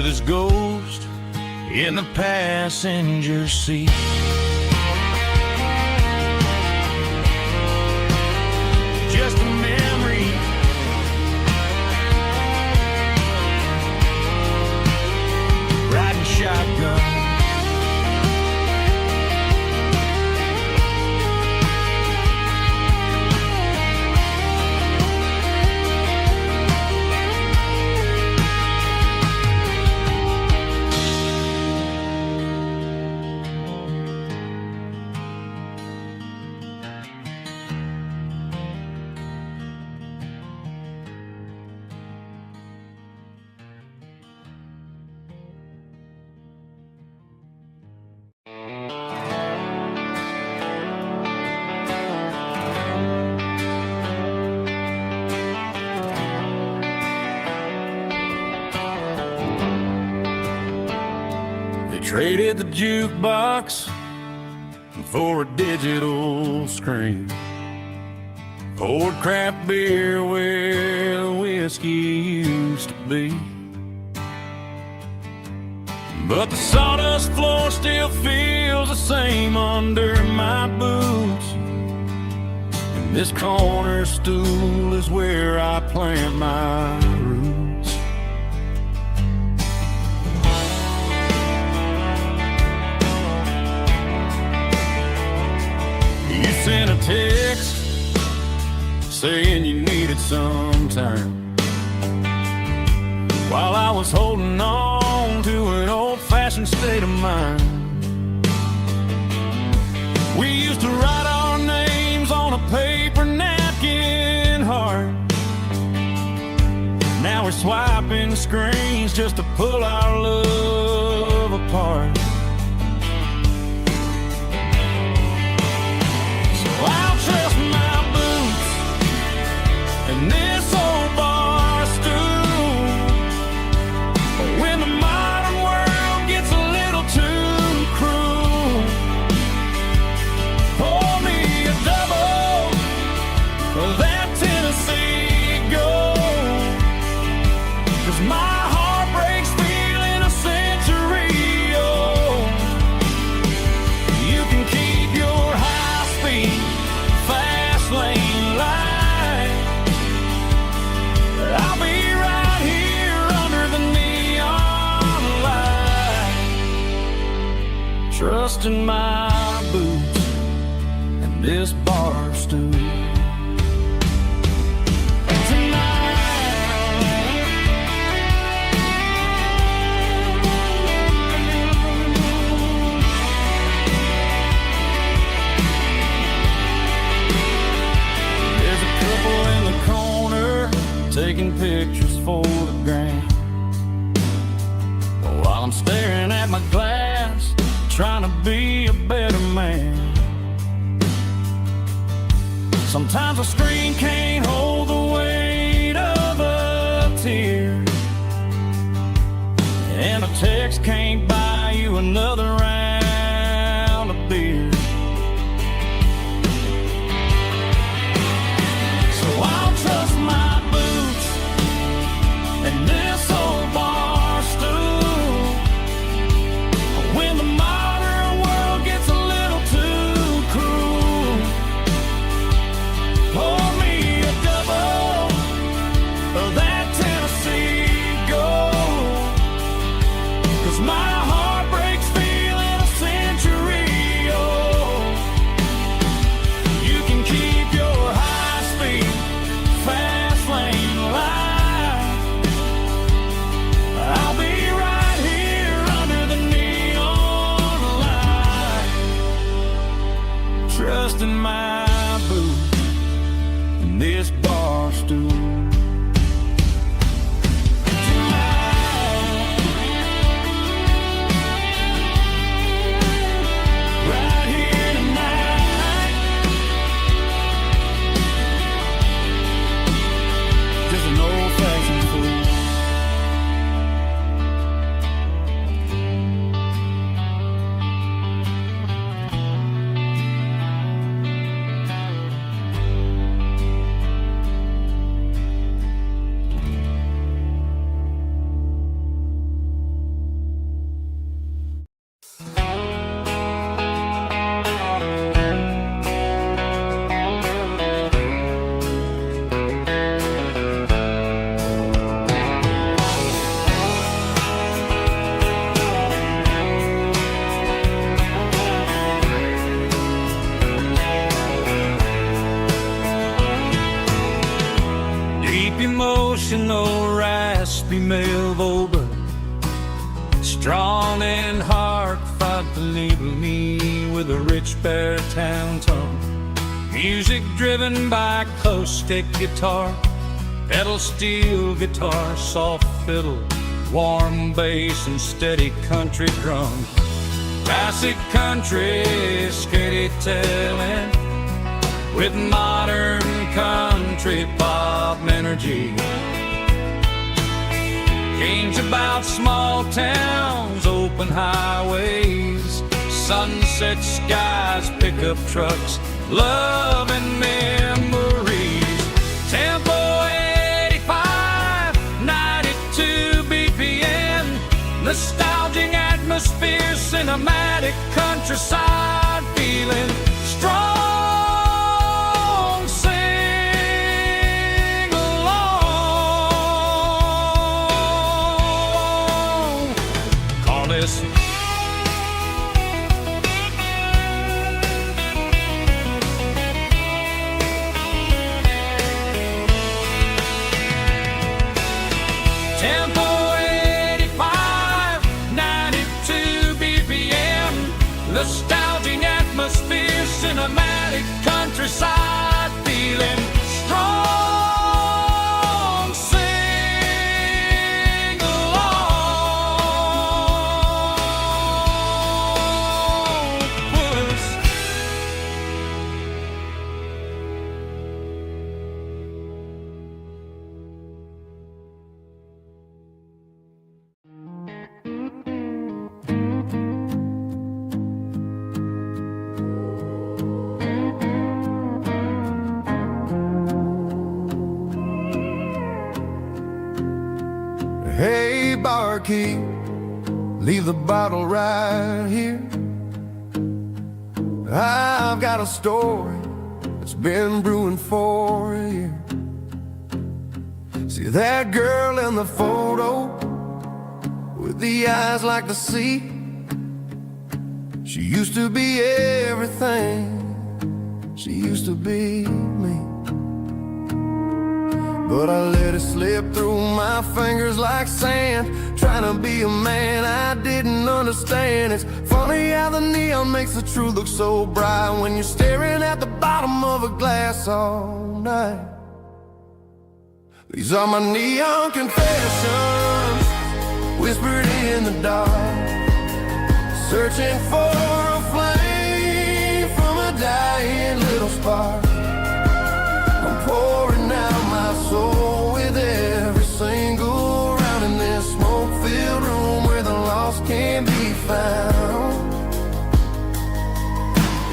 Speaker 1: his ghost in the passenger seat. Just a memory, riding shotgun. Traded the jukebox for a digital screen. Poured craft beer where the whiskey used to be. But the sawdust floor still feels the same under my boots. And this corner stool is where I plant my roots. You sent a text saying you needed some time, while I was holding on to an old-fashioned state of mind. We used to write our names on a paper napkin heart. Now we're swiping screens just to pull our love apart. I'll trust my boots and this old bar stool when the modern world gets a little too cruel. Pour me a double of that Tennessee Gold, 'cause my heart breaks feeling a century old. You can keep your high-speed fast lane light, I'll be right here under the neon light, trusting my boots and this bar stool. Taking pictures for the gram, while I'm staring at my glass, trying to be a better man. Sometimes a screen can't hold the weight of a tear, and a text can't buy you another round of beer. So I'll trust my and this old bar stool when the modern world gets a little too cruel. Pour me a double of that Tennessee Gold, 'cause my heart breaks feeling a century old. You can keep your high-speed fast lane light, I'll be right here under the neon light, trusting my boots and this bar stool. Right here tonight, just an old-fashioned fool. original raspy male vocal, strong and heartfelt, enable me with a rich baritone tone. Music driven by acoustic guitar, pedal steel guitar, soft fiddle, warm bass and steady country drum. Classic country storytelling with modern country pop energy. Games about small towns, open highways, sunset skies, pickup trucks, love and memories. Tempo 85, 92 BPM, nostalgic atmosphere, cinematic countryside feeling strong. Sing along. Call this Tempo 85, 92 BPM, nostalgic atmosphere, cinematic countryside feeling strong. Sing along. Puss.
Speaker 3: Hey, barkeep, leave the bottle right here. I've got a story that's been brewing for a year. See that girl in the photo with the eyes like the sea? She used to be everything, she used to be me. But I let it slip through my fingers like sand, trying to be a man I didn't understand. It's funny how the neon makes the truth look so bright when you're staring at the bottom of a glass all night. These are my neon confessions, whispered in the dark, searching for a flame from a dying little spark. I'm pouring out my soul with every single round in this smoke-filled room where the lost can be found.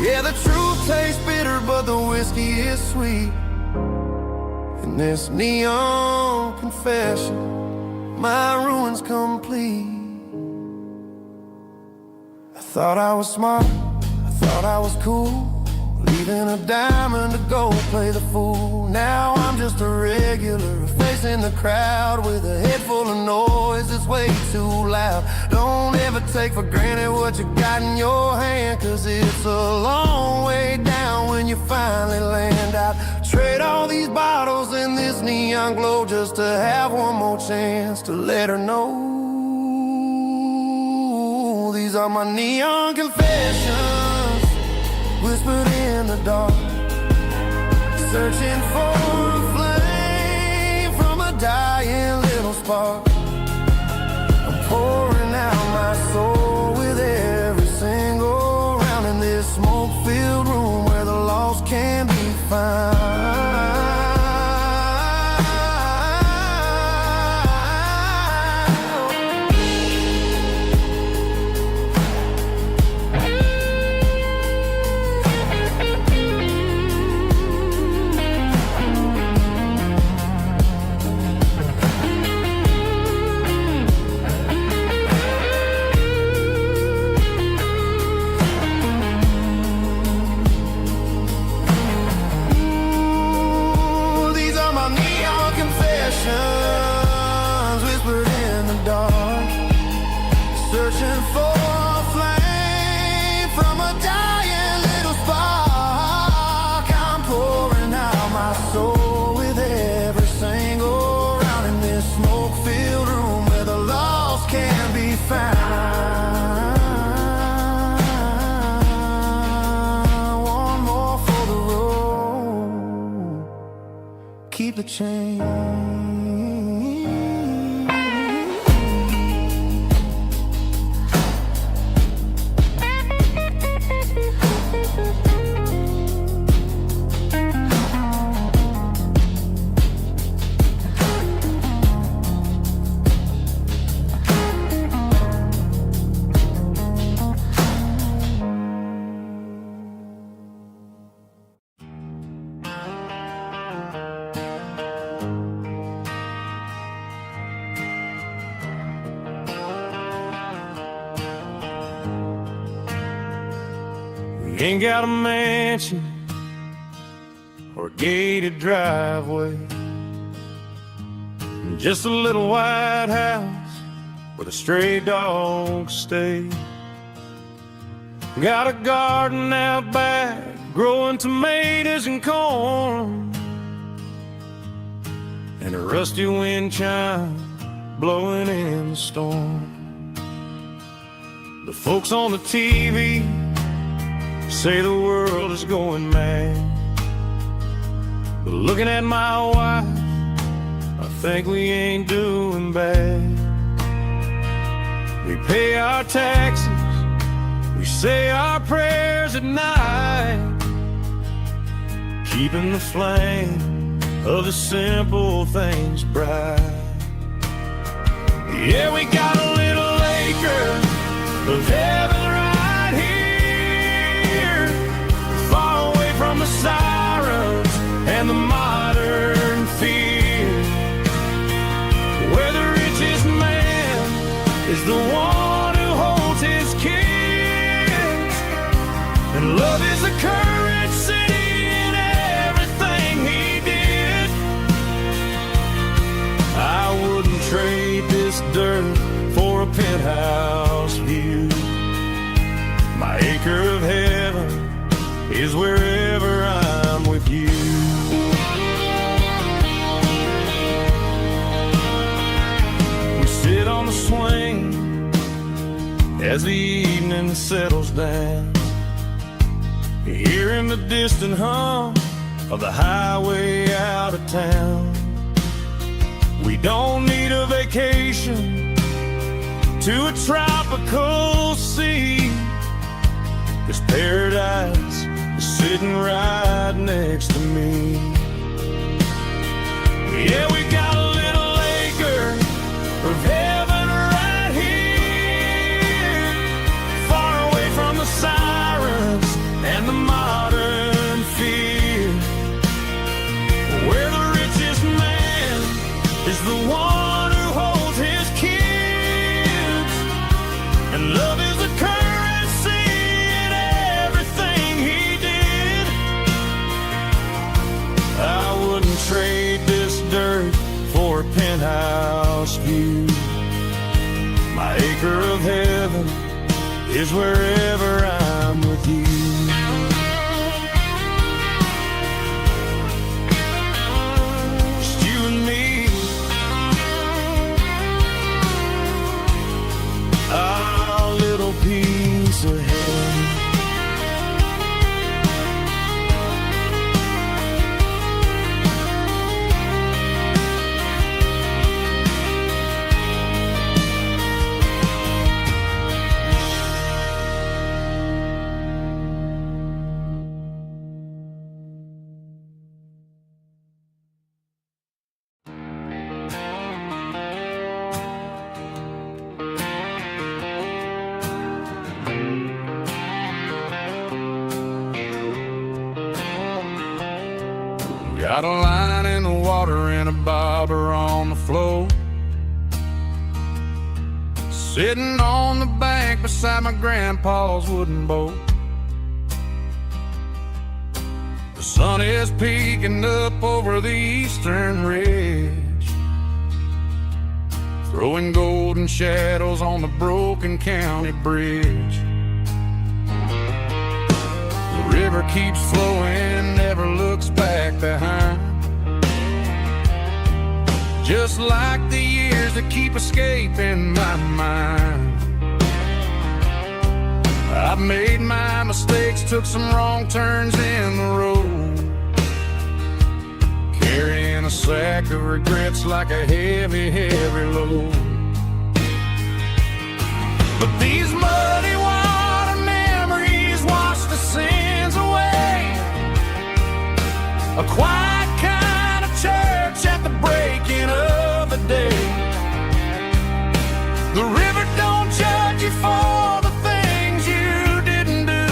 Speaker 3: Yeah, the truth tastes bitter, but the whiskey is sweet. In this neon confession, my ruin's complete. I thought I was smart, I thought I was cool, leaving a diamond to go play the fool. Now I'm just a regular, facing the crowd with a head full of noise that's way too loud. Don't ever take for granted what you got in your hand, cause it's a long way down when you finally land out. Trade all these bottles and this neon glow just to have one more chance to let her know. These are my neon confessions, whispered in the dark, searching for a flame from a dying little spark. I'm pouring out my soul with every single round in this smoke-filled room where the lost can be found. keep the change.
Speaker 1: Ain't got a mansion or a gated driveway, just a little white house where the stray dogs stay. Got a garden out back growing tomatoes and corn, and a rusty wind chime blowing in the storm. The folks on the TV say the world is going mad, but looking at my wife, I think we ain't doing bad. We pay our taxes, we say our prayers at night, keeping the flame of the simple things bright. Yeah, we got a little acre of heaven right here, far away from the sirens and the modern fear, where the richest man is the one who holds his kids, and love is the currency in everything he did. I wouldn't trade this dirt for a penthouse view. My acre of heaven is wherever I'm with you. We sit on the swing as the evening settles down, hearing the distant hum of the highway out of town. We don't need a vacation to a tropical sea, 'cause paradise is sitting right next to me. Yeah, we got a little acre of heaven right here, far away from the sirens and the modern fear, where the richest man is the one who holds his kids, and love is the currency in everything he did. I wouldn't trade this dirt for a penthouse view. My acre of heaven is wherever I'm with you. Just you and me, our little piece of heaven.
Speaker 2: Got a line in the water and a bobber on the floor, sitting on the bank beside my grandpa's wooden boat. The sun is peeking up over the eastern ridge, throwing golden shadows on the broken county bridge. The river keeps flowing, never looks back behind, just like the years that keep escaping my mind. I've made my mistakes, took some wrong turns in the road, carrying a back of regrets like a heavy, heavy load. But these muddy water memories wash the sins away. A quiet kind of church at the breaking of the day. The river don't judge you for the things you didn't do.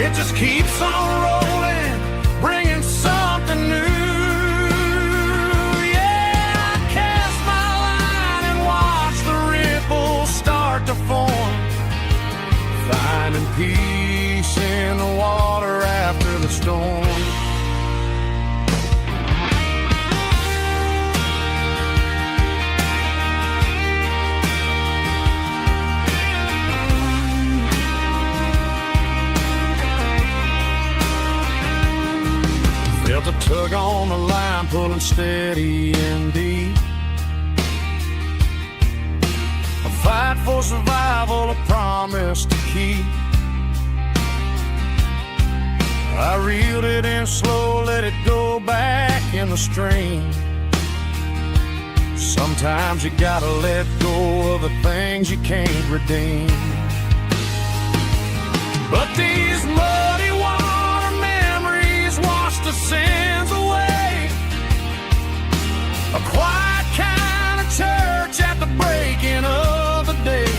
Speaker 2: It just keeps on rolling, bringing something new. Yeah, I cast my line and watch the ripples start to form, finding peace in the water after the storm. Felt a tug on the line, pulling steady and deep. A fight for survival, a promise to keep. I reeled it in slow, let it go back in the stream. Sometimes you gotta let go of the things you can't redeem. But these muddy water memories wash the sins away. A quiet kind of church at the breaking of the day.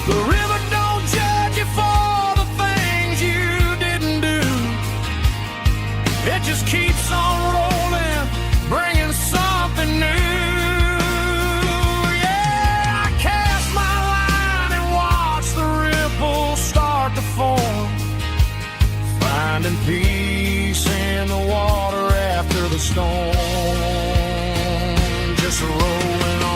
Speaker 2: The river don't judge you for the things you didn't do. It just keeps on rolling, bringing something new. Yeah, I cast my line and watch the ripples start to form, finding peace in the water after the storm. Just rolling on.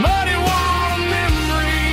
Speaker 2: Muddy water memory.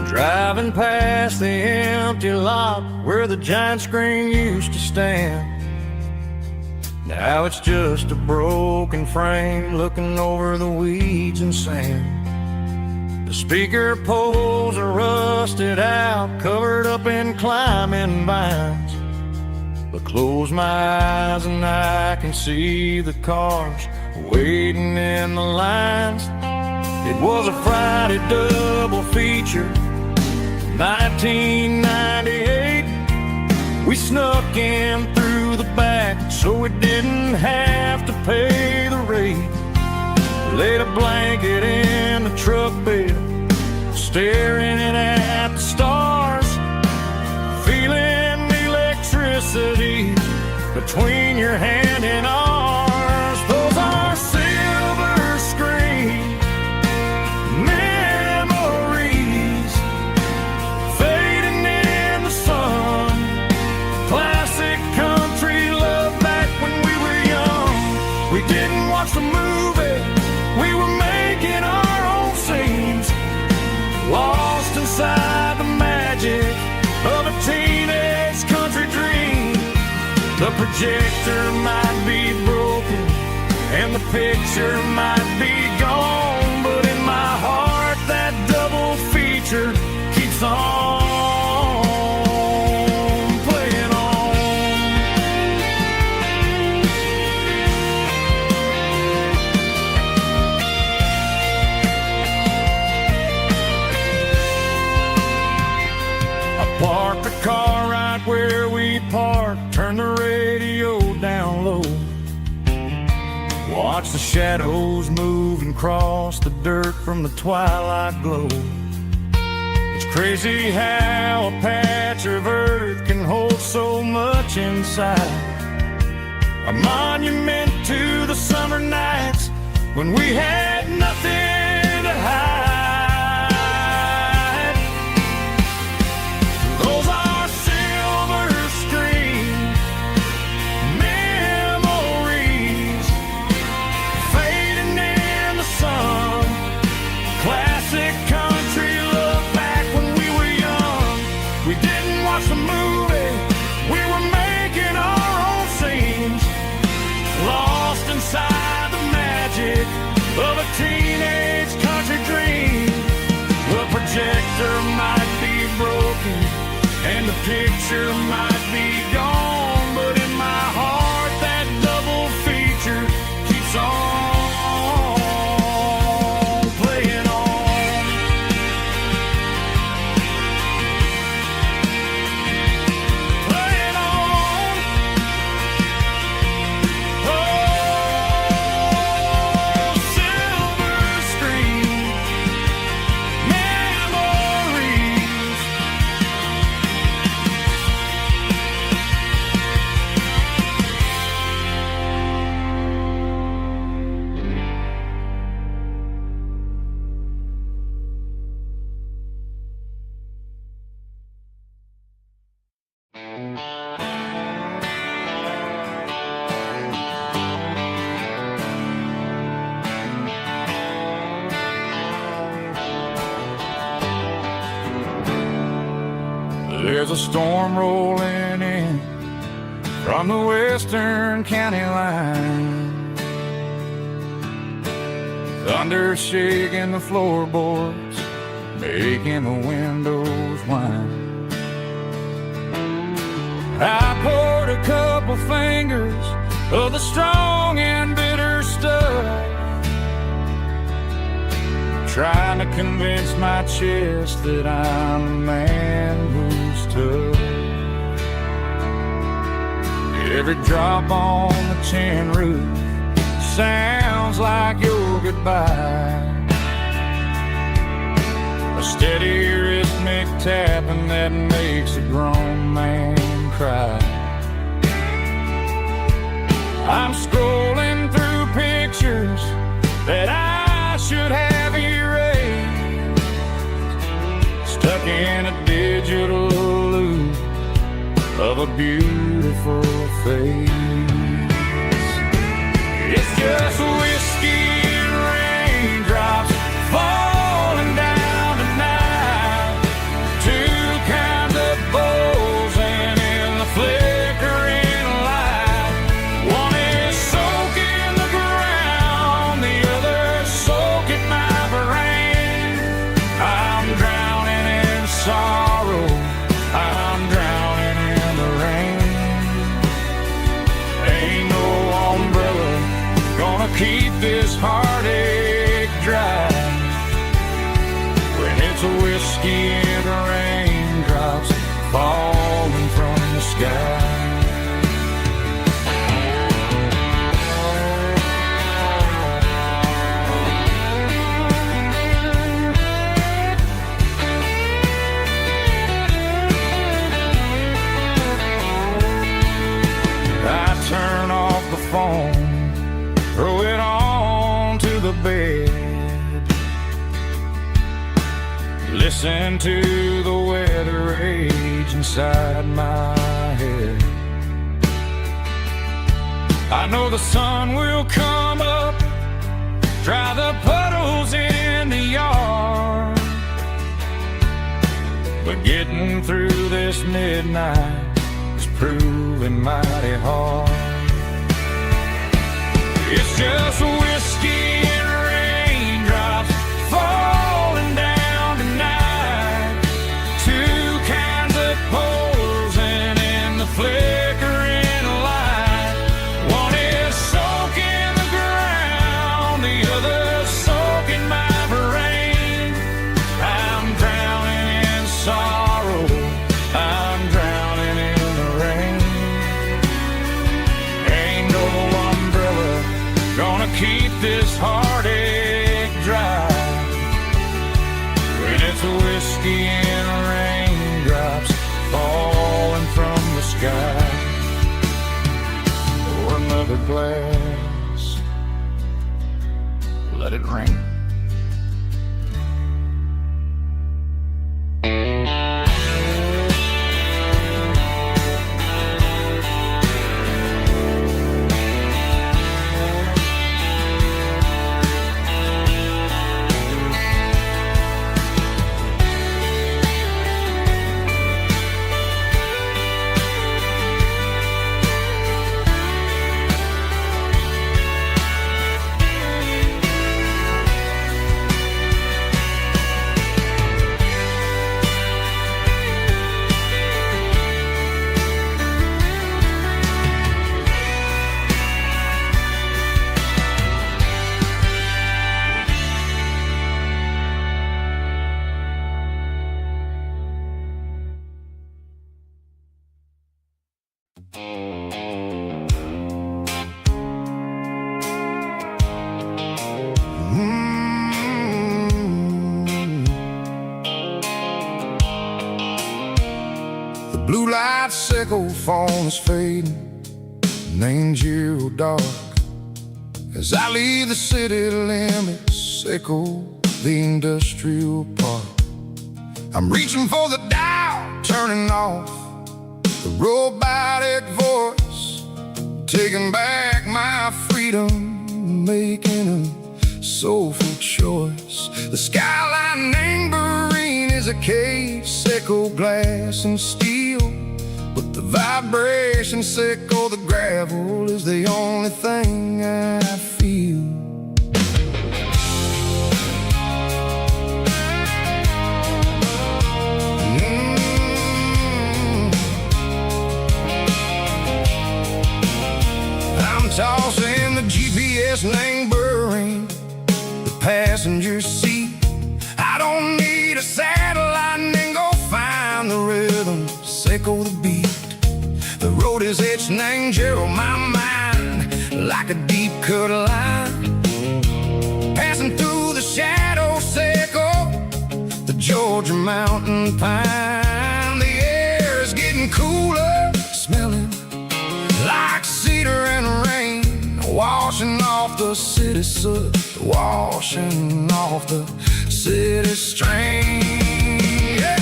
Speaker 2: Driving past the empty lot where the giant screen used to stand. Now it's just a broken frame looking over the weeds and sand. The speaker poles are rusted out, covered up in climbing vines. But close my eyes and I can see the cars waiting in the lines. It was a Friday double feature, 1998. We snuck in through the back so we didn't have to pay the rate. Laid a blanket in the truck bed, staring at the stars, feeling the electricity between your hand and ours. Those are silver screen memories fading in the sun. Classic country love back when we were young. We didn't watch the movie, we were making our own scenes, lost inside the magic of a teenage country dream. The projector might be broken and the picture might be gone, but in my heart that double feature keeps on playing on. I parked the car right where we parked, turned the radio down low, watch the shadows move and cross the dirt from the twilight glow. It's crazy how a patch of earth can hold so much inside. A monument to the summer nights when we had nothing
Speaker 1: mosaic of a teenage country dream. The projector might be broken and the picture might be gone, but in my heart that double feature keeps on playing on. Playing on. Oh, silver screen memories. There's a storm rolling in from the western county line. Thunder shaking the floorboards, making the windows whine. I poured a couple fingers of the strong and bitter stuff, trying to convince my chest that I'm a man who's tough. Every drop on the tin roof sounds like your goodbye, a steady rhythmic tapping that makes a grown man cry. I'm scrolling through pictures that I should have erased, stuck in a digital loop of a beautiful face. It's just whiskey and raindrops falling down tonight, two kinds of buzzing in the flickering light. One is soaking the ground, the other soaking my brain. I'm drowning in sorrow, I'm drowning in the rain. Ain't no umbrella gonna keep this heartache dry when it's a whiskey and raindrops falling from the sky. I turn off the phone, throw it on to the bed, listen to the weather rage inside my head. I know the sun will come up, dry the puddles in the yard, but getting through this midnight is proving mighty hard. It's just whiskey and raindrops falling down tonight, two kinds of posing in the flickering light. One is soaking the ground, the other soaking my brain. I'm drowning in sorrow, I'm drowning in the rain. Ain't no umbrella gonna keep this heartache dry when it's a whiskey and raindrops falling from the sky. Pour another glass, let it rain.
Speaker 2: light sickle phone is fading, Angel dark. As I leave the city limits, echo the industrial park. I'm reaching for the dial, turning off the robotic voice, taking back my freedom, making a soulful choice. The skyline neighboring is a cave, sickle glass and steel, but the vibration sickle, the gravel is the only thing I feel. I'm tossing the GPS neighboring the passenger seat. I don't need a satellite and go find the rhythm, sickle the beat. The road is etching angel on my mind like a deep cut line, passing through the shadow sickle, the Georgia mountain pine. The air is getting cooler, smelling like cedar and rain, washing off the city soot, washing off the city strain. Yeah.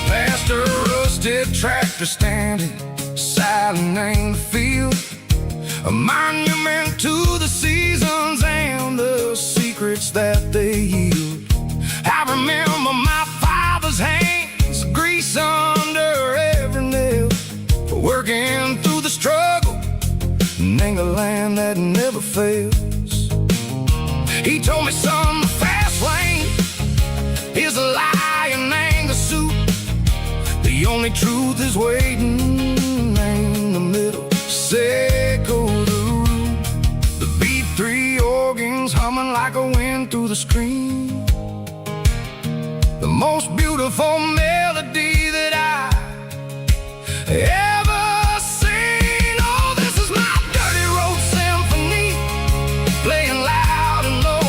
Speaker 2: Past a rusted tractor standing silent in the field, a monument to the seasons and the secrets that they yield. I remember my father's hands, grease under every nail, for working through the struggle, and a land that never fails. He told me, son, the fast lane is a lie and ain't the suit. The only truth is waiting in the middle, sickle the root. The B3 organs humming like a wind through the screen, the most beautiful melody that I ever seen. Oh, this is my dirty road symphony, playing loud and low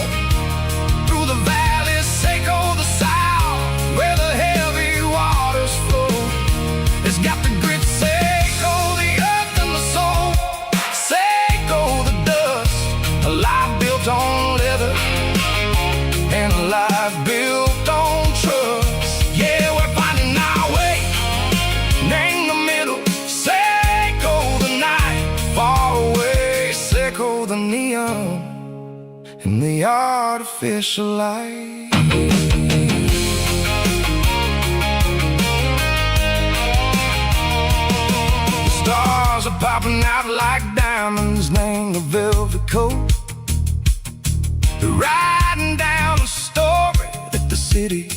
Speaker 2: through the valleys, sickle the south, where the heavy waters flow. It's got the grit, sickle the earth and the soul, sickle the dust, a life built on leather and a life built on trust. Yeah, we're finding our way in the middle, sickle the night far away, sickle the neon and the artificial light. The stars are popping out like diamonds, named the velvet coat. They're riding down a story that the city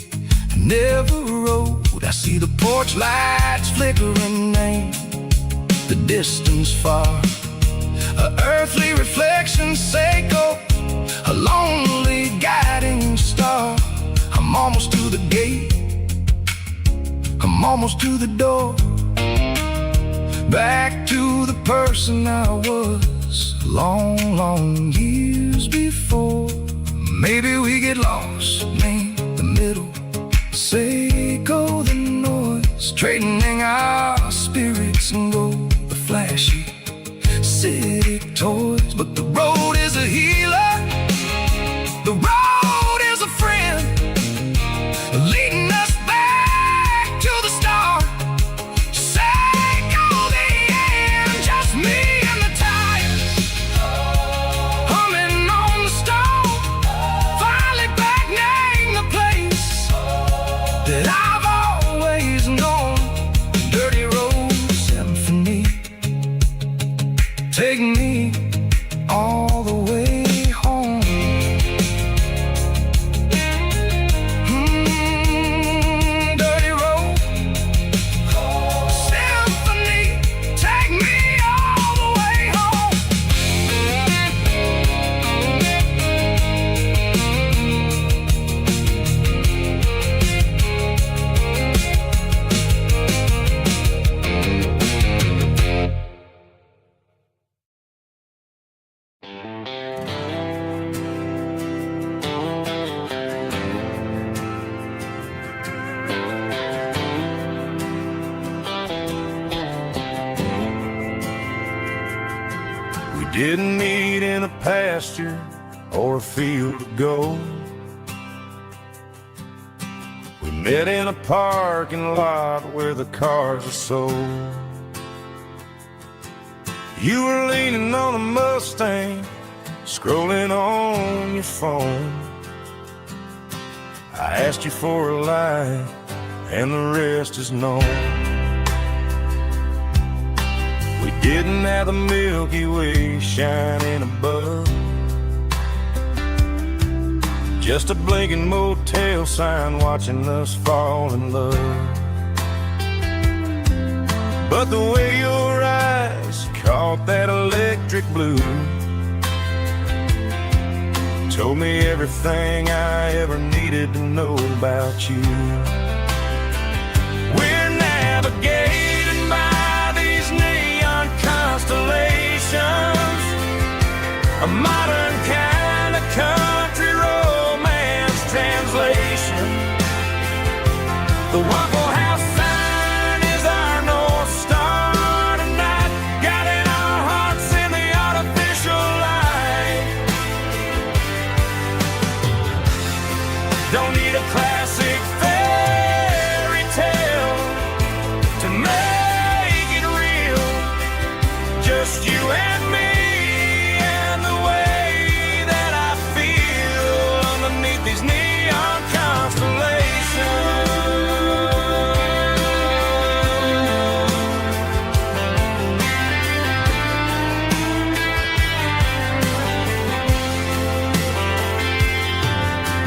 Speaker 2: never wrote. I see the porch lights flickering, name the distance far, a earthly reflection, sickle, a lonely guiding star. I'm almost to the gate, I'm almost to the door, back to the person I was long, long years before. Maybe we get lost in the middle, sickle the noise, trading our spirits and go the flashy city toys. But the road is a healer, the road is a friend, leading us back to the start. Sickle the end, just me and the tires, humming on the stove, finally back name the place that I've always known. Dirty road symphony, take me all the way home. Dirty road symphony, take me all the way home.
Speaker 1: didn't meet in a pasture or a field of gold. We met in a parking lot where the cars are sold. You were leaning on a Mustang, scrolling on your phone. I asked you for a light, and the rest is known. We didn't have the Milky Way shining above, just a blinking motel sign watching us fall in love. But the way your eyes caught that electric blue told me everything I ever needed to know about you. We're navigating by these neon constellations, a modern kind of country romance translation. The Waffle House sign is our North Star tonight, guiding our hearts in the artificial light. Don't need a classic fairy tale to make it real, just you and me and the way that I feel underneath these neon constellations.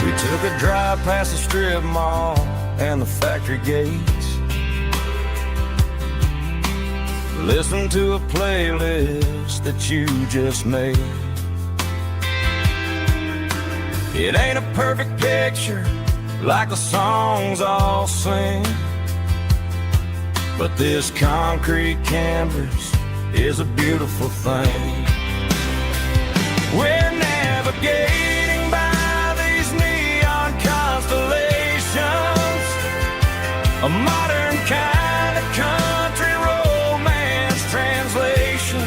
Speaker 1: We took a drive past the strip mall and the factory gates, listened to a playlist that you just made. It ain't a perfect picture like the songs all sing, but this concrete canvas is a beautiful thing. We're navigating by these neon constellations, a modern kind of country romance translation.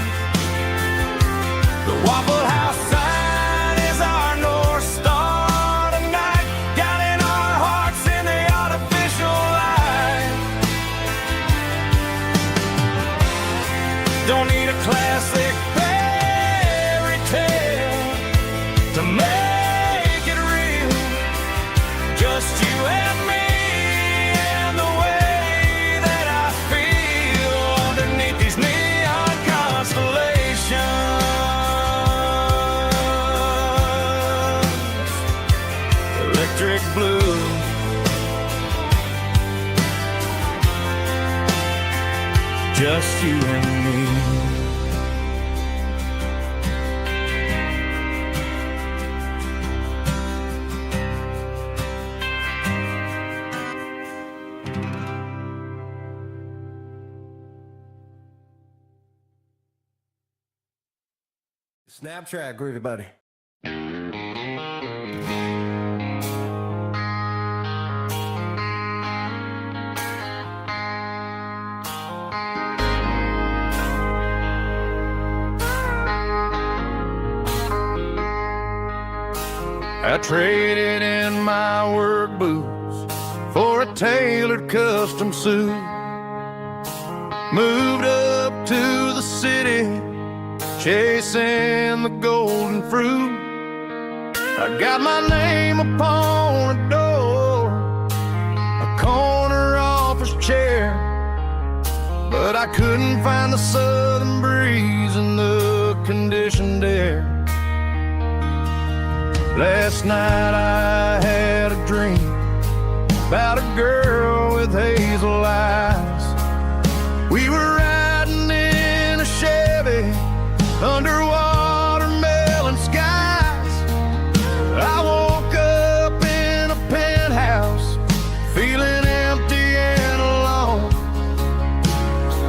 Speaker 1: The Waffle House sign is our North Star tonight, guiding our hearts in the artificial light. Don't need a classic fairy tale to make it real, just you and me and the way that I feel underneath these neon constellations. Electric blue, just you and me.
Speaker 4: Snapchat, groovy buddy.
Speaker 1: I traded in my work boots for a tailored custom suit, moved up to the city chasing the golden fruit. I got my name upon a door, a corner office chair, but I couldn't find the southern breeze in the conditioned air. Last night I had a dream about a girl with hazel eyes. We were riding in a Chevy under watermelon skies. I woke up in a penthouse feeling empty and alone.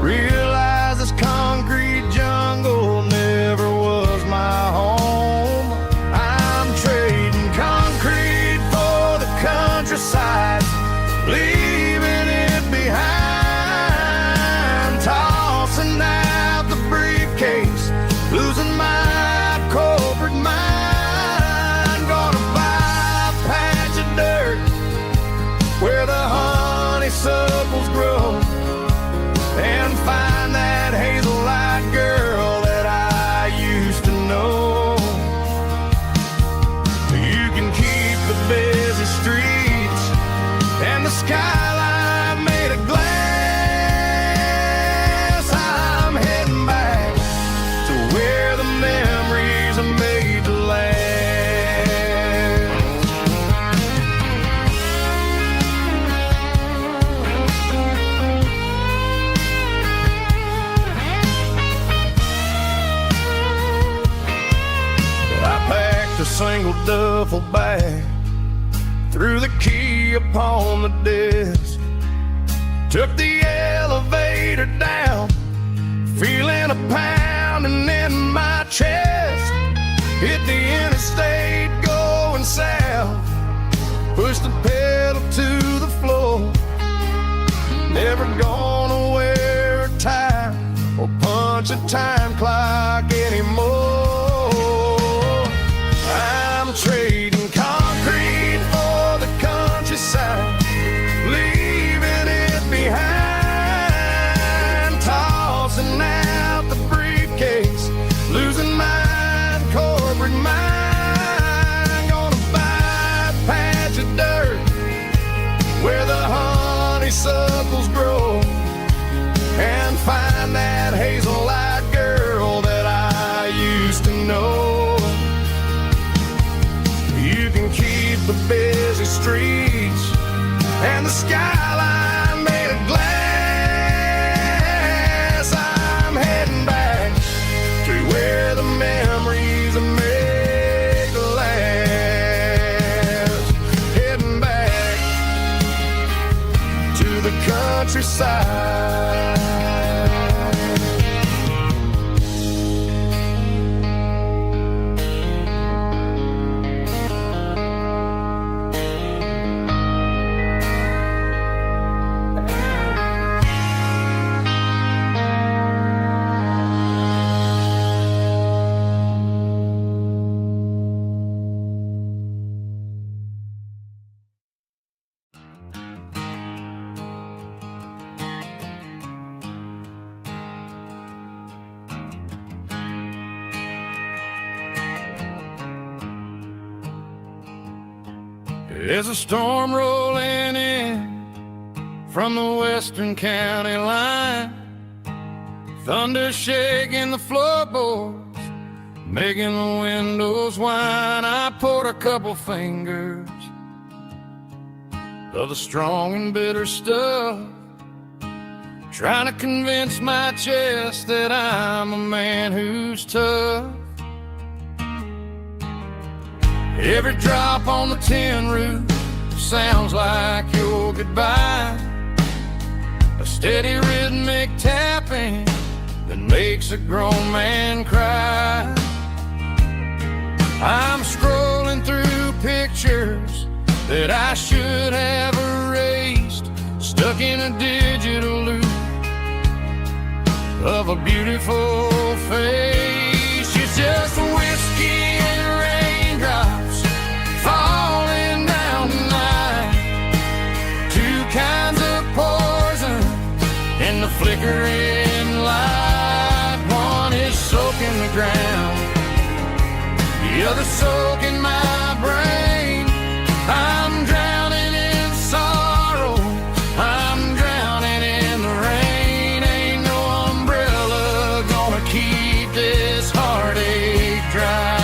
Speaker 1: Realized this concrete jungle never was my home. I'm trading concrete for the countryside, leaving it behind.
Speaker 2: where the honeysuckles grow, and find that hazel-eyed girl that I used to know. You can keep the busy streets and the skyline made of glass. I'm heading back to where the memories are made to last. A single duffel bag, threw the key upon the desk, took the elevator down, feeling a pounding in my chest. Hit the interstate going south, pushed the pedal to the floor. Never gonna wear a tie or punch a time clock anymore. I'm trading concrete for the countryside, leaving it behind, tossing out the briefcase, losing my corporate mind. Gonna buy a patch of dirt where the honeysuckles grow, and find that hazel-eyed girl that I used to know. You can keep the busy streets and the skyline made of glass. I'm heading back to where the memories are made to last. Heading back to the countryside. There's a storm rolling in from the western county line, thunder shaking the floorboards, making the windows whine. I poured a couple fingers of the strong and bitter stuff, trying to convince my chest that I'm a man who's tough. Every drop on the tin roof sounds like your goodbye, a steady rhythmic tapping that makes a grown man cry. I'm scrolling through pictures that I should have erased, stuck in a digital loop of a beautiful face. It's just whiskey and raindrops falling down tonight, two kinds of poison in the flickering light. One is soaking the ground, the other soaking my brain. I'm drowning in sorrow, I'm drowning in the rain. Ain't no umbrella gonna keep this heartache dry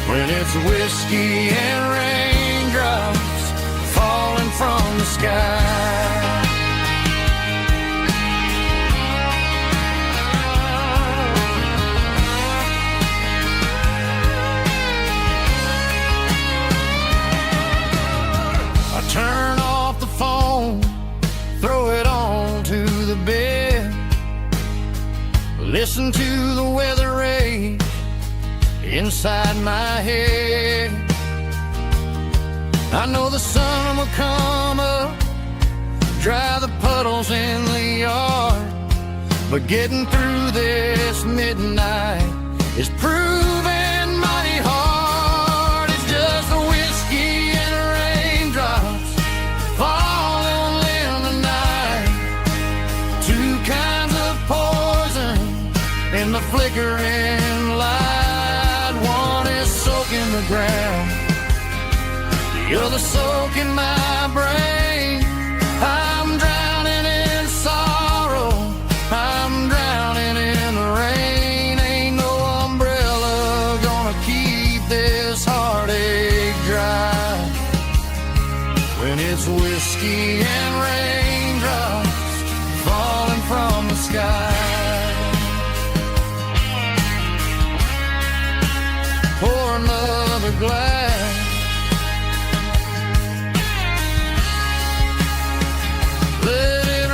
Speaker 2: when it's whiskey and raindrops falling from the sky. Turn off the phone, throw it on to the bed, listen to the weather rage inside my head. I know the sun will come up, dry the puddles in the yard, but getting through this midnight is proving mighty hard. It's just the whiskey and raindrops flickering light. One is soaking the ground, the other soaking my brain. I'm drowning in sorrow, I'm drowning in the rain. Ain't no umbrella gonna keep this heartache dry when it's whiskey and raindrops falling from the sky. Pour another glass. Let it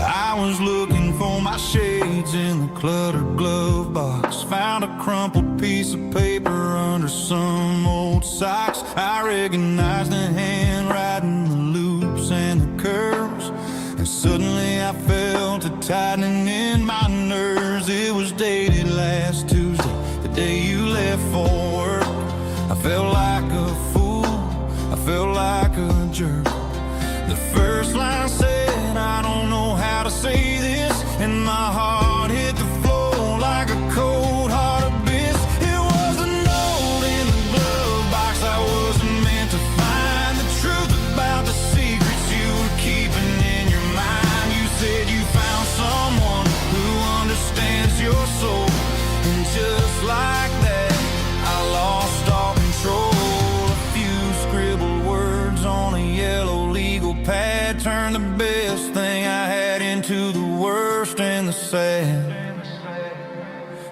Speaker 1: I was looking for my shades in the cluttered glove box. Found a crumpled piece of paper under some old socks. I recognized the handwriting, the loops and the curves, and suddenly I felt a tightening in my nerves. It was dated last Tuesday, the day you left for work. I felt like a fool, I felt like a jerk. The first line said, I don't know how to say this, and my heart hit the floor like a cold heart abyss. It was a note in the glove box I wasn't meant to find. The truth about the secrets you were keeping in your mind. You said you found someone who understands your soul, and just like that I lost all control. A few scribbled words on a yellow legal pad turned the best thing I had into the worst and the sad.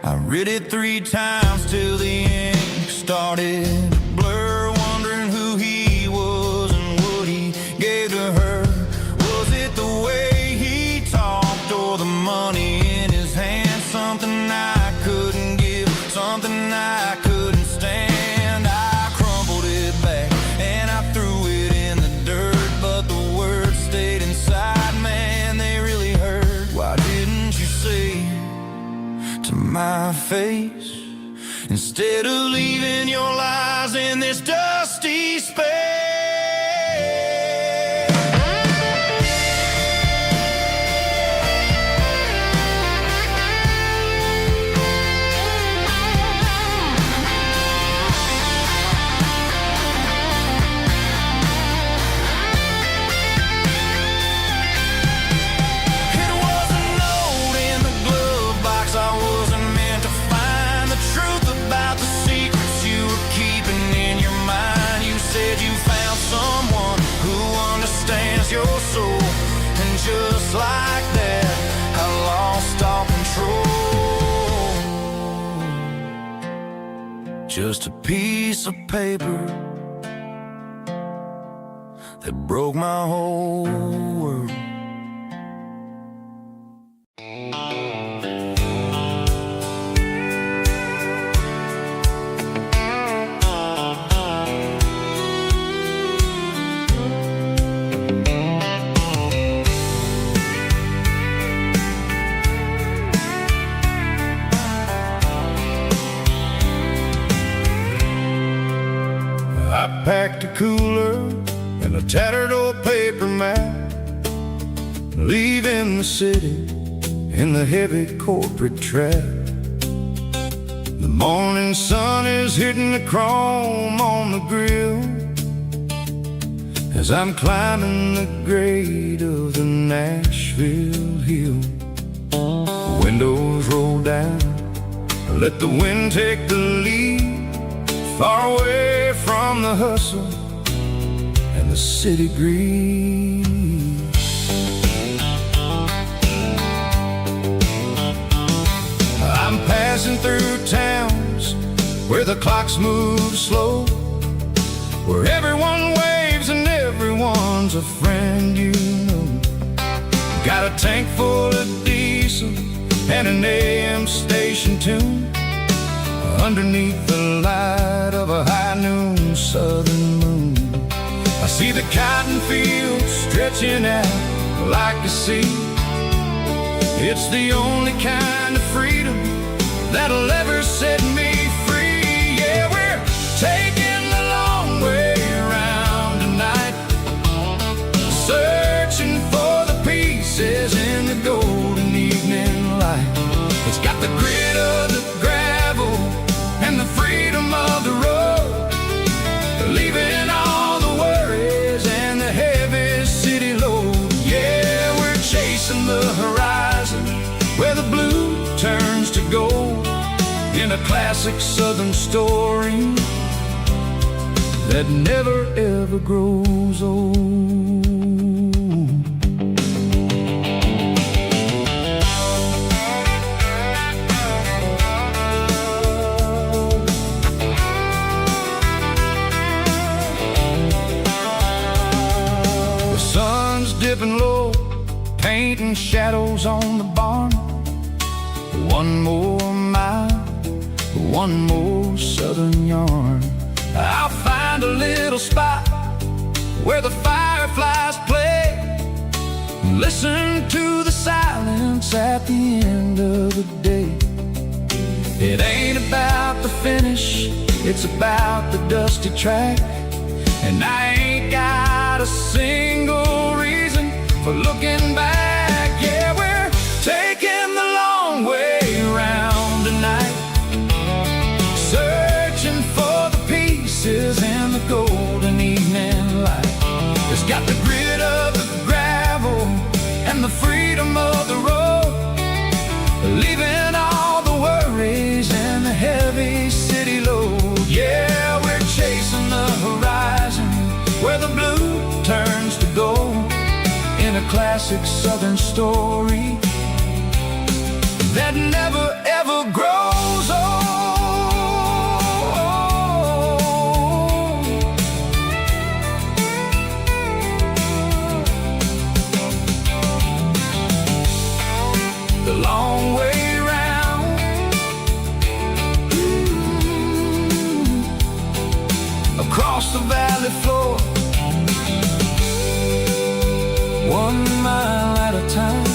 Speaker 1: I read it 3 times till the ink started to blur, wondering who he was and what he gave to her. Was it the way he talked or the money in his hand? Something I couldn't give, something I couldn't stand. I crumpled it back and I threw it in the dirt, but the words stayed inside, man, they really hurt. Why didn't you say to my face, instead of leaving your lies in this dusty space? Your soul, and just like that I lost all control. Just a piece of paper that broke my whole world. I packed a cooler and a tattered old paper map, leaving the city in the heavy corporate trap. The morning sun is hitting the chrome on the grill as I'm climbing the grade of the Nashville hill.
Speaker 2: Windows roll down, let the wind take the lead, far away from the hustle and the city greed. I'm passing through towns where the clocks move slow, where everyone waves and everyone's a friend you know. Got a tank full of diesel and an AM station tune, underneath the light of a high noon southern moon. I see the cotton fields stretching out like a sea. It's the only kind of freedom that'll ever set me free. Yeah, we're taking the long way around tonight, searching for the pieces in the golden evening light. It's got the grit of the gravel and the freedom of the road, leaving all the worries and the heavy city load. Yeah, we're chasing the horizon where the blue turns to gold, in a classic southern story that never ever grows old. The sun's dipping low, painting shadows on the barn. One more mile, one more southern yarn. I'll find a little spot where the fireflies play, listen to the silence at the end of the day. It ain't about the finish, it's about the dusty track. And I ain't got a single reason for looking back. Yeah, we're taking the long way around tonight, searching for the pieces in the golden evening light. It's got the grit of the gravel and the freedom of the road, leaving all the worries and the heavy city load. Yeah, we're chasing the horizon where the blue turns to gold, in a classic southern story that never ever grows old. The long way round, across the valley floor, 1 mile at a time.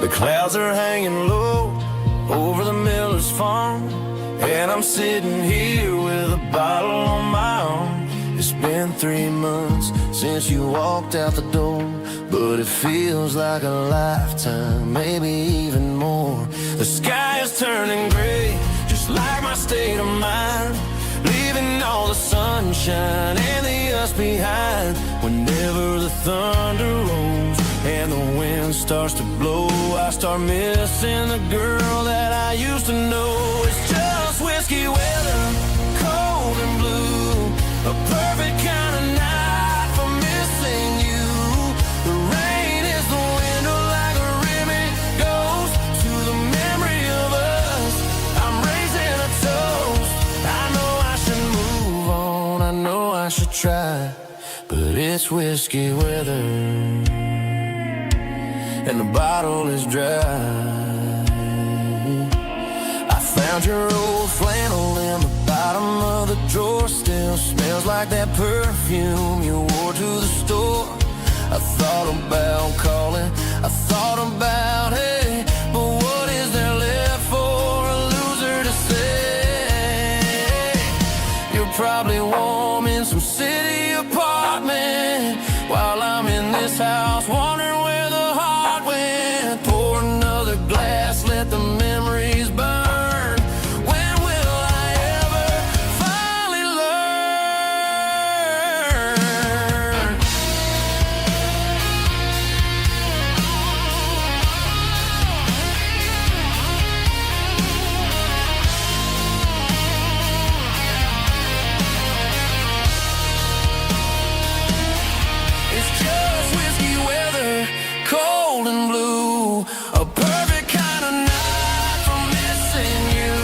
Speaker 3: The clouds are hanging low over the miller's farm, and I'm sitting here with a bottle on my arm. It's been 3 months since you walked out the door, but it feels like a lifetime, maybe even more. The sky is turning gray, just like my state of mind, leaving all the sunshine and the us behind. Whenever the thunder rolls and the wind starts to blow, I start missing the girl that I used to know. It's just whiskey weather, cold and blue, a perfect kind of night for missing you. The rain is the window like a ribbon goes to the memory of us. I'm raising a toast. I know I should move on, I know I should try, but it's whiskey weather and the bottle is dry.
Speaker 2: Found your old flannel in the bottom of the drawer. Still smells like that perfume you wore to the store. I thought about calling, I thought about, hey, but what is there left for a loser to say? You're probably warm in some city apartment, while I'm in this house wondering where the heart went. Pour another glass, let the memories burn. When will I ever finally learn? It's just whiskey weather, cold and blue. A perfect kind of night for missing you.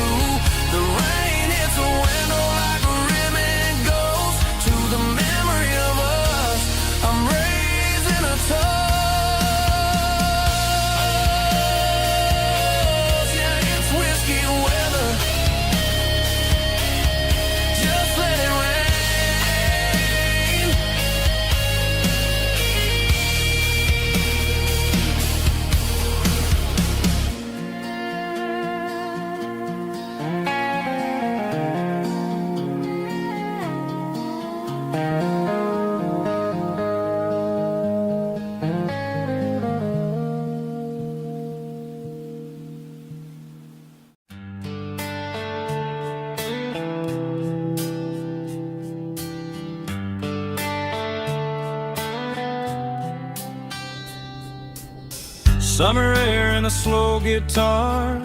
Speaker 2: The rain hits the window like a ribbon goes to the memory of us. I'm raising a toast. Yeah, it's whiskey weather. Just let it rain.
Speaker 1: Summer air and a slow guitar,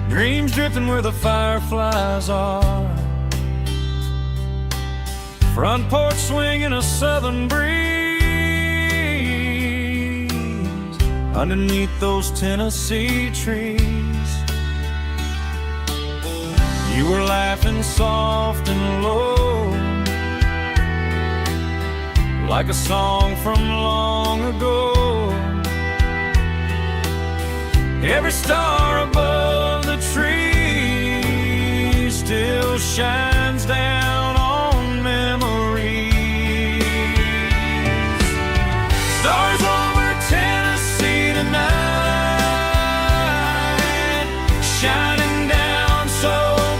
Speaker 1: dreams drifting where the fireflies are. Front porch swinging a southern breeze underneath those Tennessee trees. You were laughing soft and low, like a song from long ago. Every star above the tree still shines down on memories. Stars over Tennessee tonight, shining down so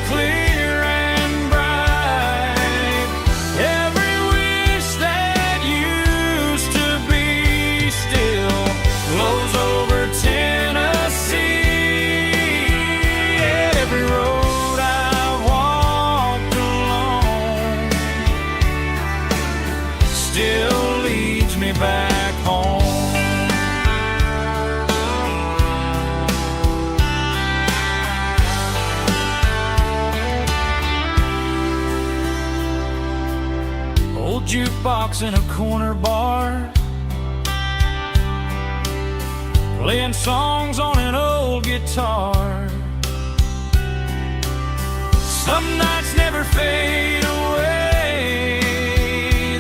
Speaker 1: clear and bright. Every wish that used to be still glows over Tennessee. Every road I've walked along still leads me back home. Old jukebox in a corner bar, playing songs on an old guitar. Some nights never fade away,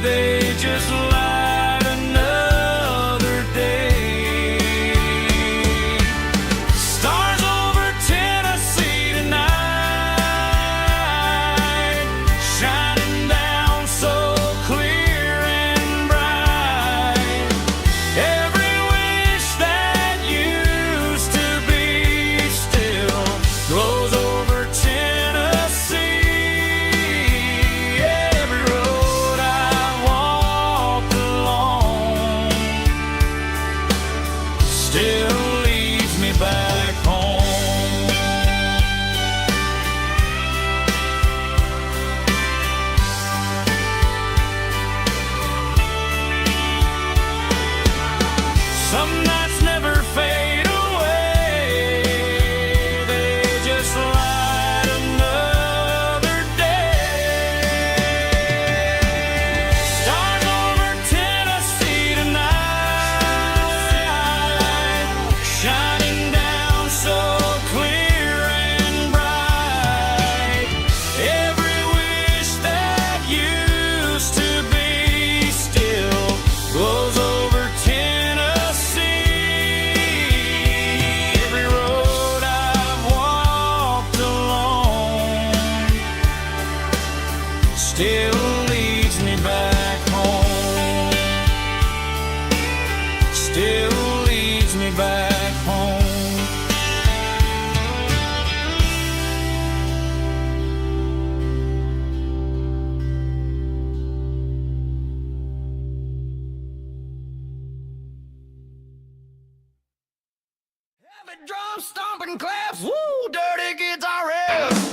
Speaker 1: they just light another day. Stars over Tennessee tonight, shining down so clear and bright. Every wish that used to be still glows over Tennessee.
Speaker 2: up, stomping claps. Woo, dirty guitar riffs.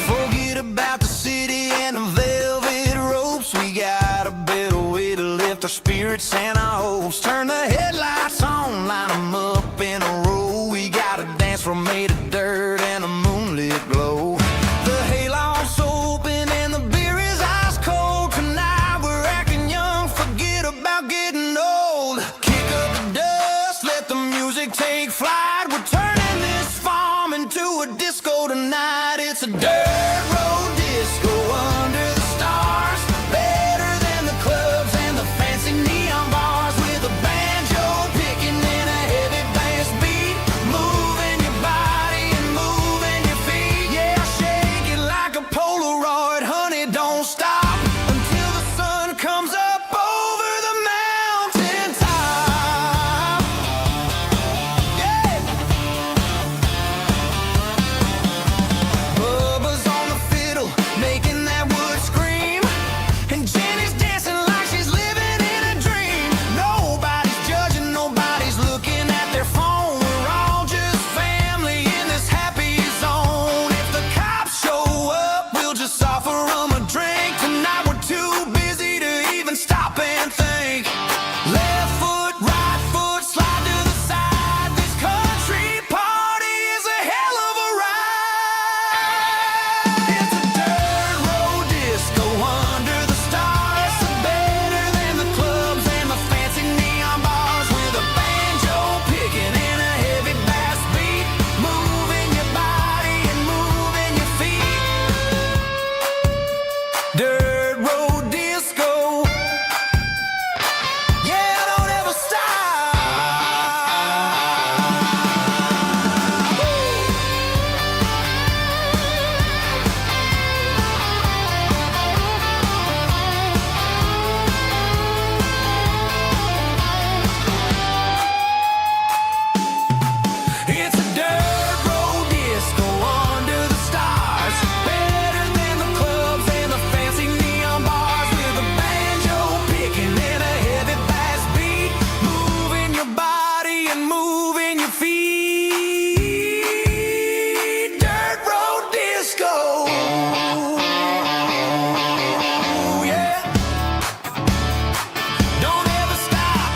Speaker 3: Forget about the city and the velvet ropes. We got a better way to lift our spirits and our hopes. Turn the headlights on, line them up in a row. We got a dance floor made of dirt and a moonlit glow. The hayloft's open and the beer is ice cold. Tonight we're acting young, forget about getting old. Kick up the dust, let the music take flight. We're turning this farm into a disco tonight. It's a dirt road disco under the stars. Better than the clubs and the fancy neon bars. With a banjo picking in a heavy bass beat. Moving your body and moving your feet. Yeah, shake it like a Polaroid, honey, don't stop until the sun comes up over the mountain top. Yeah. Bubba's on the fiddle, making that wood scream. And Jenny's dancing like she's living in a dream. Nobody's judging, nobody's looking at their phone. We're all just family in this happy zone. If the cops show up, we'll just offer them a drink. Tonight we're too busy to even stop and think. Left foot, right foot, slide to the side. This country party is a hell of a ride. It's a dirt road disco under the stars. Better than the clubs and the fancy neon bars. With a banjo picking in a heavy bass beat. Moving your body and moving your feet. Dirt road disco. Yeah, don't ever stop. It's a dirt road disco under the stars. Better than the clubs and the fancy neon bars. With a banjo picking in a heavy bass beat. Moving your body and moving your feet. Dirt road disco. Yeah. Don't ever stop.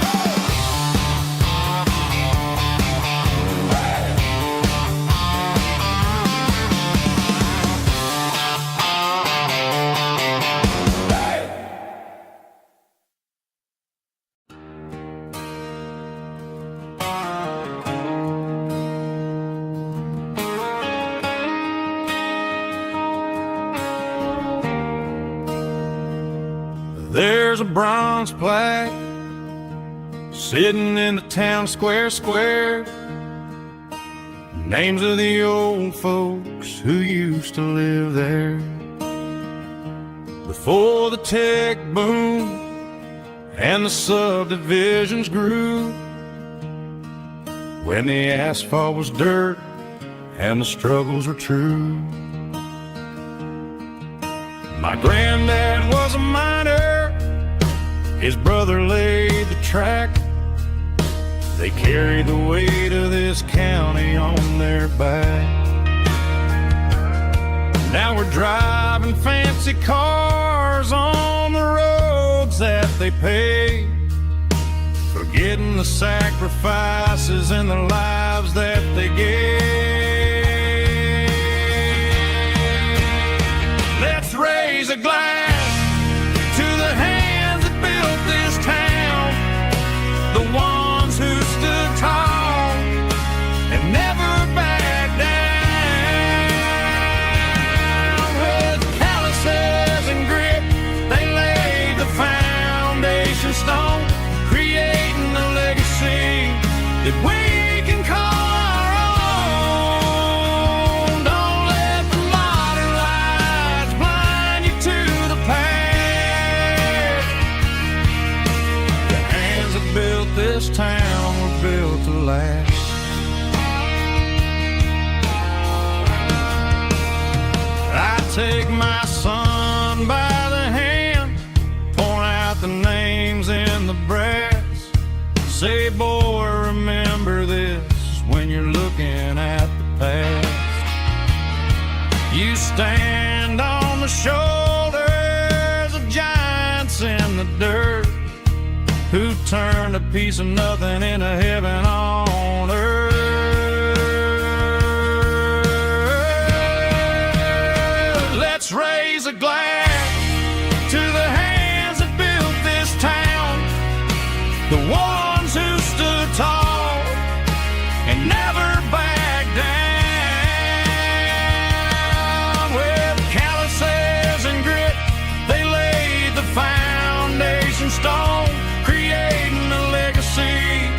Speaker 1: There's a bronze plaque sitting in the town square. Names of the old folks who used to live there. Before the tech boom and the subdivisions grew. When the asphalt was dirt and the struggles were true. My granddad was a miner. His brother laid the track. They carried the weight of this county on their back. Now we're driving fancy cars on the roads that they paved, forgetting the sacrifices and the lives that they gave. Let's raise a glass to the hands that built this town, the ones who stood tall and never backed down. With calluses and grit, they laid the foundation stone, creating a legacy that we can call our own. Don't let the modern lights blind you to the past. The hands that built this town were built to last. take my son by the hand, point out the names in the brass, say, boy, remember this when you're looking at the past. You stand on the shoulders of giants in the dirt, who turned a piece of nothing into heaven on earth. Let's raise a glass to the hands that built this town, the ones who stood tall and never backed down. With calluses and grit, they laid the foundation stone, creating a legacy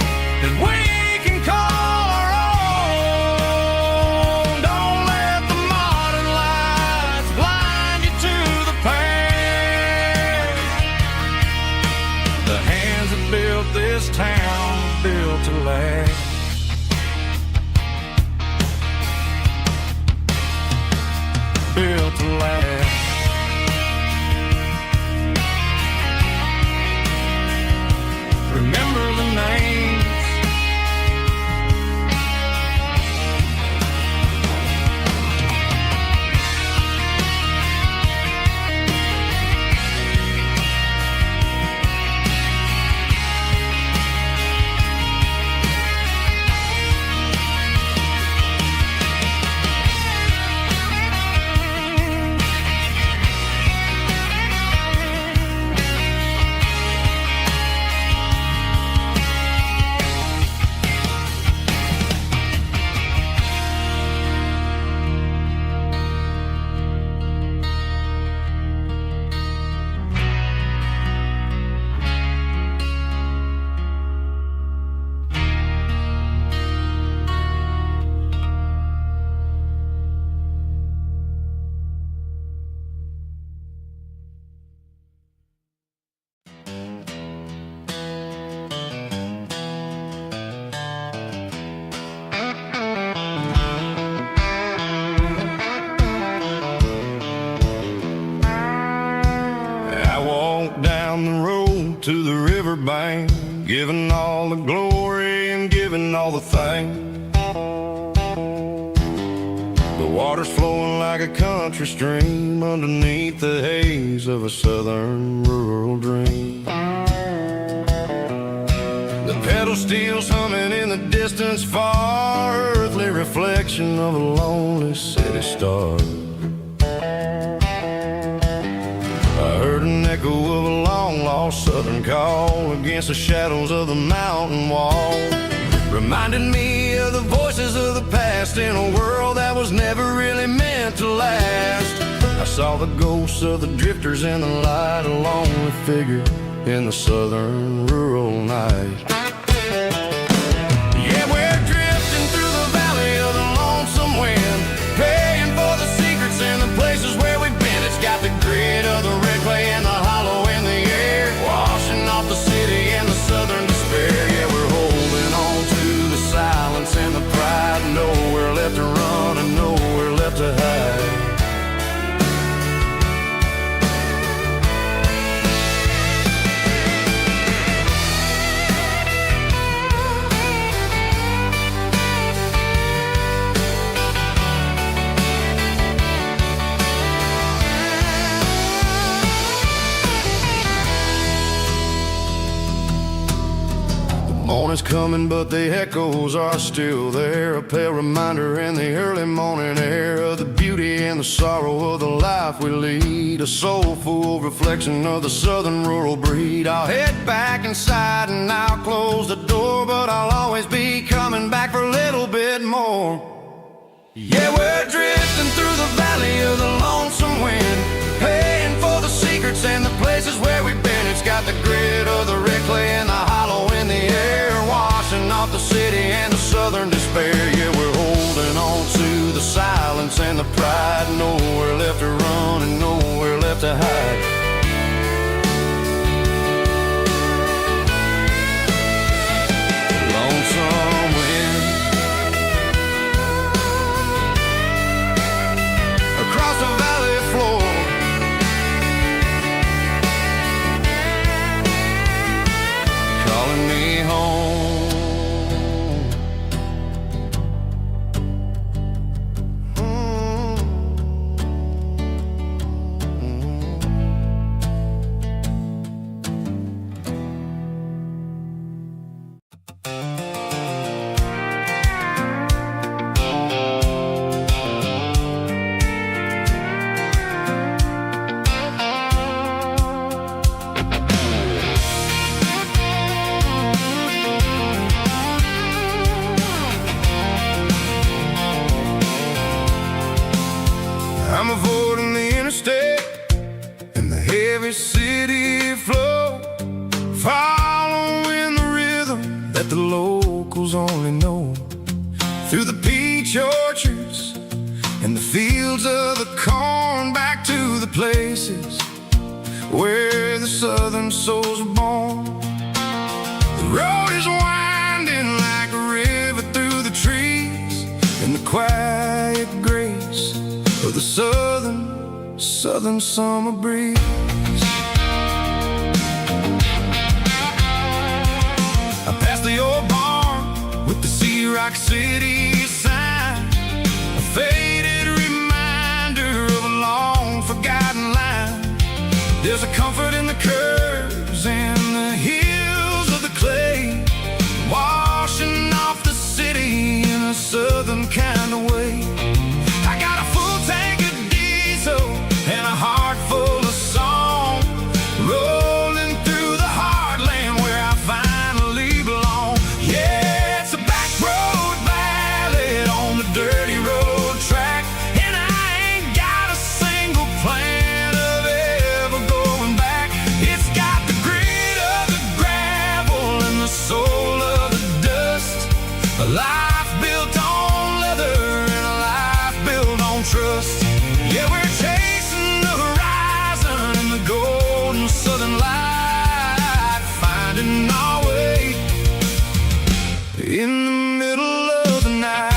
Speaker 1: that we can call our own. Don't let the modern lights blind you to the past. The hands that built this town were built to last. Built to last. Remember the names. Down the road to the riverbank, giving all the glory and giving all the thanks. The water's flowing like a country stream underneath the haze of a southern rural dream. The pedal steel's humming in the distance far, earthly reflection of a lonely city star. I heard an echo of a long-lost southern call against the shadows of the mountain wall, reminding me of the voices of the past in a world that was never really meant to last. I saw the ghosts of the drifters in the light, a lonely figure in the southern rural night. Yeah, we're drifting through the valley of the lonesome wind, paying for the secrets and the places where we've been. It's got the grit of the red clay and the hollow in the air, washing off the city and the southern despair. Yeah, we're holding on to the silence and the pride, nowhere left to run and nowhere left to hide. Morning's coming, but the echoes are still there, a pale reminder in the early morning air of the beauty and the sorrow of the life we lead, a soulful reflection of the southern rural breed. I'll head back inside and I'll close the door, but I'll always be coming back for a little bit more. Yeah, we're drifting through the valley of the lonesome wind, paying for the secrets and the places where we've been. It's got the grit of the red clay and the hollow in the air, washing off the city and the southern despair. Yeah, we're holding on to the silence and the pride, nowhere left to run and nowhere left to hide. Lonesome wind across the valley
Speaker 3: home.
Speaker 2: I'm avoiding the interstate and the heavy city flow, following the rhythm that the locals only know. Through the peach orchards and the fields of the corn, back to the places where the southern souls were born. The road is winding like a river through the trees, in the quiet grace of the southern summer breeze. I passed the old barn with the Sea Rock City sign, a faded reminder of a long forgotten line. There's a comfort in the curves and the hills of the clay, washing off the city in a southern kind of way. I got a full tank of diesel and a heart full of song, rolling through the heartland where I finally belong. Yeah, it's a back road ballad on the dirty road track, and I ain't got a single plan of ever going back. It's got the grit of the gravel and the soul of the dust, a life built on leather and a life built on trust. Yeah, we're chasing the horizon in the golden southern light, finding our way in the middle of the night.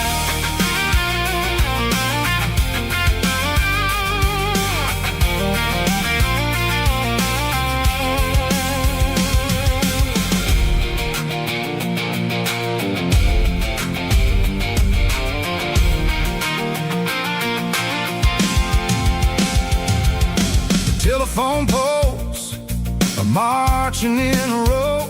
Speaker 2: Telephone poles are marching in a row,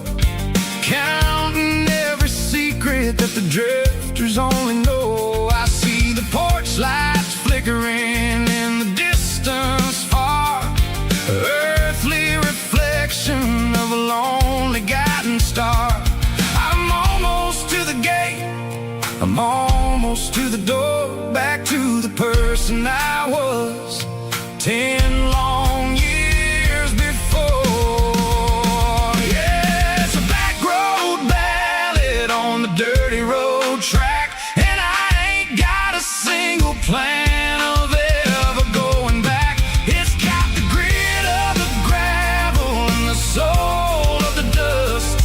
Speaker 2: counting every secret that the drifters only know. I see the porch lights flickering in the distance far, earthly reflection of a lonely guiding star. I'm almost to the gate, I'm almost to the door, back to the person I was 10 long years before. Yeah, it's a back road ballad on the dirty road track, and I ain't got a single plan of ever going back. It's got the grit of the gravel and the soul of the dust,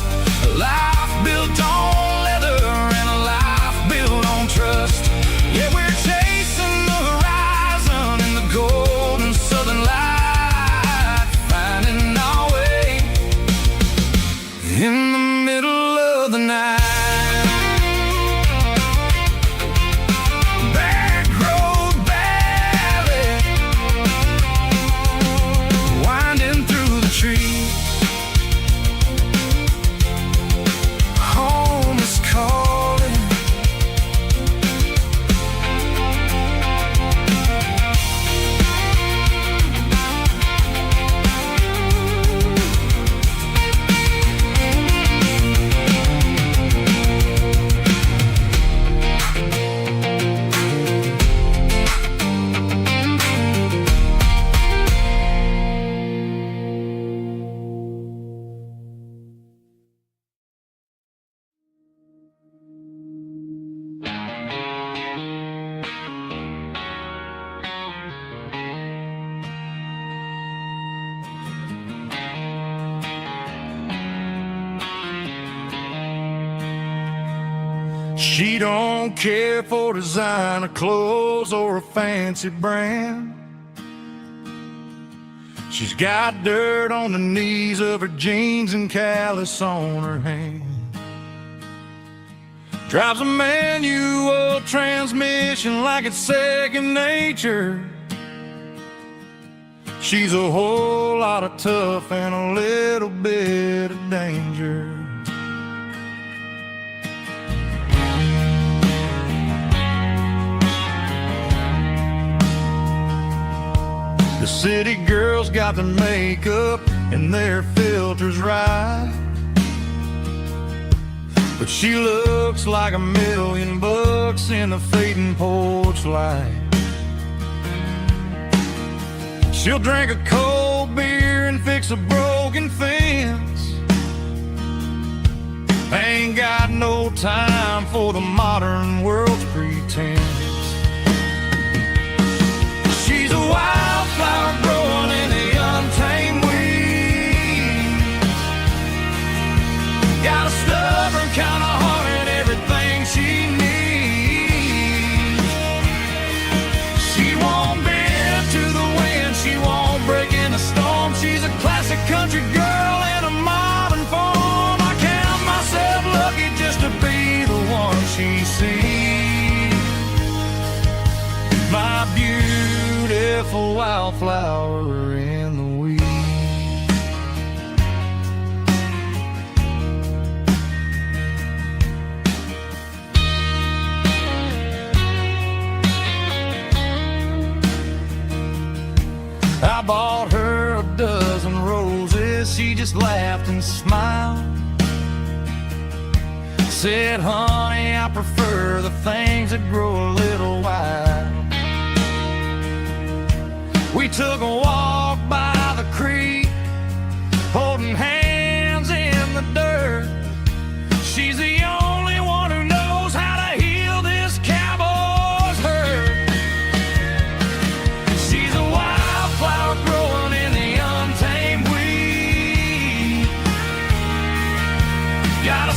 Speaker 2: a life built on leather and a life built on trust. Yeah, we're chasing the horizon in the golden southern light, finding our way in the middle of the night. Back road ballad, winding through the trees. Home is calling. She don't care for designer clothes or a fancy brand. She's got dirt on the knees of her jeans and callus on her hand. Drives a manual transmission like it's second nature. She's a whole lot of tough and a little bit of danger. The city girls got their makeup and their filters right, but she looks like $1,000,000 in the fading porch light. She'll drink a cold beer and fix a broken fence. Ain't got no time for the modern world's pretense. She's a wildflower growing in the untamed weeds. Got a stubborn kind of heart and everything she needs. She won't bend to the wind, she won't break in the storm. She's a classic country girl in a modern form. I count myself lucky just to be the one she sees. My beautiful wildflower in the weeds. I bought her a dozen roses, she just laughed and smiled. Said, honey, I prefer the things that grow a little wild. We took a walk by the creek, holding hands in the dirt. She's the only one who knows how to heal this cowboy's hurt. She's a wildflower growing in the untamed weed. Got a